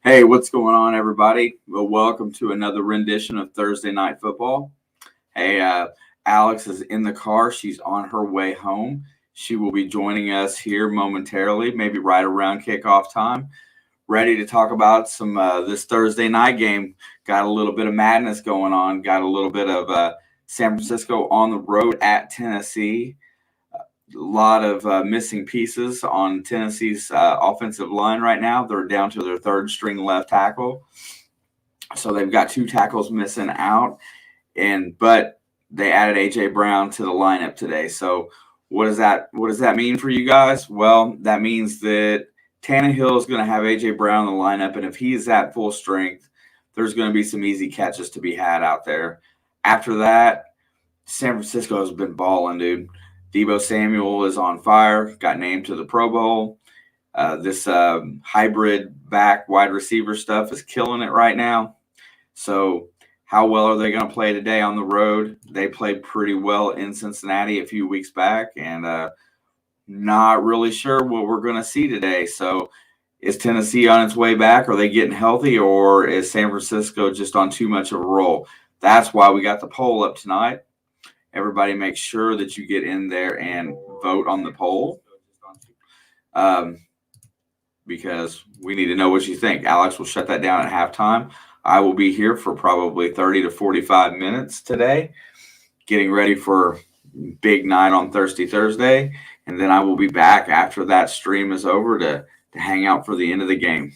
Hey, what's going on, everybody? Well, welcome to another rendition of Thursday Night Football. Hey, Alex is in the car. She's on her way home. She will be joining us here momentarily, maybe right around kickoff time. Ready to talk about some this Thursday night game. Got a little bit of madness going on. Got a little bit of San Francisco on the road at Tennessee. A lot of missing pieces on Tennessee's offensive line right now. They're down to their third string left tackle. So they've got two tackles missing out. But they added A.J. Brown to the lineup today. So what does that mean for you guys? Well, that means that Tannehill is going to have A.J. Brown in the lineup. And if he's at full strength, there's going to be some easy catches to be had out there. After that, San Francisco has been balling, dude. Deebo Samuel is on fire, got named to the Pro Bowl. This hybrid back wide receiver stuff is killing it right now. So how well are they going to play today on the road? They played pretty well in Cincinnati a few weeks back, and not really sure what we're going to see today. So is Tennessee on its way back? Are they getting healthy, or is San Francisco just on too much of a roll? That's why we got the poll up tonight. Everybody make sure that you get in there and vote on the poll because we need to know what you think. Alex will shut that down at halftime. I will be here for probably 30 to 45 minutes today, getting ready for big night on Thursday. And then I will be back after that stream is over to hang out for the end of the game.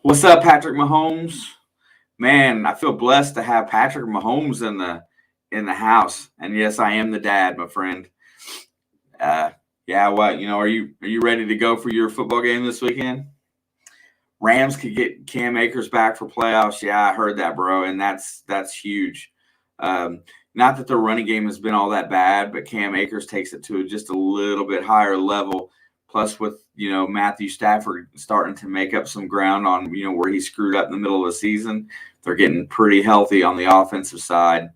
What's up, Patrick Mahomes? Man, I feel blessed to have Patrick Mahomes in the house. And yes, I am the dad, my friend. Are you ready to go for your football game this weekend? Rams could get Cam Akers back for playoffs. Yeah, I heard that, bro. And that's huge. Not that the running game has been all that bad, but Cam Akers takes it to just a little bit higher level. Plus with, Matthew Stafford starting to make up some ground on, where he screwed up in the middle of the season. They're getting pretty healthy on the offensive side.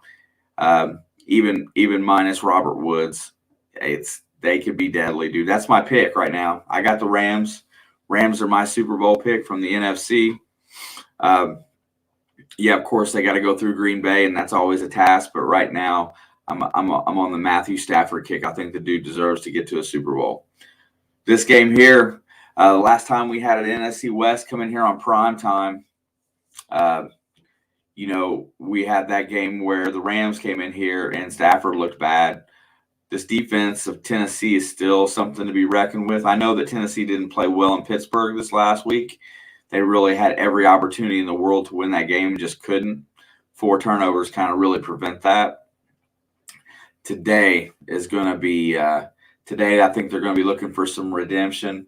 Even minus Robert Woods, they could be deadly, dude. That's my pick right now. I got the Rams. Rams are my Super Bowl pick from the NFC. Of course they got to go through Green Bay, and that's always a task. But right now, I'm on the Matthew Stafford kick. I think the dude deserves to get to a Super Bowl. This game here, last time we had an NFC West come in here on prime time. We had that game where the Rams came in here and Stafford looked bad. This defense of Tennessee is still something to be reckoned with. I know that Tennessee didn't play well in Pittsburgh this last week. They really had every opportunity in the world to win that game, just couldn't. 4 turnovers kind of really prevent that. Today is going to be today I think they're going to be looking for some redemption.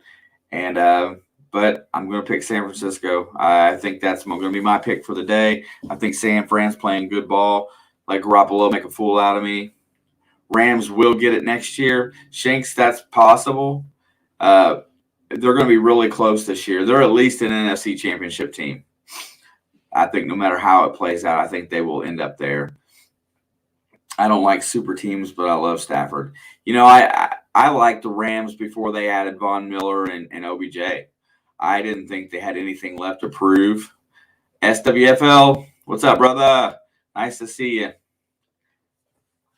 But I'm going to pick San Francisco. I think that's going to be my pick for the day. I think San Fran's playing good ball. Like Garoppolo make a fool out of me. Rams will get it next year. Shanks, that's possible. They're going to be really close this year. They're at least an NFC championship team. I think no matter how it plays out, I think they will end up there. I don't like super teams, but I love Stafford. I liked the Rams before they added Von Miller and OBJ. I didn't think they had anything left to prove. SWFL, what's up, brother? Nice to see you.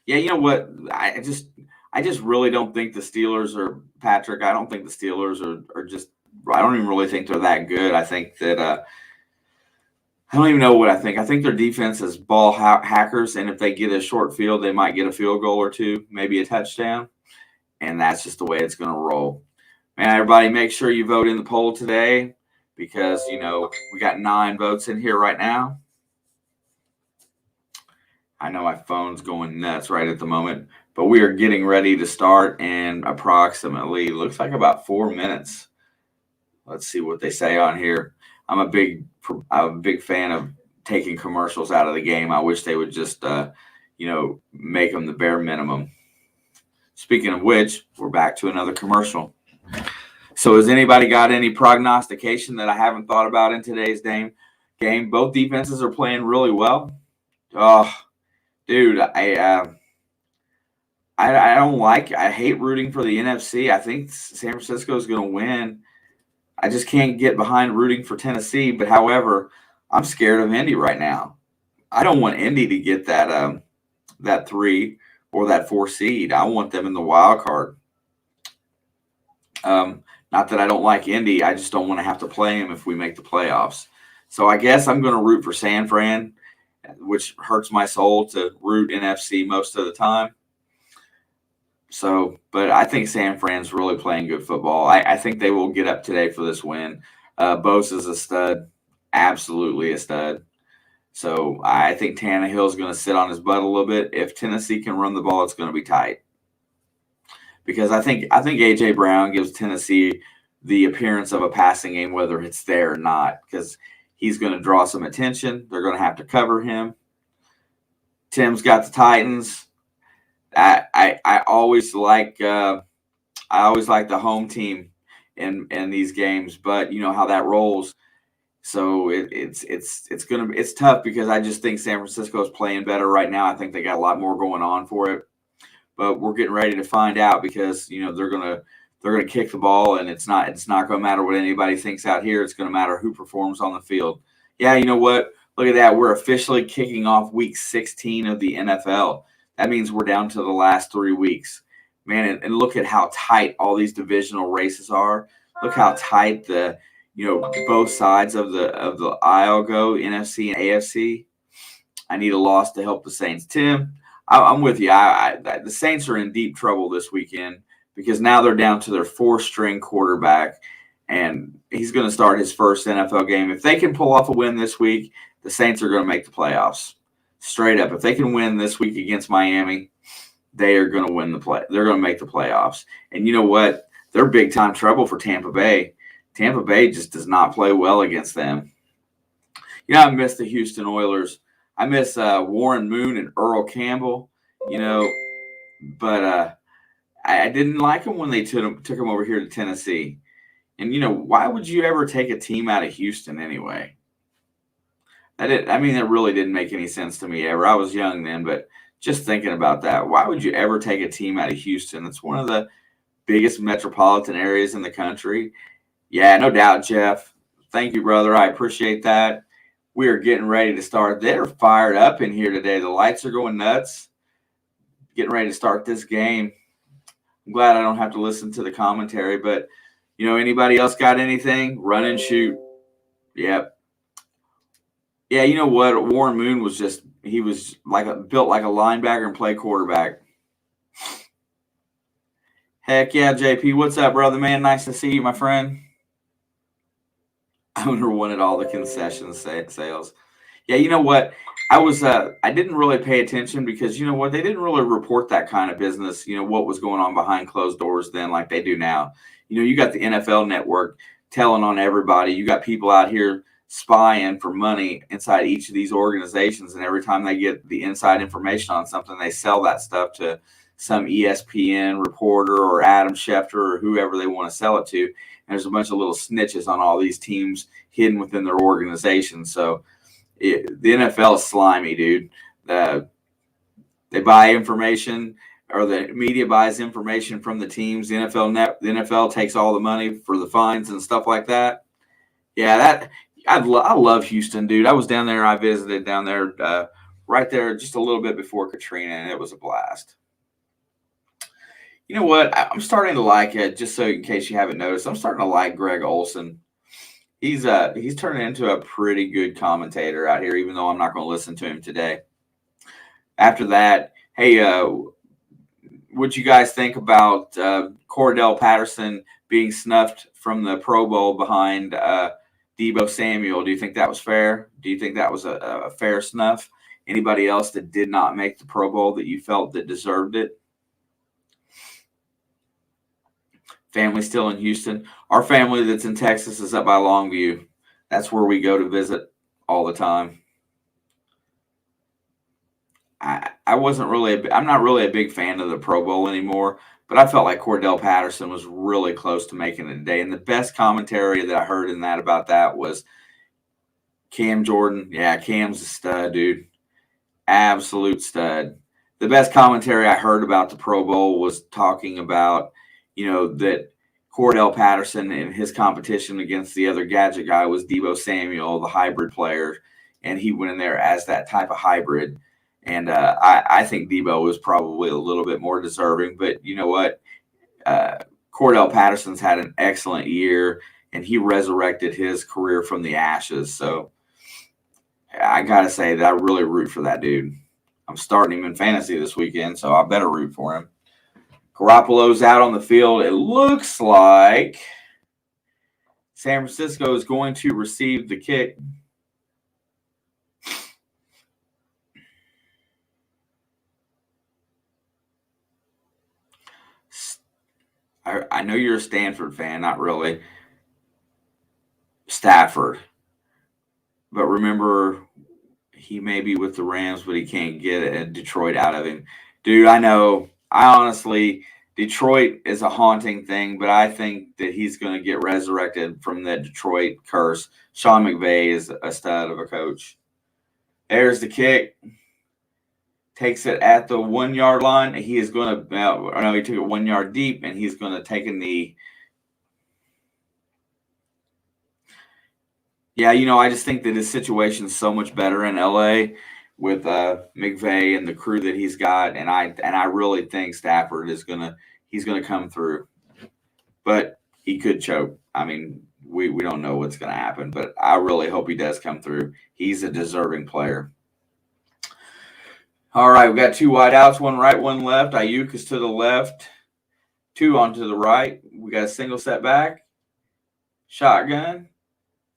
Yeah, you know what? I just really don't think the Steelers are, Patrick. I don't think the Steelers are just. I don't even really think they're that good. I think that I don't even know what I think. I think their defense is ball hackers, and if they get a short field, they might get a field goal or two, maybe a touchdown, and that's just the way it's going to roll. Man, everybody, make sure you vote in the poll today because, we got 9 votes in here right now. I know my phone's going nuts right at the moment, but we are getting ready to start in approximately, looks like about 4 minutes. Let's see what they say on here. I'm a big fan of taking commercials out of the game. I wish they would just, make them the bare minimum. Speaking of which, we're back to another commercial. So has anybody got any prognostication that I haven't thought about in today's game? Both defenses are playing really well. Oh, dude, I hate rooting for the NFC. I think San Francisco is going to win. I just can't get behind rooting for Tennessee. But however, I'm scared of Indy right now. I don't want Indy to get that 3 or that 4 seed. I want them in the wild card. Not that I don't like Indy. I just don't want to have to play them if we make the playoffs. So I guess I'm going to root for San Fran, which hurts my soul to root NFC most of the time. So, but I think San Fran's really playing good football. I think they will get up today for this win. Bosa's a stud, absolutely a stud. So I think Tannehill's going to sit on his butt a little bit. If Tennessee can run the ball, it's going to be tight. Because I think A.J. Brown gives Tennessee the appearance of a passing game, whether it's there or not, because he's going to draw some attention. They're going to have to cover him. Tim's got the Titans. I always like the home team in these games, but you know how that rolls. So it's tough because I just think San Francisco is playing better right now. I think they got a lot more going on for it. But we're getting ready to find out because they're gonna kick the ball, and it's not gonna matter what anybody thinks out here. It's gonna matter who performs on the field. Yeah, you know what? Look at that. We're officially kicking off week 16 of the NFL. That means we're down to the last 3 weeks, man. And look at how tight all these divisional races are. Look how tight the both sides of the aisle go, NFC and AFC. I need a loss to help the Saints. Tim, I'm with you. The Saints are in deep trouble this weekend because now they're down to their 4th-string quarterback, and he's going to start his first NFL game. If they can pull off a win this week, the Saints are going to make the playoffs. Straight up. If they can win this week against Miami, they are going to win they're going to make the playoffs. And you know what? They're big-time trouble for Tampa Bay. Tampa Bay just does not play well against them. I miss the Houston Oilers. I miss Warren Moon and Earl Campbell, but I didn't like them when they took them over here to Tennessee. And, why would you ever take a team out of Houston anyway? That really didn't make any sense to me ever. I was young then, but just thinking about that, why would you ever take a team out of Houston? It's one of the biggest metropolitan areas in the country. Yeah, no doubt, Jeff. Thank you, brother. I appreciate that. We are getting ready to start. They're fired up in here today. The lights are going nuts. Getting ready to start this game. I'm glad I don't have to listen to the commentary, but, anybody else got anything? Run and shoot. Yep. Yeah, you know what? Warren Moon was built like a linebacker and play quarterback. Heck yeah, JP. What's up, brother, man? Nice to see you, my friend. Owner wanted all the concession sales. Yeah, you know what? I didn't really pay attention because you know what? They didn't really report that kind of business, what was going on behind closed doors then like they do now. You got the NFL network telling on everybody. You got people out here spying for money inside each of these organizations, and every time they get the inside information on something, they sell that stuff to some ESPN reporter or Adam Schefter or whoever they want to sell it to. And there's a bunch of little snitches on all these teams hidden within their organization. So the NFL is slimy, dude. They buy information, or the media buys information from the teams. The NFL takes all the money for the fines and stuff like that. Yeah, I love Houston, dude. I was down there. I visited down there right there just a little bit before Katrina, and it was a blast. You know what? I'm starting to like it, just so in case you haven't noticed, I'm starting to like Greg Olson. He's turning into a pretty good commentator out here, even though I'm not going to listen to him today. After that, hey, what'd you guys think about Cordell Patterson being snuffed from the Pro Bowl behind Deebo Samuel? Do you think that was fair? Do you think that was a fair snuff? Anybody else that did not make the Pro Bowl that you felt that deserved it? Family still in Houston. Our family that's in Texas is up by Longview. That's where we go to visit all the time. I'm not really a big fan of the Pro Bowl anymore, but I felt like Cordell Patterson was really close to making it today. And the best commentary that I heard in that about that was Cam Jordan. Yeah, Cam's a stud, dude. Absolute stud. The best commentary I heard about the Pro Bowl was talking about, that Cordell Patterson and his competition against the other gadget guy was Deebo Samuel, the hybrid player, and he went in there as that type of hybrid. And I think Deebo was probably a little bit more deserving. But you know what? Cordell Patterson's had an excellent year, and he resurrected his career from the ashes. So I got to say that I really root for that dude. I'm starting him in fantasy this weekend, so I better root for him. Garoppolo's out on the field. It looks like San Francisco is going to receive the kick. I know you're a Stanford fan, not really. Stafford. But remember, he may be with the Rams, but he can't get Detroit out of him. Dude, I know. Detroit is a haunting thing, but I think that he's going to get resurrected from the Detroit curse. Sean McVay is a stud of a coach. There's the kick. Takes it at the 1 yard line. He is going to, he took it 1 yard deep, and he's going to take a knee. Yeah, I just think that his situation is so much better in LA with McVay and the crew that he's got, and I really think Stafford he's gonna come through, but he could choke. I mean, we don't know what's gonna happen, but I really hope he does come through. He's a deserving player. All right, we got two wideouts, one right, one left. Ayuk is to the left, two onto the right. We got a single set back, shotgun.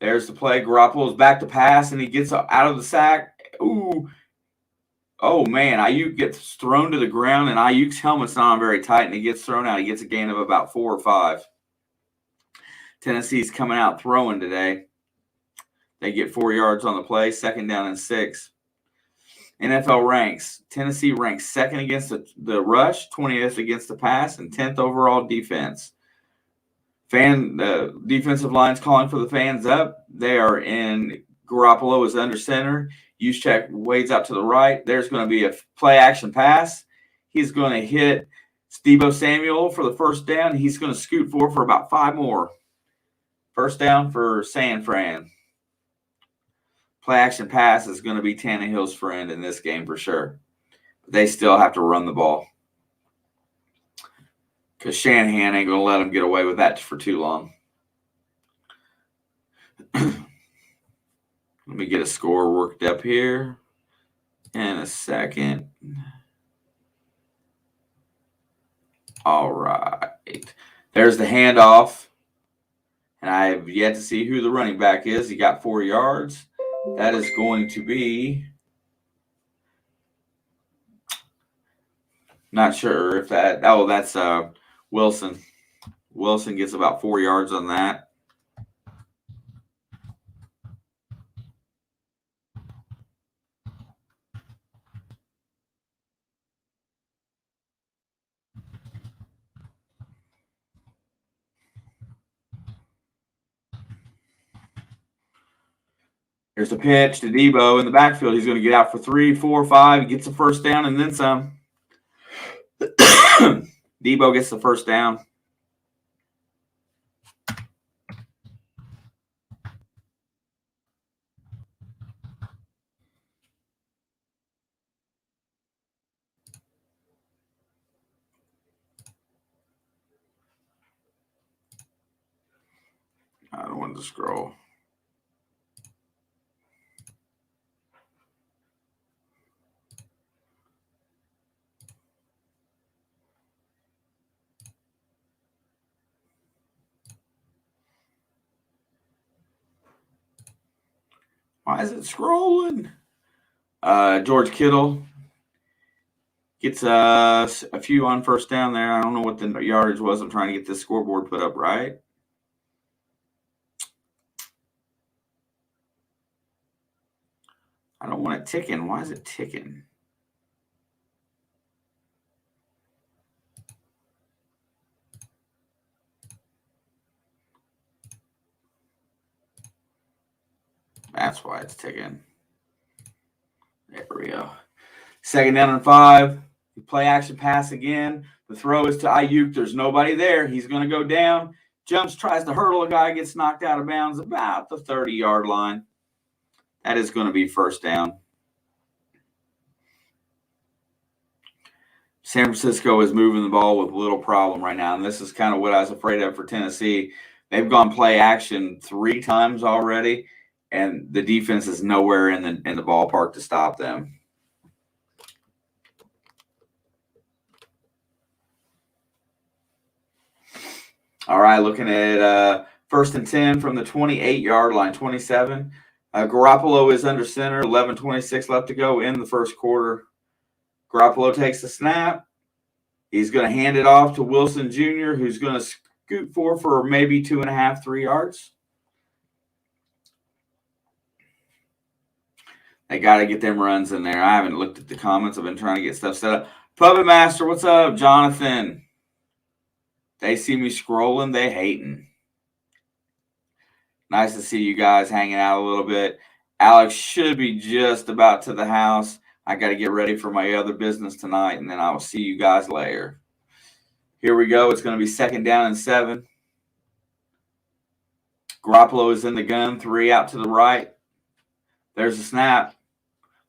There's the play. Garoppolo's back to pass, and he gets out of the sack. Ooh. Oh, man. Ayuk gets thrown to the ground, and Ayuk's helmet's not very tight, and he gets thrown out. He gets a gain of about 4 or 5. Tennessee's coming out throwing today. They get 4 yards on the play, 2nd down and 6. NFL ranks. Tennessee ranks 2nd against the rush, 20th against the pass, and 10th overall defense. Defensive line's calling for the fans up. They are in. Garoppolo is under center. Juszczyk wades out to the right. There's going to be a play action pass. He's going to hit Deebo Samuel for the 1st down. He's going to scoot for about 5 more. 1st down for San Fran. Play action pass is going to be Tannehill's friend in this game for sure. They still have to run the ball, because Shanahan ain't going to let him get away with that for too long. Let me get a score worked up here in a second. All right. There's the handoff. And I have yet to see who the running back is. He got 4 yards. That is going to be, not sure if that's Wilson. Wilson gets about 4 yards on that. There's the pitch to Debo in the backfield. He's going to get out for 3, 4, 5. He gets a first down and then some. Debo gets the first down. I don't want to scroll. Why is it scrolling? George Kittle gets a few on first down there. I don't know what the yardage was. I'm trying to get this scoreboard put up right. I don't want it ticking. Why is it ticking? That's why it's ticking. There we go. 2nd down and 5. Play action pass again. The throw is to Ayuk. There's nobody there. He's going to go down. Jumps, tries to hurdle a guy, gets knocked out of bounds about the 30-yard line. That is going to be first down. San Francisco is moving the ball with little problem right now, and this is kind of what I was afraid of for Tennessee. They've gone play action 3 times already, and the defense is nowhere in the ballpark to stop them. All right, looking at 1st and 10 from the 28-yard line, 27. Garoppolo is under center, 11:26 left to go in the first quarter. Garoppolo takes the snap. He's going to hand it off to Wilson Jr., who's going to scoot for maybe 2.5, 3 yards. They got to get them runs in there. I haven't looked at the comments. I've been trying to get stuff set up. Puppet Master, what's up? Jonathan. They see me scrolling. They hating. Nice to see you guys hanging out a little bit. Alex should be just about to the house. I got to get ready for my other business tonight, and then I will see you guys later. Here we go. It's going to be 2nd down and 7. Garoppolo is in the gun. 3 out to the right. There's a snap.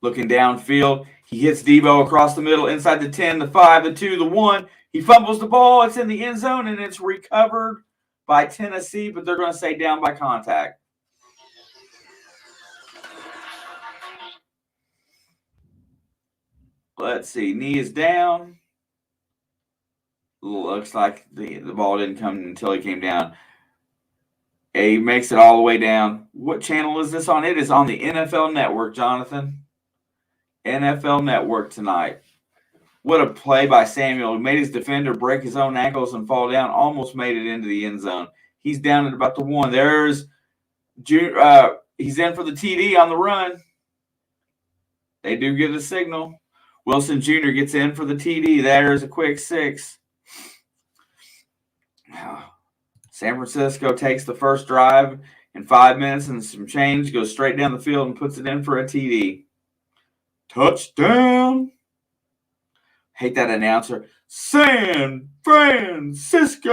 Looking downfield. He hits Debo across the middle, inside the 10, the 5, the 2, the 1. He fumbles the ball. It's in the end zone, and it's recovered by Tennessee, but they're going to say down by contact. Let's see. Knee is down. Looks like the ball didn't come until he came down. He makes it all the way down. What channel is this on? It is on the NFL Network, Jonathan. NFL Network tonight. What a play by Samuel. He made his defender break his own ankles and fall down. Almost made it into the end zone. He's down at about the 1. There's he's in for the TD on the run. They do get a signal. Wilson Jr. gets in for the TD. There's a quick 6. San Francisco takes the first drive in 5 minutes and some change, goes straight down the field and puts it in for a TD. Touchdown. Hate that announcer. San Francisco.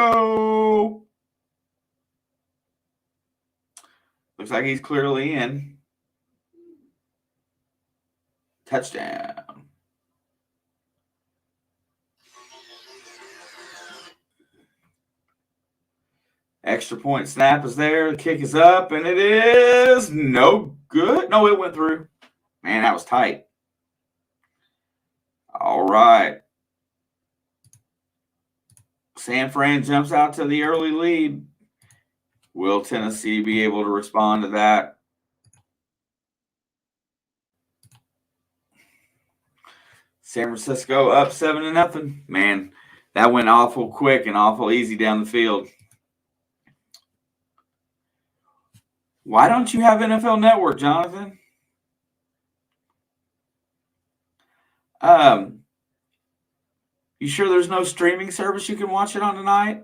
Looks like he's clearly in. Touchdown. Extra point snap is there. The kick is up, and it is no good. No, it went through. Man, that was tight. All right. San Fran jumps out to the early lead. Will Tennessee be able to respond to that? San Francisco up 7-0. Man, that went awful quick and awful easy down the field. Why don't you have NFL Network, Jonathan? You sure there's no streaming service you can watch it on tonight?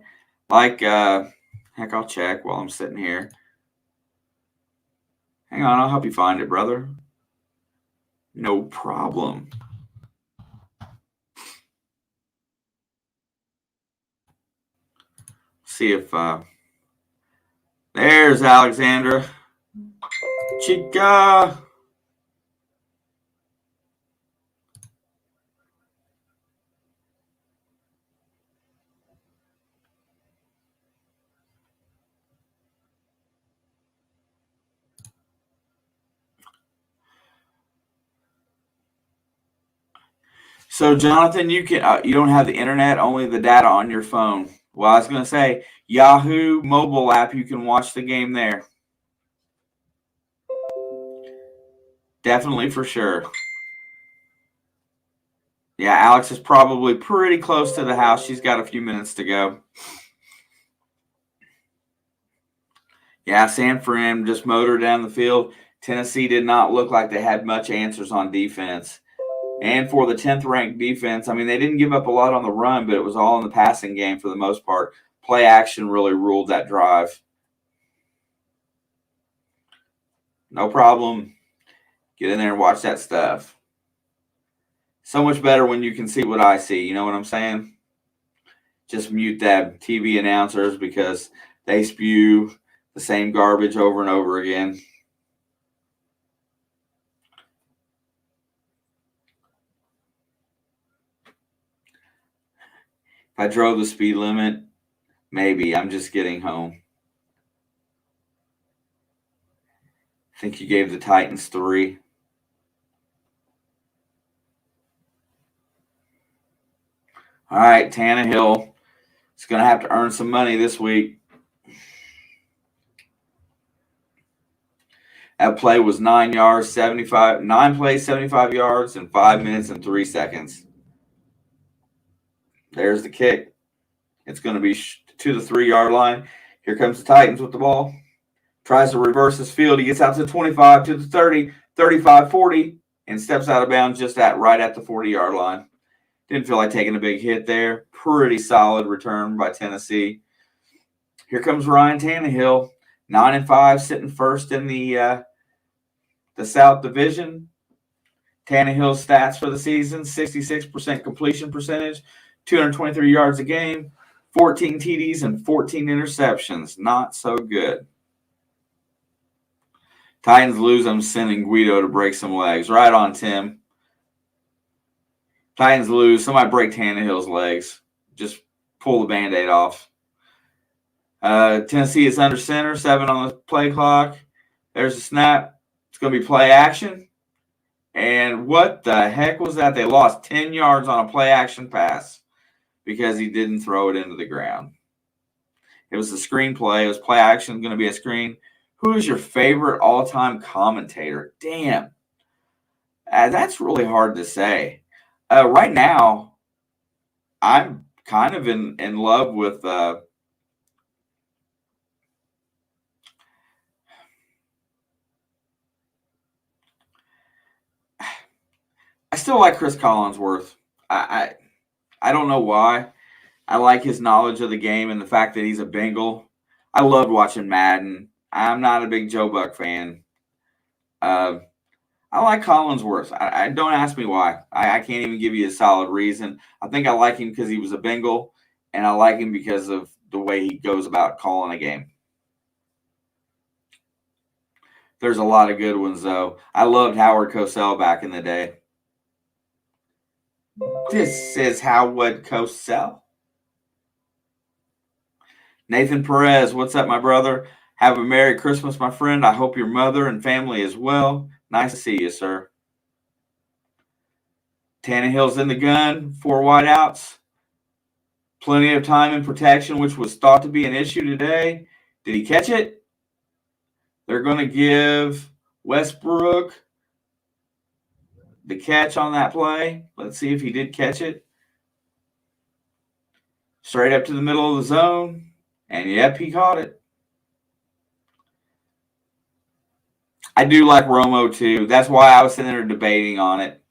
Like, heck, I'll check while I'm sitting here. Hang on, I'll help you find it, brother. No problem. See if there's Alexandra. Chica. So, Jonathan, you don't have the internet, only the data on your phone. Well, I was going to say, Yahoo mobile app, you can watch the game there. Definitely for sure. Yeah, Alex is probably pretty close to the house. She's got a few minutes to go. Yeah, San Fran just motored down the field. Tennessee did not look like they had much answers on defense. And for the 10th ranked defense, I mean, they didn't give up a lot on the run, but it was all in the passing game for the most part. Play action really ruled that drive. No problem. Get in there and watch that stuff. So much better when you can see what I see. You know what I'm saying? Just mute that TV announcers because they spew the same garbage over and over again. If I drove the speed limit, maybe. I'm just getting home. I think you gave the Titans 3. All right, Tannehill is going to have to earn some money this week. That play was 9 plays, 75 yards, in 5 minutes and 3 seconds. There's the kick. It's going to be to the 3-yard line. Here comes the Titans with the ball. Tries to reverse his field. He gets out to the 25, to the 30, 35, 40, and steps out of bounds just right at the 40-yard line. Didn't feel like taking a big hit there. Pretty solid return by Tennessee. Here comes Ryan Tannehill, 9-5, sitting first in the South Division. Tannehill's stats for the season: 66% completion percentage, 223 yards a game, 14 TDs, and 14 interceptions. Not so good. Titans lose. I'm sending Guido to break some legs. Right on, Tim. Titans lose. Somebody break Tannehill's legs. Just pull the Band-Aid off. Tennessee is under center. 7 on the play clock. There's a snap. It's going to be play action. And what the heck was that? They lost 10 yards on a play action pass because he didn't throw it into the ground. It was a screen play. It was play action, going to be a screen. Who is your favorite all-time commentator? Damn. That's really hard to say. Right now, I'm kind of in love with I still like Chris Collinsworth. I don't know why. I like his knowledge of the game and the fact that he's a Bengal. I loved watching Madden. I'm not a big Joe Buck fan. I like Collinsworth. I don't ask me why. I can't even give you a solid reason. I think I like him because he was a Bengal, and I like him because of the way he goes about calling a game. There's a lot of good ones, though. I loved Howard Cosell back in the day. This is Howard Cosell. Nathan Perez, what's up, my brother? Have a Merry Christmas, my friend. I hope your mother and family as well. Nice to see you, sir. Tannehill's in the gun, 4 wideouts. Plenty of time in protection, which was thought to be an issue today. Did he catch it? They're going to give Westbrook the catch on that play. Let's see if he did catch it. Straight up to the middle of the zone. And, yep, he caught it. I do like Romo, too. That's why I was sitting there debating on it.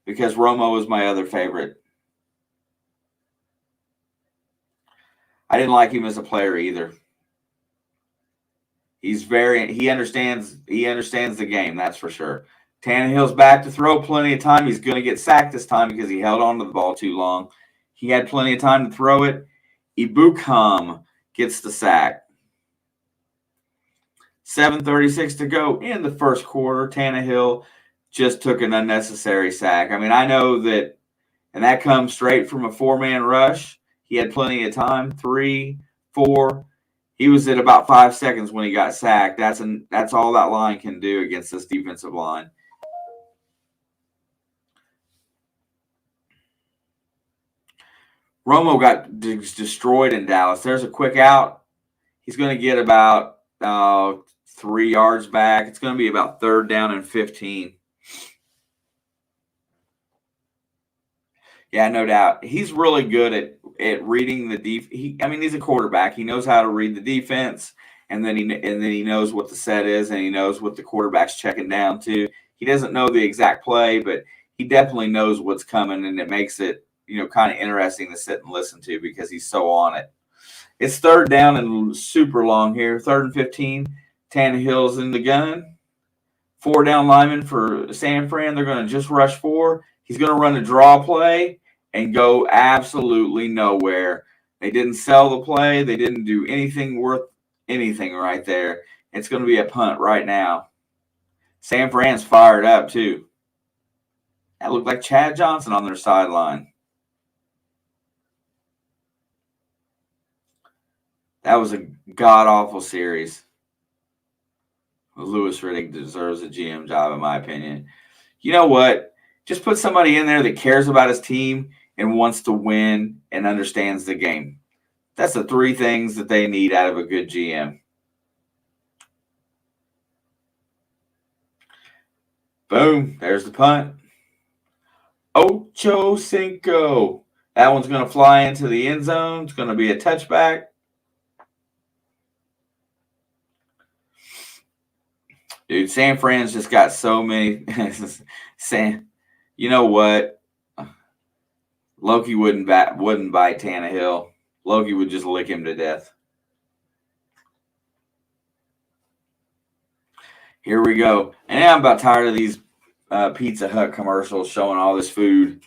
Because Romo was my other favorite. I didn't like him as a player either. He understands the game, that's for sure. Tannehill's back to throw plenty of time. He's going to get sacked this time because he held on to the ball too long. He had plenty of time to throw it. Ibukam gets the sack. 7:36 to go in the first quarter. Tannehill just took an unnecessary sack. I mean, I know that, and that comes straight from a four-man rush. He had plenty of time. 3, 4. He was at about 5 seconds when he got sacked. That's all that line can do against this defensive line. Romo got destroyed in Dallas. There's a quick out. He's going to get about 3 yards back. It's going to be about 3rd down and 15. Yeah, no doubt. He's really good at reading the defense. He's a quarterback. He knows how to read the defense, and then he knows what the set is, and he knows what the quarterback's checking down to. He doesn't know the exact play, but he definitely knows what's coming, and it makes it kind of interesting to sit and listen to because he's so on it. It's 3rd down and super long here. 3rd and 15. Tannehill's in the gun. 4 down linemen for San Fran. They're going to just rush 4. He's going to run a draw play and go absolutely nowhere. They didn't sell the play. They didn't do anything worth anything right there. It's going to be a punt right now. San Fran's fired up too. That looked like Chad Johnson on their sideline. That was a god-awful series. Louis Riddick deserves a GM job, in my opinion. You know what? Just put somebody in there that cares about his team and wants to win and understands the game. That's the 3 things that they need out of a good GM. Boom. There's the punt. Ocho Cinco. That one's going to fly into the end zone. It's going to be a touchback. Dude, San Fran's just got so many. You know what? Loki wouldn't bite Tannehill. Loki would just lick him to death. Here we go. And I'm about tired of these Pizza Hut commercials showing all this food.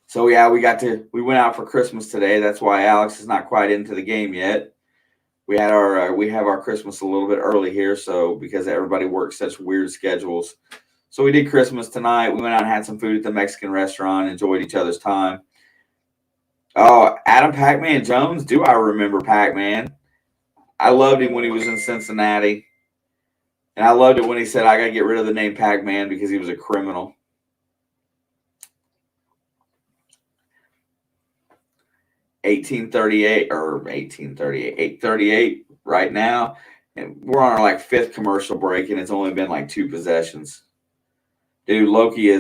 So yeah, we went out for Christmas today. That's why Alex is not quite into the game yet. We have our Christmas a little bit early here, so because everybody works such weird schedules. So we did Christmas tonight. We went out and had some food at the Mexican restaurant, enjoyed each other's time. Oh, Adam Pac-Man Jones. Do I remember Pac-Man? I loved him when he was in Cincinnati. And I loved it when he said, I got to get rid of the name Pac-Man because he was a criminal. $8:38 right now. And we're on our 5th commercial break, and it's only been 2 possessions. Dude, Loki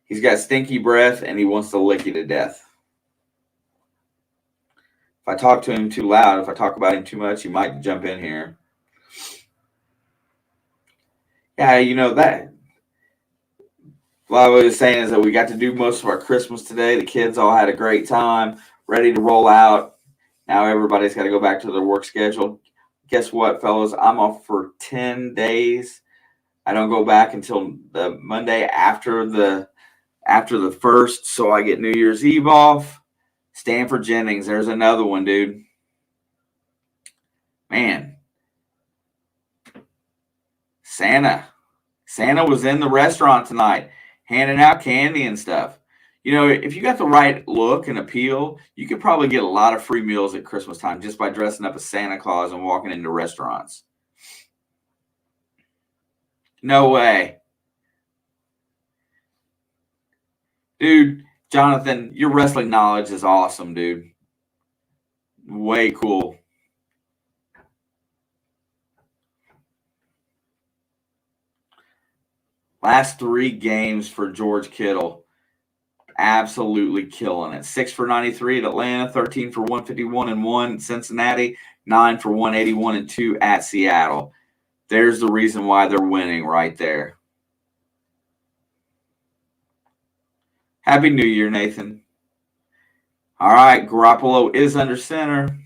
he's got stinky breath, and he wants to lick you to death. If I talk to him too loud, if I talk about him too much, he might jump in here. Yeah, that. What I was saying is that we got to do most of our Christmas today. The kids all had a great time, ready to roll out. Now everybody's got to go back to their work schedule. Guess what, fellas? I'm off for 10 days. I don't go back until the Monday after the 1st, so I get New Year's Eve off. Stanford Jennings, there's another one, dude. Man. Santa was in the restaurant tonight, handing out candy and stuff. If you got the right look and appeal, you could probably get a lot of free meals at Christmas time just by dressing up as Santa Claus and walking into restaurants. No way. Dude, Jonathan, your wrestling knowledge is awesome, dude. Way cool. Last 3 games for George Kittle. Absolutely killing it. 6 for 93 at Atlanta, 13 for 151 and 1 at Cincinnati, 9 for 181 and 2 at Seattle. There's the reason why they're winning right there. Happy New Year, Nathan. All right, Garoppolo is under center.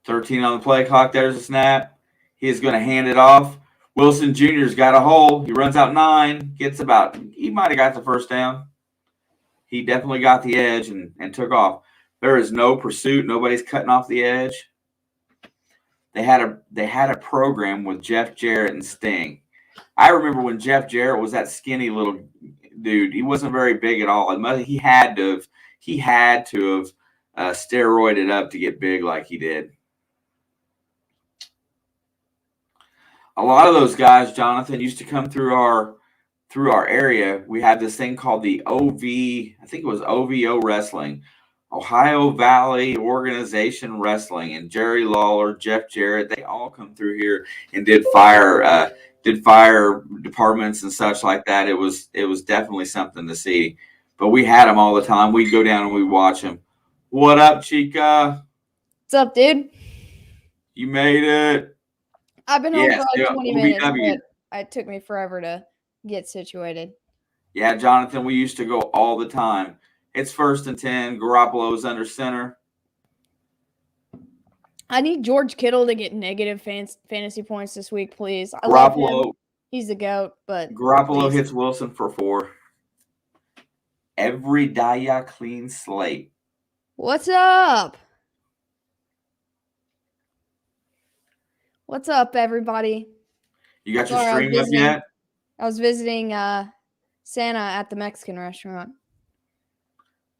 13 on the play clock. There's a snap. He is going to hand it off. Wilson Jr.'s got a hole. He runs out 9. He might have got the first down. He definitely got the edge and took off. There is no pursuit. Nobody's cutting off the edge. They had a program with Jeff Jarrett and Sting. I remember when Jeff Jarrett was that skinny little dude. He wasn't very big at all. He had to have steroided up to get big like he did. A lot of those guys, Jonathan, used to come through our area. We had this thing called the OV, I think it was OVO Wrestling, Ohio Valley Organization Wrestling, and Jerry Lawler, Jeff Jarrett, they all come through here and did fire departments and such like that. It was definitely something to see. But we had them all the time. We'd go down and we'd watch them. What up, Chica? What's up, dude? You made it. I've been home for like 20 minutes, but it took me forever to get situated. Yeah, Jonathan, we used to go all the time. It's 1st and 10. Garoppolo's under center. I need George Kittle to get negative fantasy points this week, please. I love him. He's the GOAT, but Garoppolo hits Wilson for 4. Every day clean slate. What's up? What's up, everybody? You got your stream up yet? I was visiting Santa at the Mexican restaurant.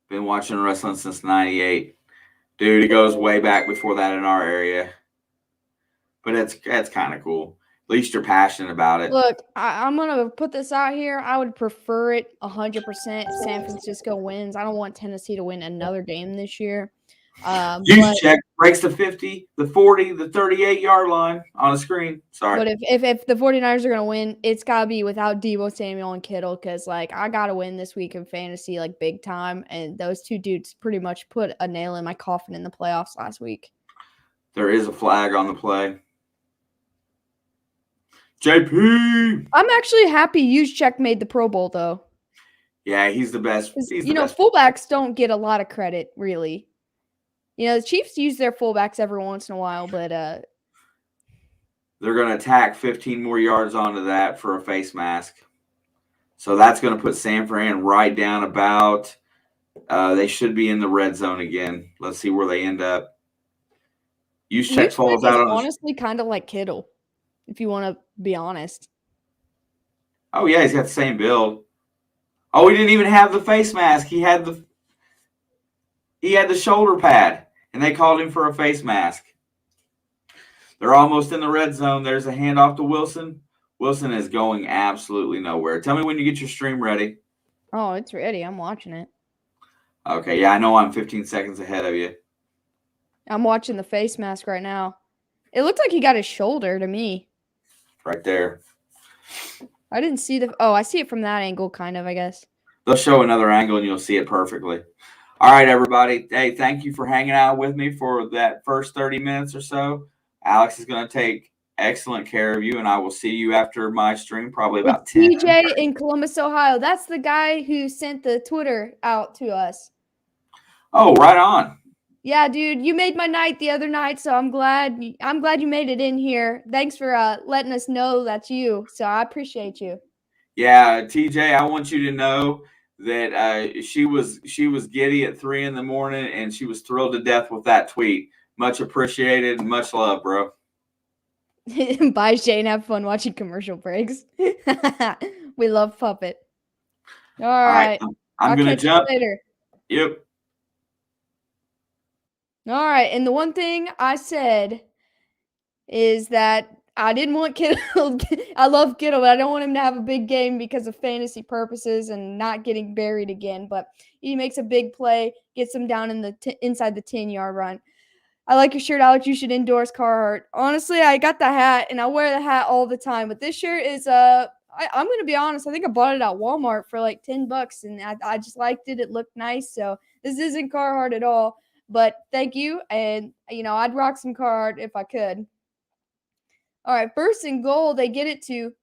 Been watching wrestling since '98. Dude, it goes way back before that in our area. But that's kind of cool. At least you're passionate about it. Look, I'm going to put this out here. I would prefer it 100% San Francisco wins. I don't want Tennessee to win another game this year. Check breaks the 50, the 40, the 38-yard line on the screen. Sorry. But if the 49ers are going to win, it's got to be without Deebo Samuel and Kittle because, like, I got to win this week in fantasy, like, big time. And those two dudes pretty much put a nail in my coffin in the playoffs last week. There is a flag on the play. JP! I'm actually happy Juszczyk made the Pro Bowl, though. Yeah, he's the best. Fullbacks don't get a lot of credit, really. The Chiefs use their fullbacks every once in a while, but they're going to attack 15 more yards onto that for a face mask. So that's going to put San Fran right down about. They should be in the red zone again. Let's see where they end up. Juszczyk falls out on. Honestly, kind of like Kittle, if you want to be honest. Oh yeah, he's got the same build. Oh, he didn't even have the face mask. He had the shoulder pad. And they called him for a face mask. They're almost in the red zone. There's a handoff to Wilson. Wilson is going absolutely nowhere. Tell me when you get your stream ready. Oh, it's ready. I'm watching it. Okay, yeah, I know I'm 15 seconds ahead of you. I'm watching the face mask right now. It looked like he got his shoulder to me. Right there. I didn't see I see it from that angle, kind of, I guess. They'll show another angle and you'll see it perfectly. All right, everybody. Hey, thank you for hanging out with me for that first 30 minutes or so. Alex is going to take excellent care of you, and I will see you after my stream, probably about 10. TJ in Columbus, Ohio. That's the guy who sent the Twitter out to us. Oh, right on. Yeah, dude, you made my night the other night, so I'm glad you made it in here. Thanks for letting us know that's you. So I appreciate you. Yeah, TJ, I want you to know that she was giddy at 3 a.m, and she was thrilled to death with that tweet. Much appreciated. Much love, bro. Bye, Shane. Have fun watching commercial breaks. We love Puppet. All right. I'm going to jump. Later. Yep. All right. And the one thing I said is that I didn't want Kittle. I love Kittle, but I don't want him to have a big game because of fantasy purposes and not getting buried again. But he makes a big play, gets him down in inside the 10-yard run. I like your shirt, Alex. You should endorse Carhartt. Honestly, I got the hat, and I wear the hat all the time. But this shirt is I'm going to be honest. I think I bought it at Walmart for like $10, and I just liked it. It looked nice. So this isn't Carhartt at all. But thank you, and I'd rock some Carhartt if I could. All right, 1st and goal, they get it to.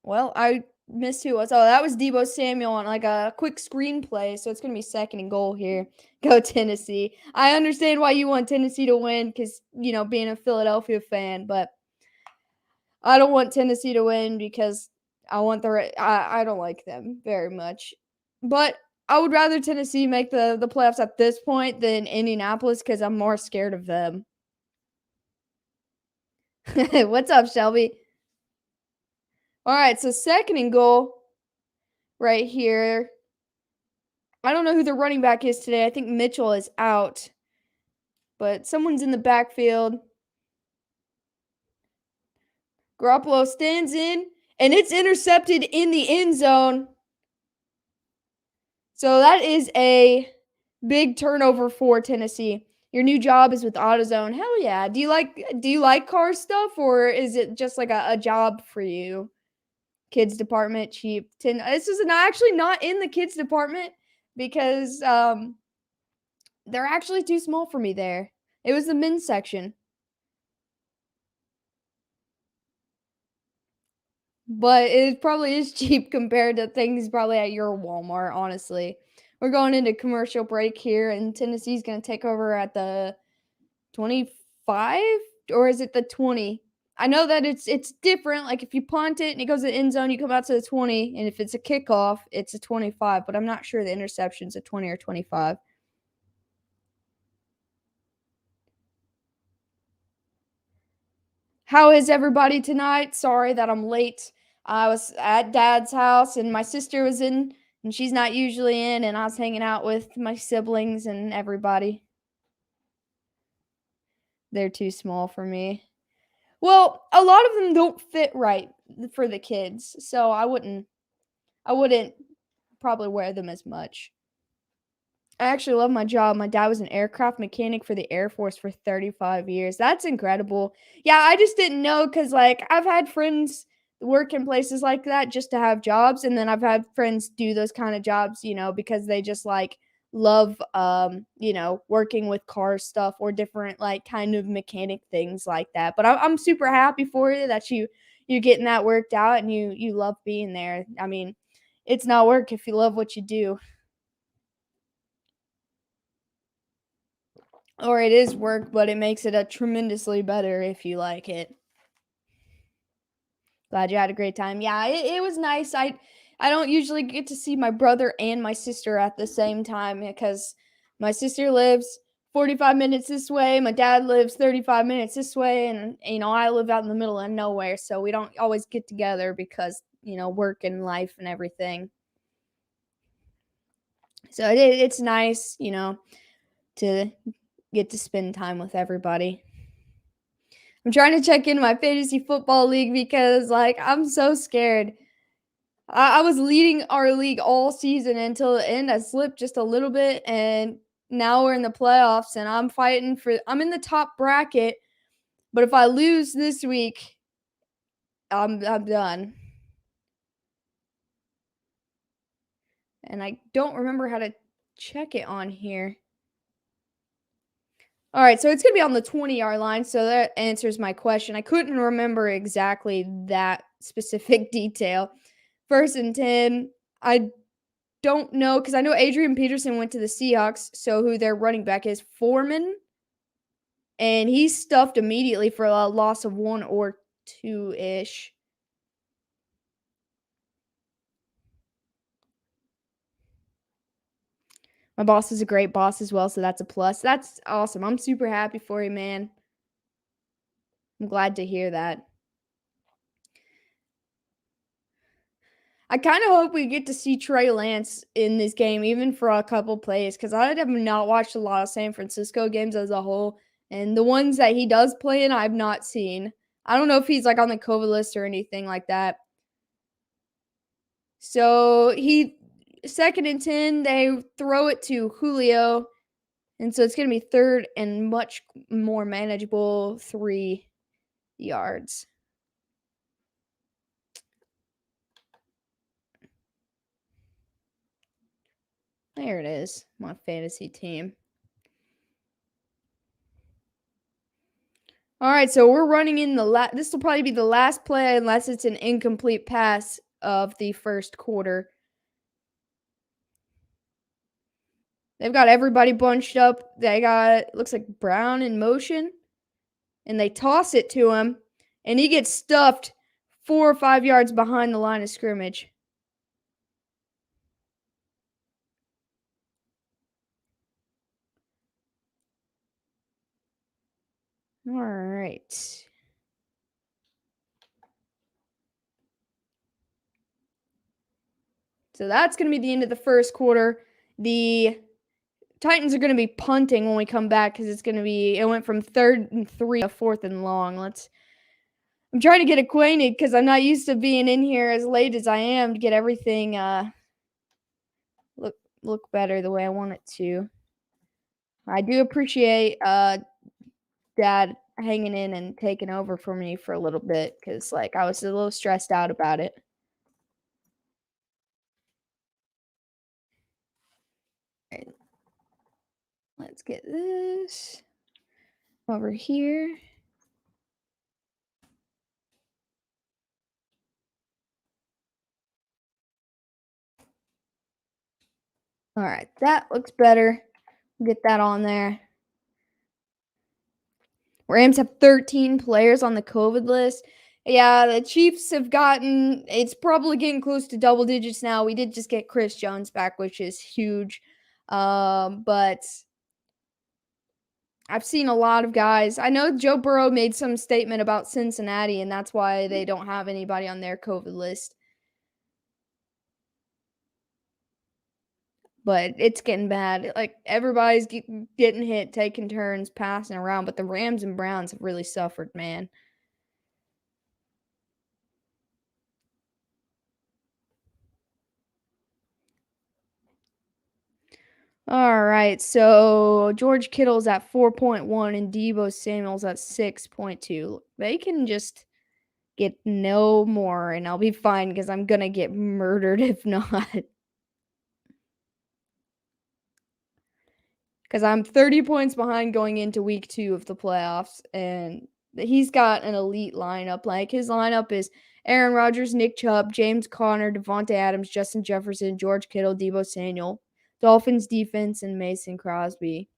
Well, I missed who it was. Oh, that was Deebo Samuel on like a quick screenplay. So it's going to be 2nd and goal here. Go Tennessee. I understand why you want Tennessee to win because, being a Philadelphia fan, but I don't want Tennessee to win because I don't like them very much. But I would rather Tennessee make the playoffs at this point than Indianapolis because I'm more scared of them. What's up, Shelby? All right, so 2nd and goal right here. I don't know who the running back is today. I think Mitchell is out. But someone's in the backfield. Garoppolo stands in, and it's intercepted in the end zone. So that is a big turnover for Tennessee. Your new job is with AutoZone. Hell yeah. Do you like car stuff, or is it just like a job for you? Kids department, cheap. This is actually not in the kids department because they're actually too small for me there. It was the men's section. But it probably is cheap compared to things probably at your Walmart, honestly. We're going into commercial break here, and Tennessee's going to take over at the 25, or is it the 20? I know that it's different. Like if you punt it and it goes to the end zone, you come out to the 20, and if it's a kickoff, it's a 25. But I'm not sure the interception's a 20 or 25. How is everybody tonight? Sorry that I'm late. I was at Dad's house, and my sister was in, and she's not usually in, and I was hanging out with my siblings and everybody. They're too small for me. Well, a lot of them don't fit right for the kids, so I wouldn't probably wear them as much. I actually love my job. My dad was an aircraft mechanic for the Air Force for 35 years. That's incredible. Yeah, I just didn't know because, like, I've had friends work in places like that just to have jobs, and then I've had friends do those kind of jobs, because they just, like, love, working with car stuff or different, like, kind of mechanic things like that. But I'm super happy for you that you're getting that worked out and you love being there. I mean, it's not work if you love what you do. Or it is work, but it makes it a tremendously better if you like it. Glad you had a great time. Yeah, it was nice. I don't usually get to see my brother and my sister at the same time because my sister lives 45 minutes this way, my dad lives 35 minutes this way, and I live out in the middle of nowhere, so we don't always get together because, work and life and everything. So it's nice, to get to spend time with everybody. I'm trying to check in my fantasy football league because, like, I'm so scared. I was leading our league all season until the end. I slipped just a little bit, and now we're in the playoffs, and I'm in the top bracket, but if I lose this week, I'm done. And I don't remember how to check it on here. All right, so it's going to be on the 20-yard line, so that answers my question. I couldn't remember exactly that specific detail. 1st and 10, I don't know because I know Adrian Peterson went to the Seahawks, so who their running back is, Foreman, and he's stuffed immediately for a loss of 1 or 2-ish. My boss is a great boss as well, so that's a plus. That's awesome. I'm super happy for you, man. I'm glad to hear that. I kind of hope we get to see Trey Lance in this game, even for a couple plays, because I have not watched a lot of San Francisco games as a whole, and the ones that he does play in, I've not seen. I don't know if he's like on the COVID list or anything like that. So 2nd and 10, they throw it to Julio, and so it's going to be 3rd and much more manageable 3 yards. There it is, my fantasy team. All right, so we're running in this will probably be the last play unless it's an incomplete pass of the first quarter. They've got everybody bunched up. They got, looks like Brown in motion. And they toss it to him. And he gets stuffed 4 or 5 yards behind the line of scrimmage. All right. So that's going to be the end of the first quarter. The Titans are going to be punting when we come back because it went from 3rd and 3 to 4th and long. I'm trying to get acquainted because I'm not used to being in here as late as I am to get everything look better the way I want it to. I do appreciate Dad hanging in and taking over for me for a little bit because I was a little stressed out about it. All right. Let's get this over here. All right, that looks better. Get that on there. Rams have 13 players on the COVID list. Yeah, the Chiefs have it's probably getting close to double digits now. We did just get Chris Jones back, which is huge. But I've seen a lot of guys. I know Joe Burrow made some statement about Cincinnati, and that's why they don't have anybody on their COVID list. But it's getting bad. Everybody's getting hit, taking turns, passing around. But the Rams and Browns have really suffered, man. All right, so George Kittle's at 4.1 and Deebo Samuel's at 6.2. They can just get no more, and I'll be fine because I'm going to get murdered if not. Because I'm 30 points behind going into week 2 of the playoffs, and he's got an elite lineup. His lineup is Aaron Rodgers, Nick Chubb, James Conner, Devontae Adams, Justin Jefferson, George Kittle, Deebo Samuel, Dolphins defense, and Mason Crosby.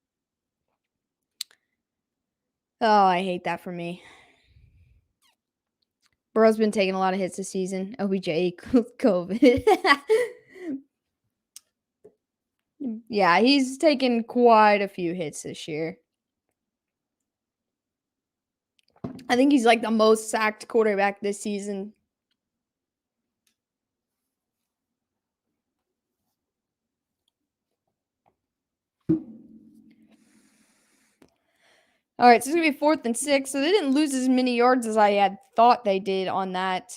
Oh, I hate that for me. Burrow's been taking a lot of hits this season. OBJ equals COVID. Yeah, he's taken quite a few hits this year. I think he's the most sacked quarterback this season. All right, so it's going to be 4th and 6. So they didn't lose as many yards as I had thought they did on that.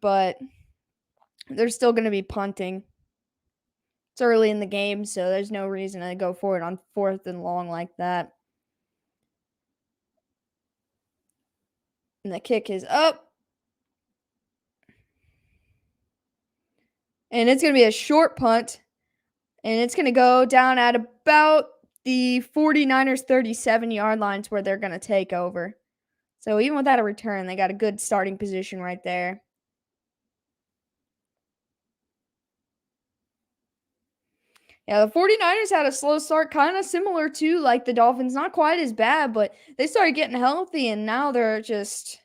But they're still going to be punting. It's early in the game, so there's no reason to go for it on 4th and long like that. And the kick is up. And it's going to be a short punt. And it's going to go down at about the 49ers 37-yard lines where they're going to take over. So even without a return, they got a good starting position right there. Yeah, the 49ers had a slow start, kind of similar to the Dolphins. Not quite as bad, but they started getting healthy, and now they're just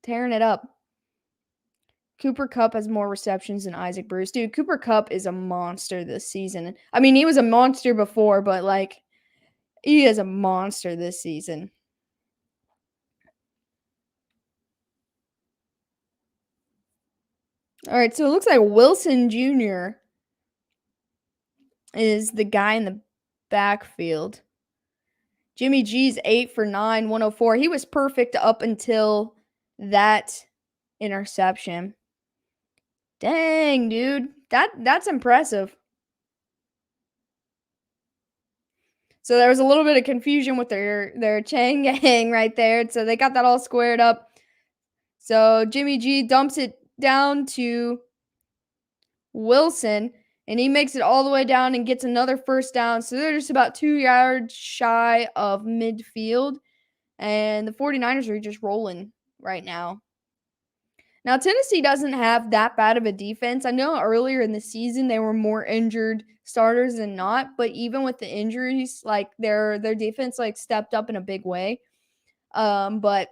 tearing it up. Cooper Kupp has more receptions than Isaac Bruce. Dude, Cooper Kupp is a monster this season. I mean, he was a monster before, but he is a monster this season. All right, so it looks like Wilson Jr. is the guy in the backfield. Jimmy G's 8 for 9, 104. He was perfect up until that interception. Dang, dude. That's impressive. So there was a little bit of confusion with their chain gang right there. So they got that all squared up. So Jimmy G dumps it down to Wilson, and he makes it all the way down and gets another first down. So they're just about 2 yards shy of midfield. And the 49ers are just rolling right now. Now, Tennessee doesn't have that bad of a defense. I know earlier in the season they were more injured starters than not, but even with the injuries, like their defense like stepped up in a big way. But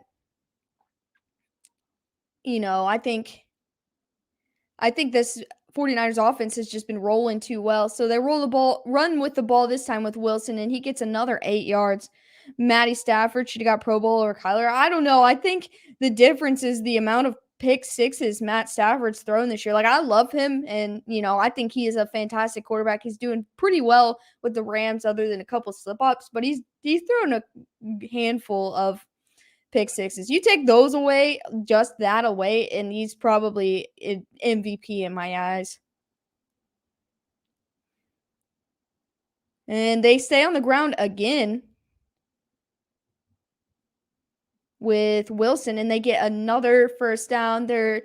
I think this 49ers offense has just been rolling too well. So they run with the ball this time with Wilson, and he gets another 8 yards. Matty Stafford should have got Pro Bowl or Kyler. I don't know. I think the difference is the amount of pick sixes Matt Stafford's thrown this year. Like, I love him, and, I think he is a fantastic quarterback. He's doing pretty well with the Rams other than a couple slip-ups, but he's thrown a handful of pick sixes. You take those away, just that away, and he's probably an MVP in my eyes. And they stay on the ground again with Wilson, and they get another first down. They're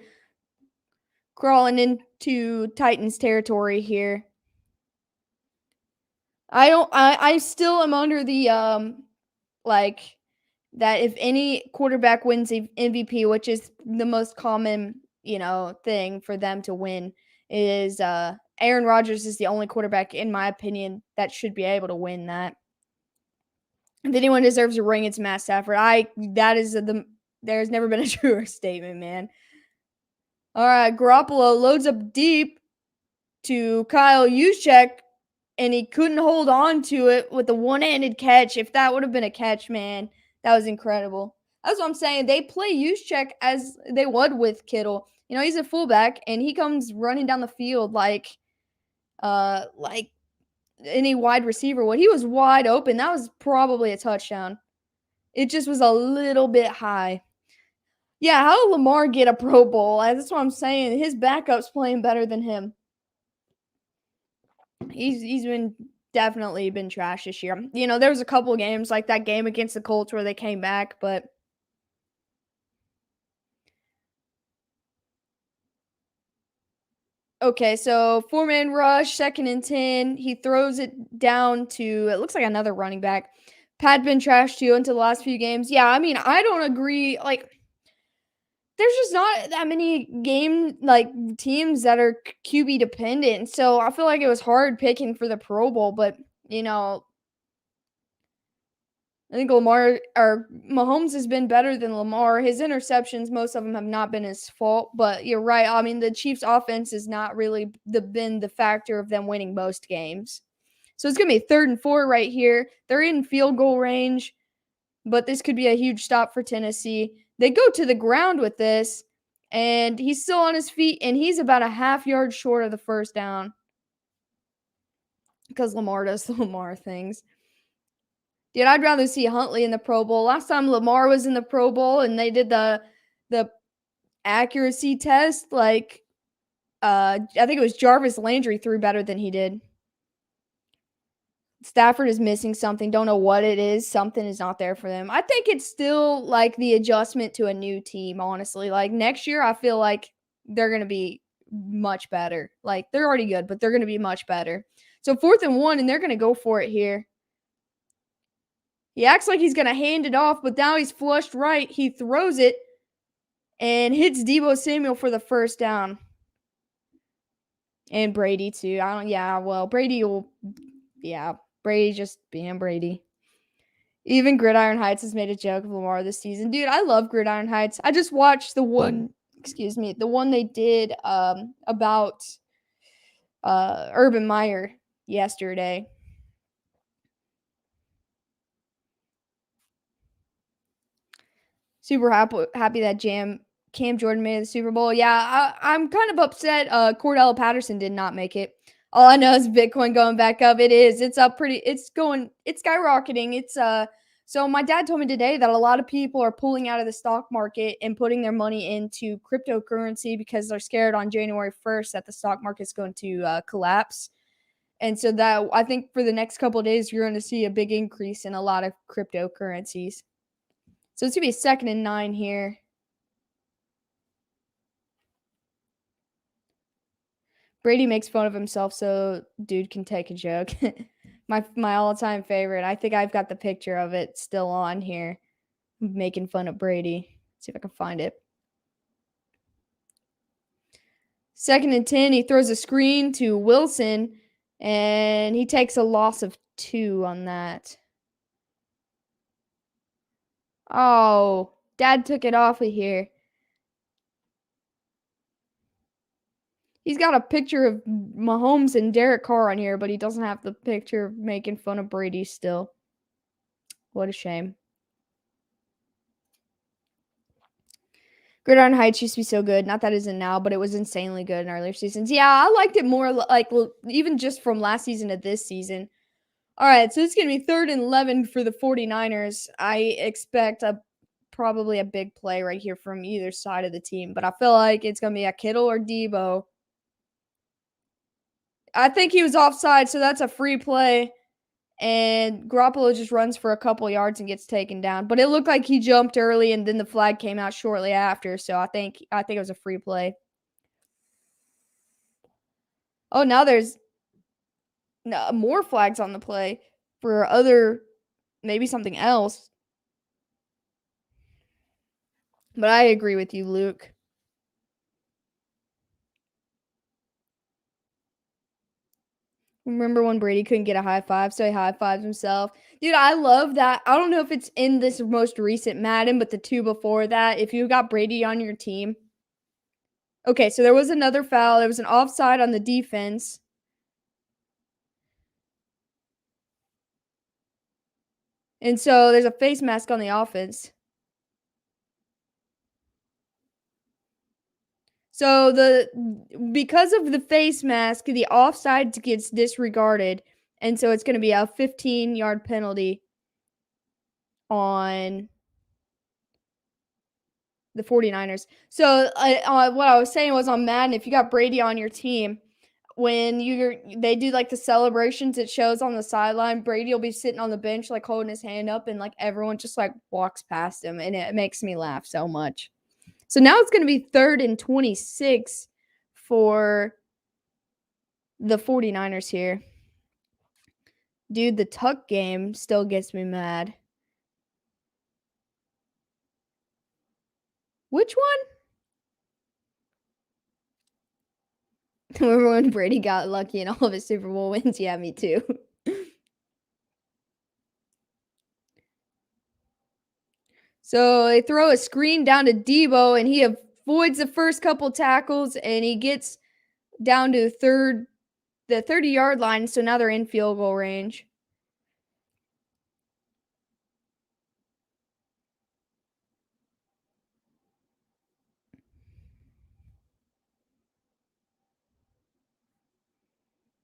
crawling into Titans territory here. I still am under the that if any quarterback wins the MVP, which is the most common, thing for them to win, is Aaron Rodgers is the only quarterback, in my opinion, that should be able to win that. If anyone deserves a ring, it's Matt Stafford. There's never been a truer statement, man. All right, Garoppolo loads up deep to Kyle Juszczyk, and he couldn't hold on to it with a one-handed catch. If that would have been a catch, man, that was incredible. That's what I'm saying. They play Juszczyk as they would with Kittle. He's a fullback, and he comes running down the field like any wide receiver would. He was wide open. That was probably a touchdown. It just was a little bit high. Yeah, how did Lamar get a Pro Bowl? That's what I'm saying. His backup's playing better than him. He's definitely been trash this year. There was a couple of games like that game against the Colts where they came back, but okay, so 4-man rush, 2nd and 10. He throws it down to, it looks like another running back. Pat been trash too until the last few games. Yeah, I don't agree. Like, there's just not that many teams that are QB dependent. So I feel like it was hard picking for the Pro Bowl, but I think Mahomes has been better than Lamar. His interceptions, most of them have not been his fault, but you're right. The Chiefs' offense has not really been the factor of them winning most games. So it's going to be 3rd and 4 right here. They're in field goal range, but this could be a huge stop for Tennessee. They go to the ground with this, and he's still on his feet, and he's about a half yard short of the first down because Lamar does the Lamar things. Dude, I'd rather see Huntley in the Pro Bowl. Last time Lamar was in the Pro Bowl and they did the accuracy test, I think it was Jarvis Landry threw better than he did. Stafford is missing something. Don't know what it is. Something is not there for them. I think it's still the adjustment to a new team, honestly. Next year, I feel like they're going to be much better. They're already good, but they're going to be much better. So 4th and 1, and they're going to go for it here. He acts like he's going to hand it off, but now he's flushed right. He throws it and hits Deebo Samuel for the first down. And Brady, too. Brady just being Brady. Even Gridiron Heights has made a joke of Lamar this season. Dude, I love Gridiron Heights. I just watched the one they did about Urban Meyer yesterday. Super happy that Cam Jordan made the Super Bowl. Yeah, I'm kind of upset Cordell Patterson did not make it. All I know is Bitcoin going back up. It is. It's up it's skyrocketing. So my dad told me today that a lot of people are pulling out of the stock market and putting their money into cryptocurrency because they're scared on January 1st that the stock market's going to collapse. And so that I think for the next couple of days, you're going to see a big increase in a lot of cryptocurrencies. So it's going to be 2nd and 9 here. Brady makes fun of himself so dude can take a joke. my all-time favorite. I think I've got the picture of it still on here. Making fun of Brady. Let's see if I can find it. 2nd and 10, he throws a screen to Wilson, and he takes a loss of 2 on that. Oh, Dad took it off of here. He's got a picture of Mahomes and Derek Carr on here, but he doesn't have the picture of making fun of Brady still. What a shame. Gridiron Heights used to be so good. Not that it isn't now, but it was insanely good in earlier seasons. Yeah, I liked it more, like, even just from last season to this season. All right, so it's going to be 3rd and 11 for the 49ers. I expect probably a big play right here from either side of the team, but I feel like it's going to be a Kittle or Debo. I think he was offside, so that's a free play. And Garoppolo just runs for a couple yards and gets taken down. But it looked like he jumped early, and then the flag came out shortly after. So I think it was a free play. Oh, now there's more flags on the play for maybe something else. But I agree with you, Luke. Remember when Brady couldn't get a high five, so he high fives himself? Dude, I love that. I don't know if it's in this most recent Madden, but the 2 before that, if you got Brady on your team. Okay, so there was another foul. There was an offside on the defense. And so there's a face mask on the offense. So because of the face mask, the offside gets disregarded, and so it's going to be a 15-yard penalty on the 49ers. So what I was saying was on Madden, if you got Brady on your team, when they do like the celebrations, it shows on the sideline, Brady will be sitting on the bench like holding his hand up, and like everyone just like walks past him, and it makes me laugh so much. So now it's going to be 3rd and 26 for the 49ers here. Dude, the tuck game still gets me mad. Which one? Remember when Brady got lucky in all of his Super Bowl wins? Yeah, me too. So they throw a screen down to Debo, and he avoids the first couple tackles, and he gets down to the 30-yard line, so now they're in field goal range.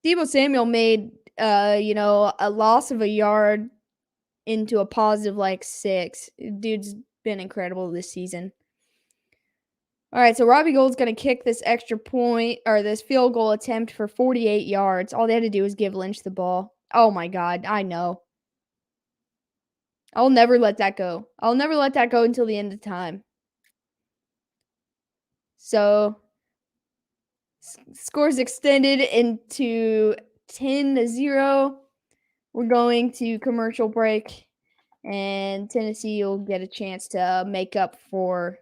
Deebo Samuel made, a loss of a yard into a positive, like, 6. Dude's been incredible this season. All right, so Robbie Gould's going to kick this extra point or this field goal attempt for 48 yards. All they had to do was give Lynch the ball. Oh, my God. I know. I'll never let that go. I'll never let that go until the end of time. So, scores extended into 10-0. We're going to commercial break, and Tennessee will get a chance to make up for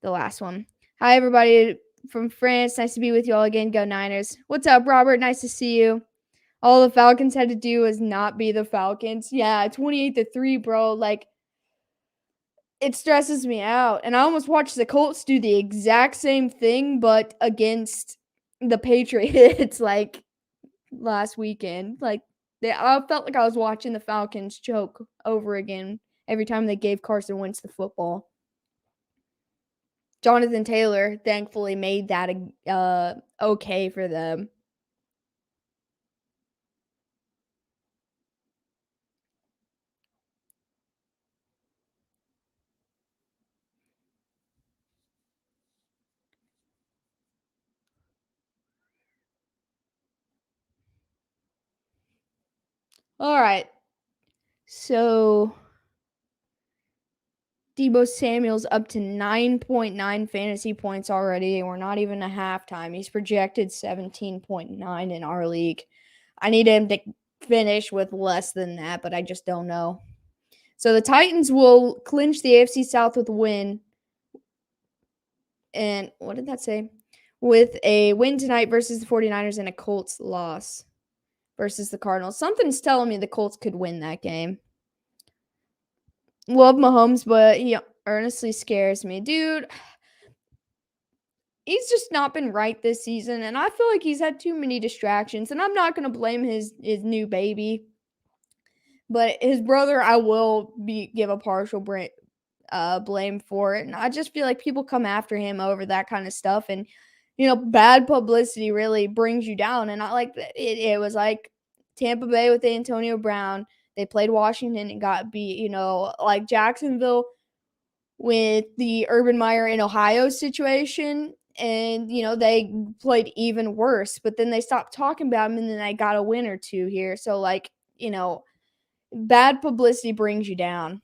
the last one. Hi, everybody from France. Nice to be with you all again. Go Niners. What's up, Robert? Nice to see you. All the Falcons had to do was not be the Falcons. Yeah, 28-3, bro. Like, it stresses me out. And I almost watched the Colts do the exact same thing, but against the Patriots, like, last weekend. Like, I felt like I was watching the Falcons choke over again every time they gave Carson Wentz the football. Jonathan Taylor thankfully made that okay for them. All right. So Deebo Samuel's up to 9.9 fantasy points already, and we're not even at halftime. He's projected 17.9 in our league. I need him to finish with less than that, but I just don't know. So the Titans will clinch the AFC South with a win. And what did that say? with a win tonight versus the 49ers and a Colts loss versus the Cardinals. Something's telling me the Colts could win that game. Love Mahomes, but he earnestly scares me. Dude, he's just not been right this season, and I feel like he's had too many distractions, and I'm not going to blame his new baby. But his brother, I will give a partial blame for it. And I just feel like people come after him over that kind of stuff. And, bad publicity really brings you down. And I like that. It was like Tampa Bay with Antonio Brown. They played Washington and got beat, like Jacksonville with the Urban Meyer in Ohio situation. And, they played even worse. But then they stopped talking about him and then they got a win or two here. So, bad publicity brings you down.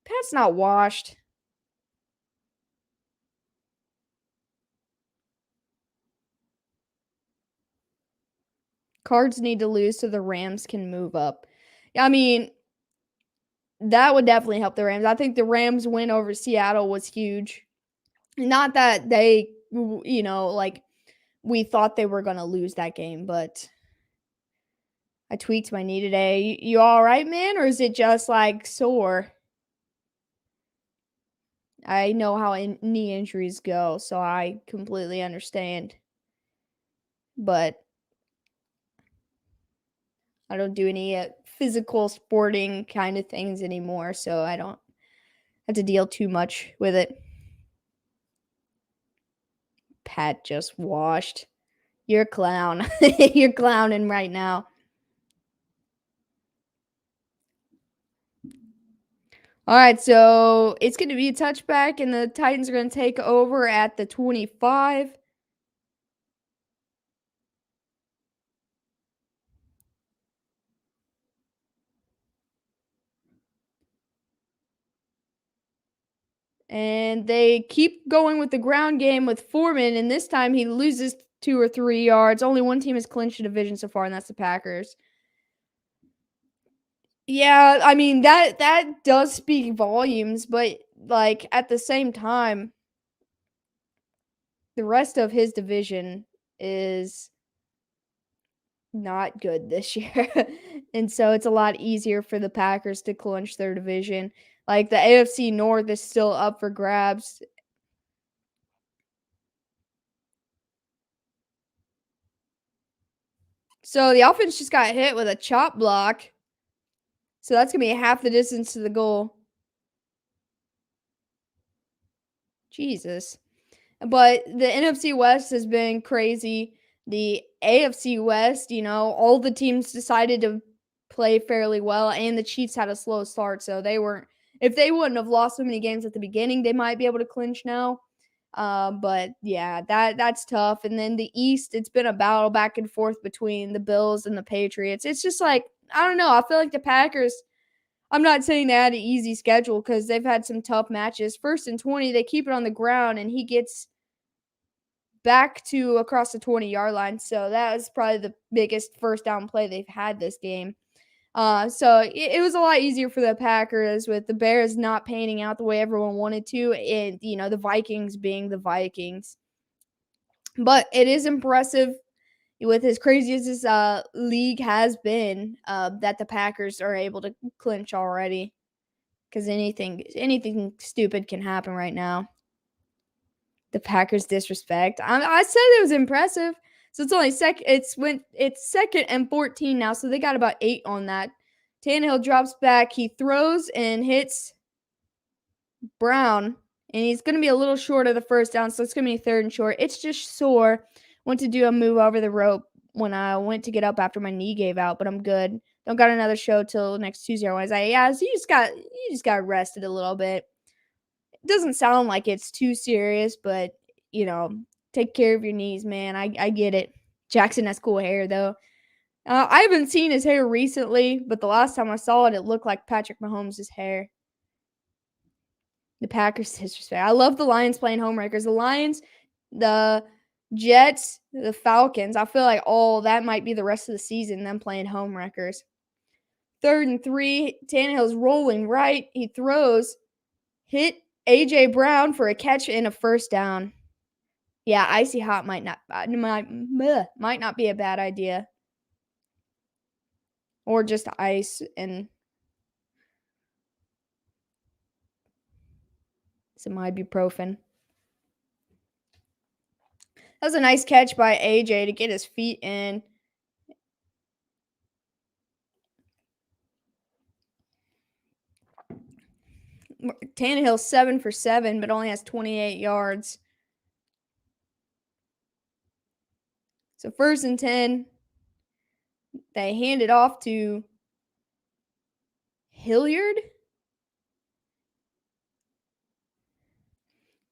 Pat's not washed. Cards need to lose so the Rams can move up. I mean, that would definitely help the Rams. I think the Rams win over Seattle was huge. Not that they, we thought they were going to lose that game, but I tweaked my knee today. You all right, man? Or is it just sore? I know how knee injuries go, so I completely understand. But I don't do any physical sporting kind of things anymore, so I don't have to deal too much with it. Pat just washed. You're a clown. You're clowning right now. All right, so it's going to be a touchback, and the Titans are going to take over at the 25. And they keep going with the ground game with Foreman, and this time he loses 2 or 3 yards. Only one team has clinched a division so far, and that's the Packers. Yeah, I mean, that does speak volumes, but, at the same time, the rest of his division is not good this year. And so it's a lot easier for the Packers to clinch their division. The AFC North is still up for grabs. So the offense just got hit with a chop block. So that's going to be half the distance to the goal. Jesus. But the NFC West has been crazy. The AFC West, all the teams decided to play fairly well, and the Chiefs had a slow start, so if they wouldn't have lost so many games at the beginning, they might be able to clinch now. But yeah, that's tough. And then the East, it's been a battle back and forth between the Bills and the Patriots. It's just I don't know. I feel like the Packers, I'm not saying they had an easy schedule because they've had some tough matches. 1st and 20, they keep it on the ground, and he gets back to across the 20-yard line. So that was probably the biggest first down play they've had this game. So it was a lot easier for the Packers with the Bears not panning out the way everyone wanted to, and the Vikings being the Vikings. But it is impressive with as crazy as this league has been that the Packers are able to clinch already, because anything stupid can happen right now. The Packers disrespect. I said it was impressive. So it's only it's 2nd and 14 now, so they got about 8 on that. Tannehill drops back, he throws and hits Brown, and he's going to be a little short of the first down, so it's going to be 3rd and short. It's just sore. Went to do a move over the rope when I went to get up after my knee gave out, but I'm good. Don't got another show till next Tuesday or Wednesday. Yeah, so you just got rested a little bit. It doesn't sound like it's too serious, but take care of your knees, man. I get it. Jackson has cool hair though. I haven't seen his hair recently, but the last time I saw it, it looked like Patrick Mahomes' hair. The Packers disrespect. I love the Lions playing homewreckers. The Lions, the Jets, the Falcons. I feel like that might be the rest of the season, them playing homewreckers. 3rd and 3. Tannehill's rolling right. He throws. Hit A.J. Brown for a catch and a first down. Yeah, icy hot might not be a bad idea. Or just ice and some ibuprofen. That was a nice catch by AJ to get his feet in. Tannehill 7 for 7, but only has 28 yards. So 1st and 10. They hand it off to Hilliard.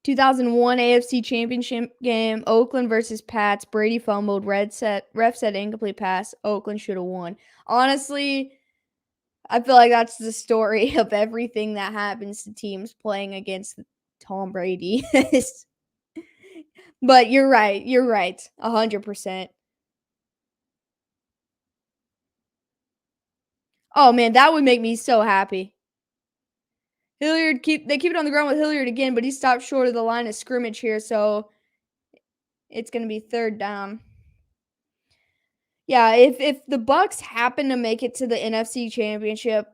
2001 AFC Championship game, Oakland versus Pats. Brady fumbled. Ref said incomplete pass. Oakland should have won. Honestly, I feel like that's the story of everything that happens to teams playing against Tom Brady. But you're right. 100%. Oh man, that would make me so happy. Hilliard they keep it on the ground with Hilliard again, but he stopped short of the line of scrimmage here, so it's gonna be 3rd down. Yeah, if the Bucks happen to make it to the NFC Championship,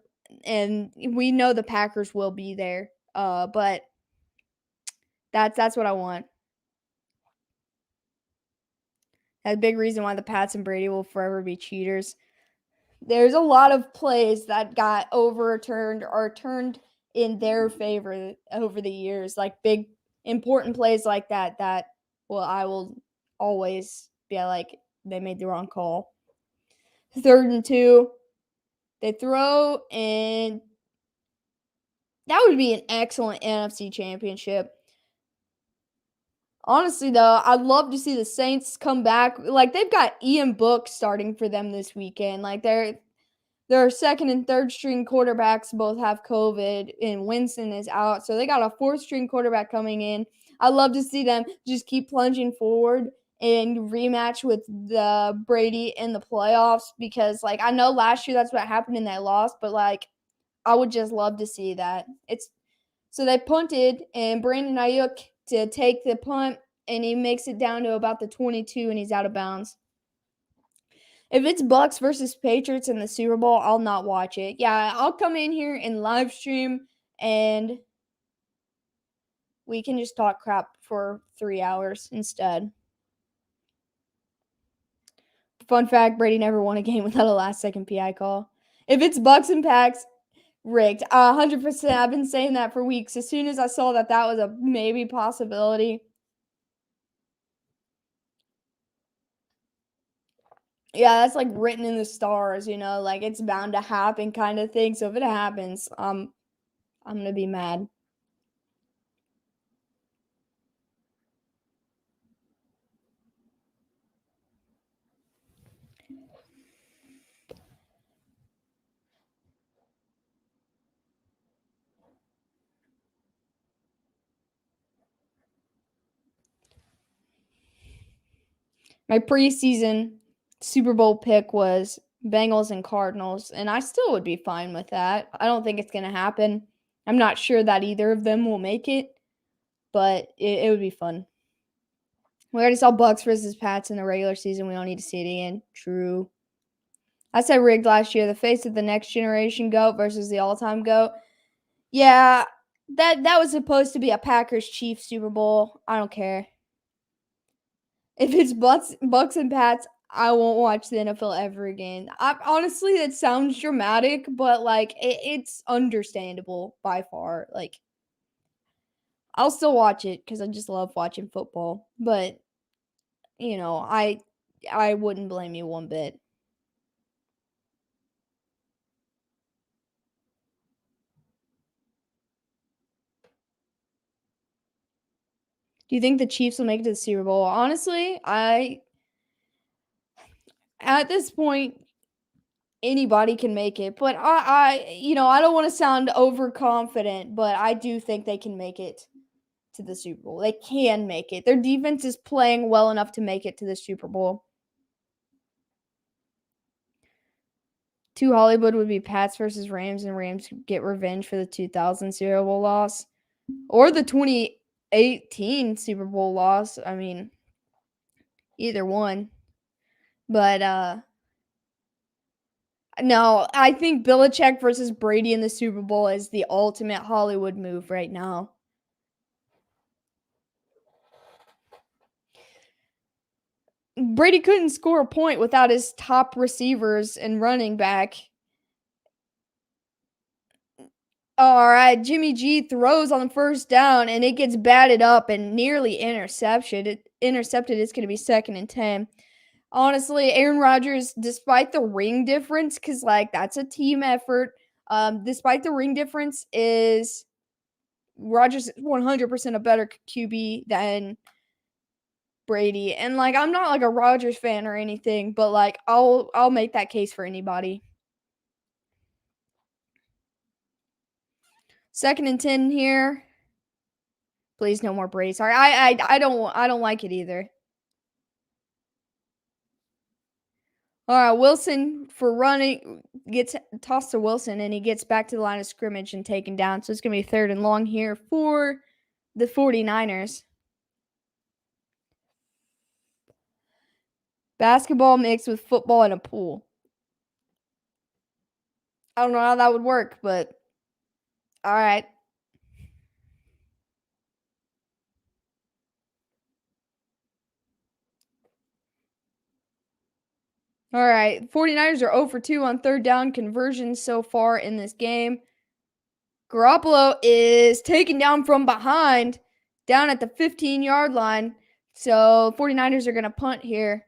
and we know the Packers will be there, but that's what I want. That's a big reason why the Pats and Brady will forever be cheaters. There's a lot of plays that got overturned or turned in their favor over the years, like big important plays like that I will always be like, they made the wrong call. 3rd and 2. They throw, and that would be an excellent NFC Championship. Honestly, though, I'd love to see the Saints come back. Like, they've got Ian Book starting for them this weekend. Like, their 2nd and 3rd string quarterbacks both have COVID, and Winston is out. So they got a 4th string quarterback coming in. I'd love to see them just keep plunging forward and rematch with the Brady in the playoffs, because, like, I know last year that's what happened and they lost, but, like, I would just love to see that. So they punted, and Brandon Ayuk to take the punt, and he makes it down to about the 22, and he's out of bounds. If it's Bucks versus Patriots in the Super Bowl, I'll not watch it. Yeah, I'll come in here and live stream, and we can just talk crap for 3 hours instead. Fun fact, Brady never won a game without a last-second PI call. If it's Bucks and Packs, rigged. 100%. I've been saying that for weeks. As soon as I saw that was a maybe possibility. Yeah, that's like written in the stars, like it's bound to happen kind of thing. So if it happens, I'm going to be mad. My preseason Super Bowl pick was Bengals and Cardinals, and I still would be fine with that. I don't think it's going to happen. I'm not sure that either of them will make it, but it would be fun. We already saw Bucks versus Pats in the regular season. We don't need to see it again. True. I said rigged last year. The face of the next generation GOAT versus the all-time GOAT. Yeah, that was supposed to be a Packers-Chiefs Super Bowl. I don't care. If it's Bucks and Pats, I won't watch the NFL ever again. Honestly, that sounds dramatic, but like it's understandable by far. Like, I'll still watch it because I just love watching football. But I wouldn't blame you one bit. Do you think the Chiefs will make it to the Super Bowl? Honestly, at this point, anybody can make it, but I don't want to sound overconfident, but I do think they can make it to the Super Bowl. They can make it. Their defense is playing well enough to make it to the Super Bowl. 2 Hollywood would be Pats versus Rams, and Rams get revenge for the 2000 Super Bowl loss, or the 20 18 Super Bowl loss. I mean, either one. But no, I think Belichick versus Brady in the Super Bowl is the ultimate Hollywood move right now. Brady couldn't score a point without his top receivers and running back. All right, Jimmy G throws on the first down and it gets batted up and nearly intercepted. It's going to be 2nd and 10. Honestly, Aaron Rodgers, despite the ring difference, because like that's a team effort. Despite the ring difference, is Rodgers 100% a better QB than Brady. And like I'm not like a Rodgers fan or anything, but like I'll make that case for anybody. 2nd and 10 here. Please no more Brady. Sorry. I don't like it either. All right, Wilson for running gets tossed to Wilson and he gets back to the line of scrimmage and taken down. So it's going to be 3rd and long here for the 49ers. Basketball mixed with football in a pool. I don't know how that would work, but all right. All right. 49ers are 0 for 2 on 3rd down conversions so far in this game. Garoppolo is taken down from behind, down at the 15-yard line. So 49ers are going to punt here.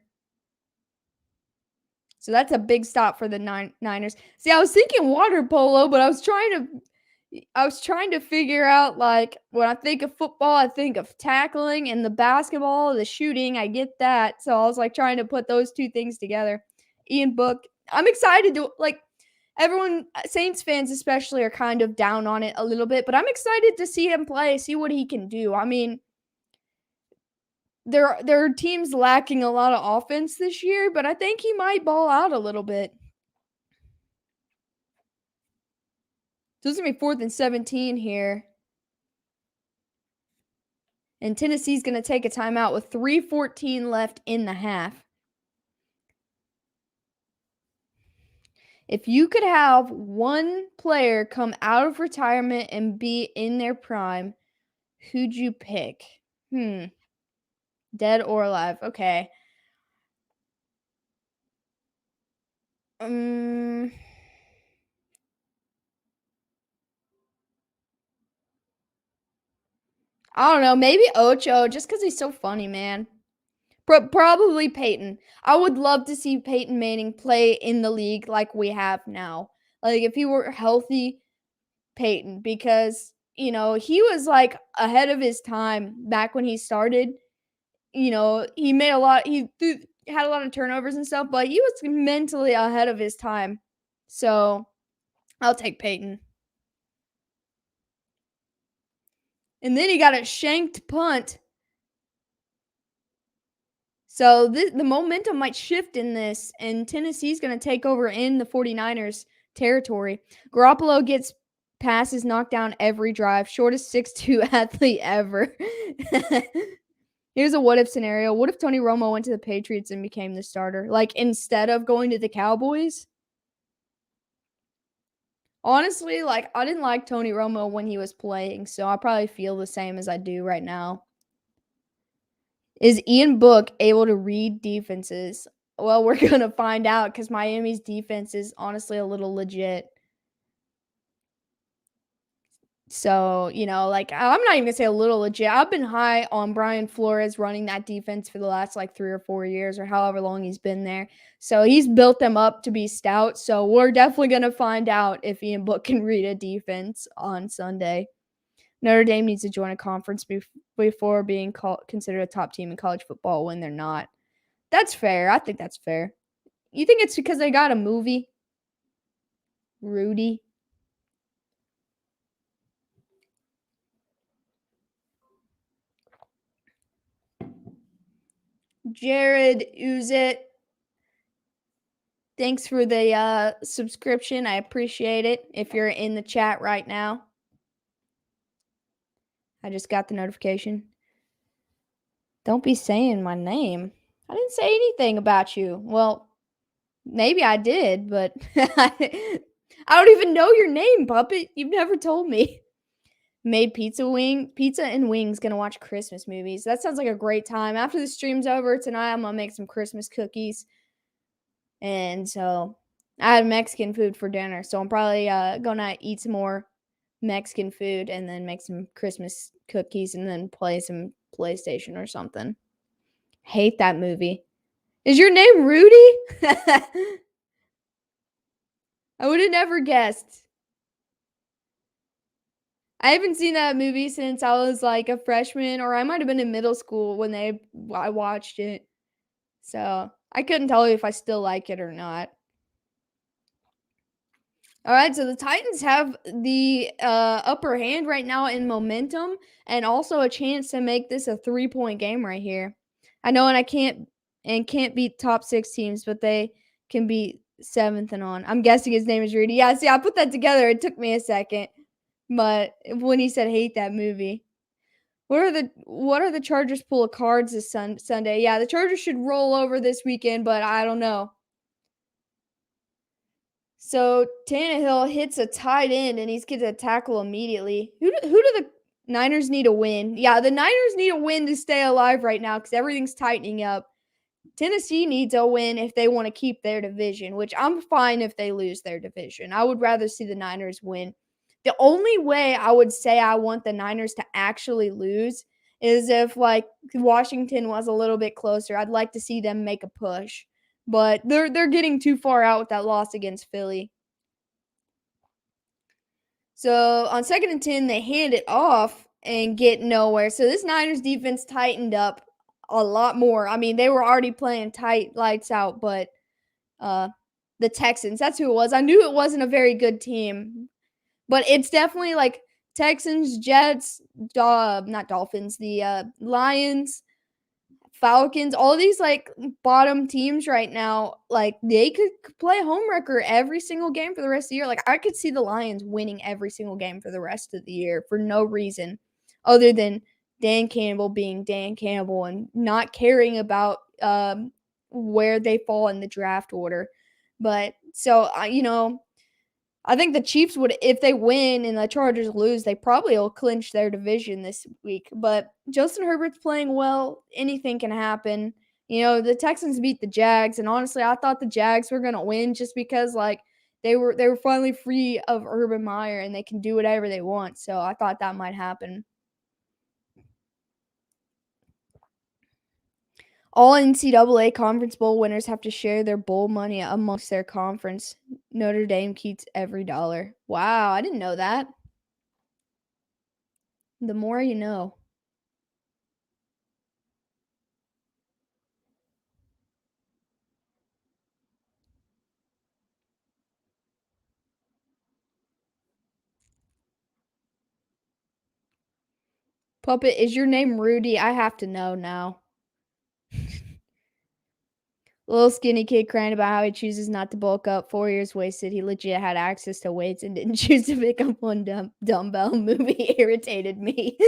So that's a big stop for the Niners. See, I was thinking water polo, but I was trying to figure out, like, when I think of football, I think of tackling, and the basketball, the shooting, I get that. So I was like trying to put those two things together. Ian Book, I'm excited to, like, everyone, Saints fans especially, are kind of down on it a little bit, but I'm excited to see him play, see what he can do. I mean, there are teams lacking a lot of offense this year, but I think he might ball out a little bit. So it's going to be 4th and 17 here. And Tennessee's going to take a timeout with 3:14 left in the half. If you could have one player come out of retirement and be in their prime, who'd you pick? Dead or alive? Okay. I don't know. Maybe Ocho, just because he's so funny, man. Probably Peyton. I would love to see Peyton Manning play in the league like we have now. Like, if he were healthy, Peyton, because, he was, like, ahead of his time back when he started. He made had a lot of turnovers and stuff, but he was mentally ahead of his time. So, I'll take Peyton. And then he got a shanked punt. So the momentum might shift in this, and Tennessee's going to take over in the 49ers territory. Garoppolo gets passes knocked down every drive. Shortest 6'2" athlete ever. Here's a what-if scenario. What if Tony Romo went to the Patriots and became the starter? Like, instead of going to the Cowboys? Honestly, like, I didn't like Tony Romo when he was playing, so I probably feel the same as I do right now. Is Ian Book able to read defenses? Well, we're going to find out because Miami's defense is honestly a little legit. So, like, I'm not even going to say a little legit. I've been high on Brian Flores running that defense for the last, like, 3 or 4 years or however long he's been there. So he's built them up to be stout. So we're definitely going to find out if Ian Book can read a defense on Sunday. Notre Dame needs to join a conference before being considered a top team in college football when they're not. That's fair. I think that's fair. You think it's because they got a movie? Rudy? Jared Uzit. Thanks for the subscription. I appreciate it if you're in the chat right now. I just got the notification. Don't be saying my name. I didn't say anything about you. Well, maybe I did, but I don't even know your name, puppet. You've never told me. Made pizza and wings. Gonna watch Christmas movies. That sounds like a great time. After the stream's over tonight, I'm gonna make some Christmas cookies. And so I had Mexican food for dinner, so I'm probably gonna eat some more Mexican food and then make some Christmas cookies and then play some PlayStation or something. Hate that movie. Is your name Rudy? I would have never guessed. I haven't seen that movie since I was like a freshman, or I might have been in middle school when I watched it. So I couldn't tell you if I still like it or not. All right, so the Titans have the upper hand right now in momentum and also a chance to make this a 3-point game right here. I know, and can't beat top 6 teams, but they can beat 7th and on. I'm guessing his name is Rudy. Yeah, see, I put that together. It took me a second, but when he said hate that movie. What are the Chargers pull of cards this Sunday? Yeah, the Chargers should roll over this weekend, but I don't know. So Tannehill hits a tight end and he's gets a tackle immediately. Who do the Niners need to win? Yeah, the Niners need a win to stay alive right now because everything's tightening up. Tennessee needs a win if they want to keep their division, which I'm fine if they lose their division. I would rather see the Niners win. The only way I would say I want the Niners to actually lose is if like Washington was a little bit closer. I'd like to see them make a push. But they're getting too far out with that loss against Philly. So on 2nd and 10, they hand it off and get nowhere. So this Niners defense tightened up a lot more. I mean, they were already playing tight, lights out, but the Texans, that's who it was. I knew it wasn't a very good team, but it's definitely like Texans, Jets, not Dolphins, the Lions, Falcons, all these like bottom teams right now, like they could play homewrecker every single game for the rest of the year. Like I could see the Lions winning every single game for the rest of the year for no reason other than Dan Campbell being Dan Campbell and not caring about where they fall in the draft order. But so I think the Chiefs would, if they win and the Chargers lose, they probably will clinch their division this week. But Justin Herbert's playing well. Anything can happen. The Texans beat the Jags, and honestly, I thought the Jags were gonna win just because like they were finally free of Urban Meyer and they can do whatever they want. So I thought that might happen. All NCAA Conference Bowl winners have to share their bowl money amongst their conference. Notre Dame keeps every dollar. Wow, I didn't know that. The more you know. Puppet, is your name Rudy? I have to know now. Little skinny kid crying about how he chooses not to bulk up. 4 years wasted. He legit had access to weights and didn't choose to pick up one dumbbell. Movie irritated me.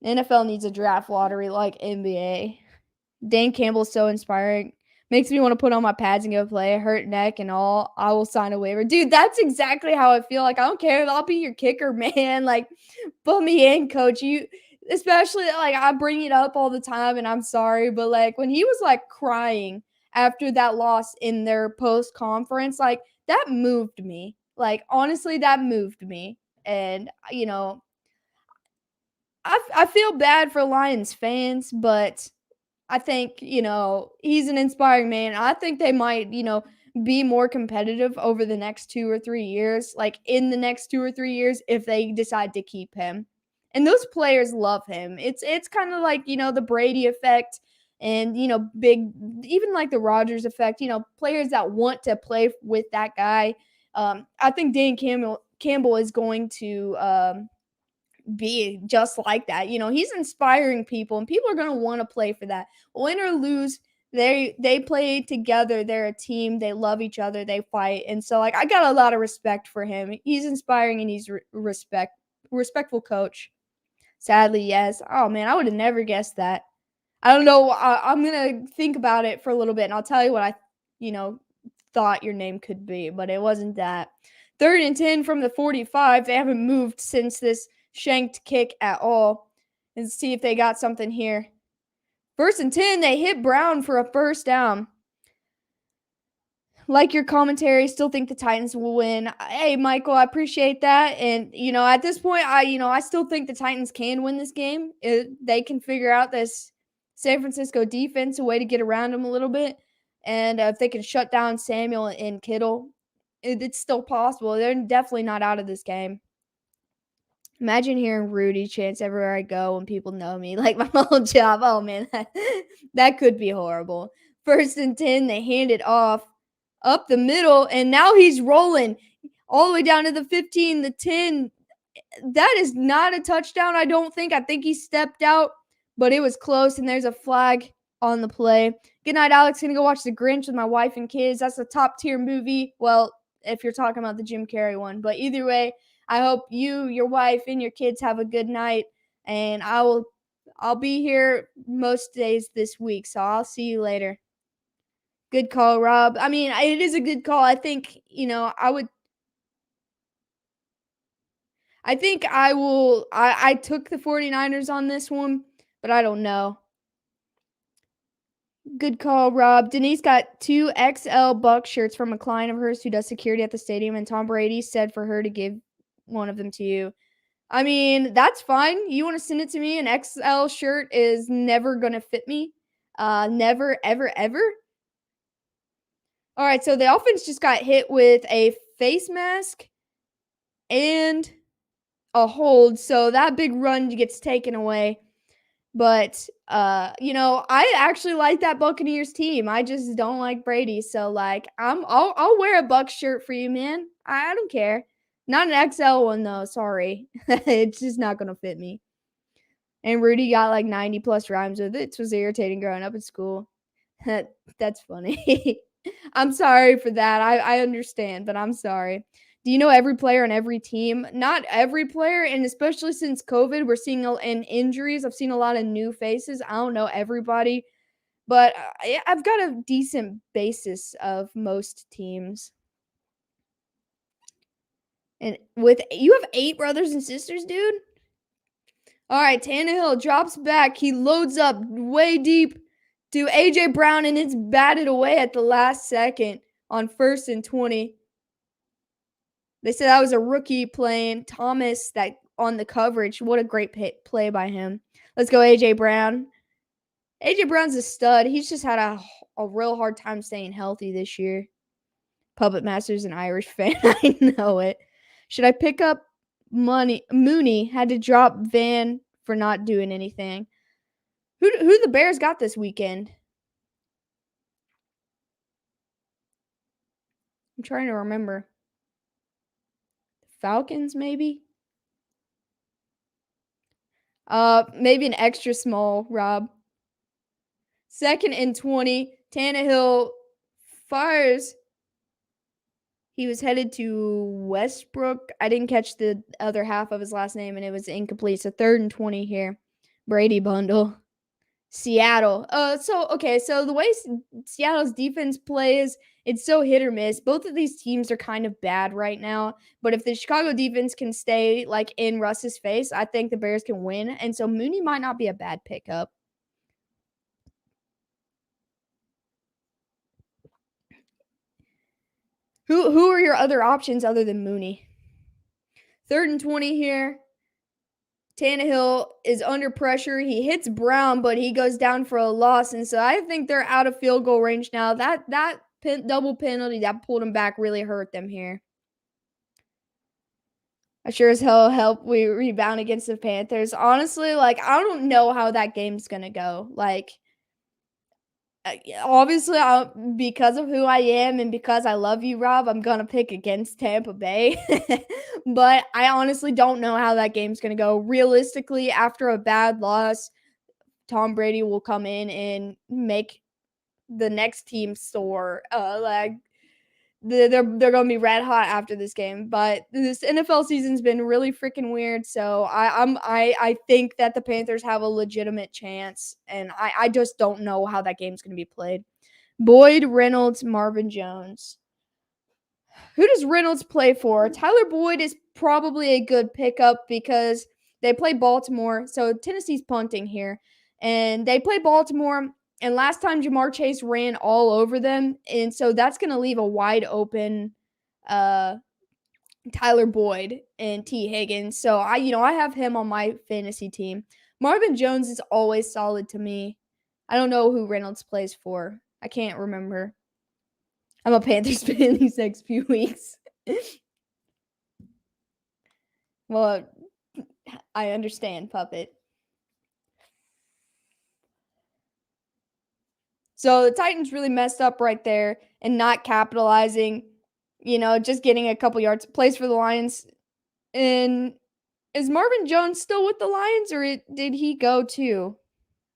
NFL needs a draft lottery like NBA. Dan Campbell's so inspiring. Makes me want to put on my pads and go play. Hurt neck and all. I will sign a waiver. Dude, that's exactly how I feel. Like, I don't care. I'll be your kicker, man. Like, put me in, coach. Especially, like, I bring it up all the time, and I'm sorry. But, like, when he was, like, crying after that loss in their post-conference, like, that moved me. Like, honestly, that moved me. And, I feel bad for Lions fans, but I think, he's an inspiring man. I think they might, be more competitive over the next 2 or 3 years, like in the next 2 or 3 years if they decide to keep him. And those players love him. It's kind of like, the Brady effect and, big, even like the Rodgers effect, players that want to play with that guy. I think Dan Campbell is going to be just like that. He's inspiring people and people are going to want to play for that. Win or lose, they play together. They're a team. They love each other. They fight. And so like I got a lot of respect for him. He's inspiring and he's respectful coach. Sadly, yes. Oh, man, I would have never guessed that. I don't know. I'm going to think about it for a little bit, and I'll tell you what I, thought your name could be, but it wasn't that. 3rd and 10 from the 45. They haven't moved since this shanked kick at all. Let's see if they got something here. 1st and 10, they hit Brown for a first down. Like your commentary, still think the Titans will win. Hey, Michael, I appreciate that. And, at this point, I still think the Titans can win this game. They can figure out this San Francisco defense, a way to get around them a little bit. And if they can shut down Samuel and Kittle, it's still possible. They're definitely not out of this game. Imagine hearing Rudy chants everywhere I go when people know me, like my old job. Oh, man, that could be horrible. 1st and 10, they hand it off up the middle, and now he's rolling all the way down to the 15, the 10. That is not a touchdown, I don't think. I think he stepped out, but it was close, and there's a flag on the play. Good night, Alex. Gonna go watch The Grinch with my wife and kids. That's a top-tier movie. Well, if you're talking about the Jim Carrey one. But either way, I hope you, your wife, and your kids have a good night, and I'll be here most days this week, so I'll see you later. Good call, Rob. I mean, it is a good call. I think, I took the 49ers on this one, but I don't know. Good call, Rob. Denise got 2 XL Buck shirts from a client of hers who does security at the stadium, and Tom Brady said for her to give one of them to you. I mean, that's fine. You want to send it to me? An XL shirt is never going to fit me. Never, ever, ever. All right, so the offense just got hit with a face mask and a hold, so that big run gets taken away. But, I actually like that Buccaneers team. I just don't like Brady, so, I'll wear a Bucs shirt for you, man. I don't care. Not an XL one, though. Sorry. It's just not going to fit me. And Rudy got, 90-plus rhymes with it. It was irritating growing up in school. That's funny. I'm sorry for that. I understand, but I'm sorry. Do you know every player on every team? Not every player, and especially since COVID, we're seeing in injuries. I've seen a lot of new faces. I don't know everybody, but I've got a decent basis of most teams. And you have 8 brothers and sisters, dude? All right, Tannehill drops back. He loads up way deep to A.J. Brown, and it's batted away at the last second on 1st and 20. They said that was a rookie playing Thomas that on the coverage. What a great play by him. Let's go, A.J. Brown. A.J. Brown's a stud. He's just had a real hard time staying healthy this year. Puppet Master's an Irish fan. I know it. Should I pick up money? Mooney had to drop Van for not doing anything. Who the Bears got this weekend? I'm trying to remember. Falcons, maybe? Maybe an extra small, Rob. 2nd and 20. Tannehill fires. He was headed to Westbrook. I didn't catch the other half of his last name, and it was incomplete. So 3rd and 20 here. Brady bundle. Seattle. So the way Seattle's defense plays, it's so hit or miss. Both of these teams are kind of bad right now. But if the Chicago defense can stay in Russ's face, I think the Bears can win. And so Mooney might not be a bad pickup. Who are your other options other than Mooney? 3rd and 20 here. Tannehill is under pressure. He hits Brown, but he goes down for a loss. And so I think they're out of field goal range now. That double penalty that pulled him back really hurt them here. I sure as hell hope we rebound against the Panthers. Honestly, I don't know how that game's going to go. Obviously, because of who I am and because I love you, Rob, I'm going to pick against Tampa Bay. But I honestly don't know how that game's going to go. Realistically, after a bad loss, Tom Brady will come in and make the next team soar. they're going to be red hot after this game. But this NFL season's been really freaking weird. So I think that the Panthers have a legitimate chance, and I just don't know how that game's going to be played. Boyd, Reynolds, Marvin Jones. Who does Reynolds play for? Tyler Boyd is probably a good pickup because they play Baltimore. So Tennessee's punting here. And they play Baltimore. And last time Jamar Chase ran all over them. And so that's going to leave a wide open Tyler Boyd and T. Higgins. So I have him on my fantasy team. Marvin Jones is always solid to me. I don't know who Reynolds plays for. I can't remember. I'm a Panthers fan these next few weeks. Well, I understand, Puppet. So the Titans really messed up right there and not capitalizing, just getting a couple yards. Plays for the Lions. And is Marvin Jones still with the Lions, or did he go too?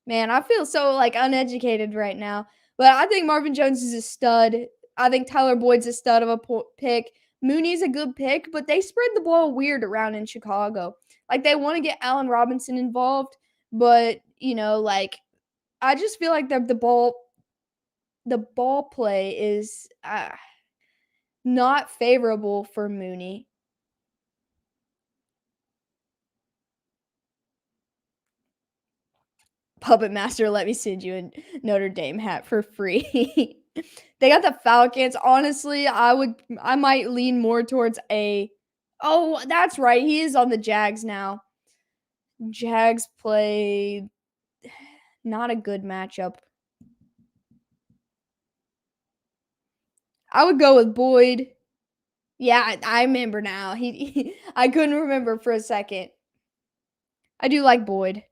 Man, I feel so uneducated right now. But I think Marvin Jones is a stud. I think Tyler Boyd's a stud of a pick. Mooney's a good pick, but they spread the ball weird around in Chicago. They want to get Allen Robinson involved, but I just feel like the ball play is not favorable for Mooney. Puppet Master, let me send you a Notre Dame hat for free. They got the Falcons. Honestly, I might lean more towards oh, that's right. He is on the Jags now. Jags play not a good matchup. I would go with Boyd. Yeah, I remember now. I couldn't remember for a second. I do like Boyd.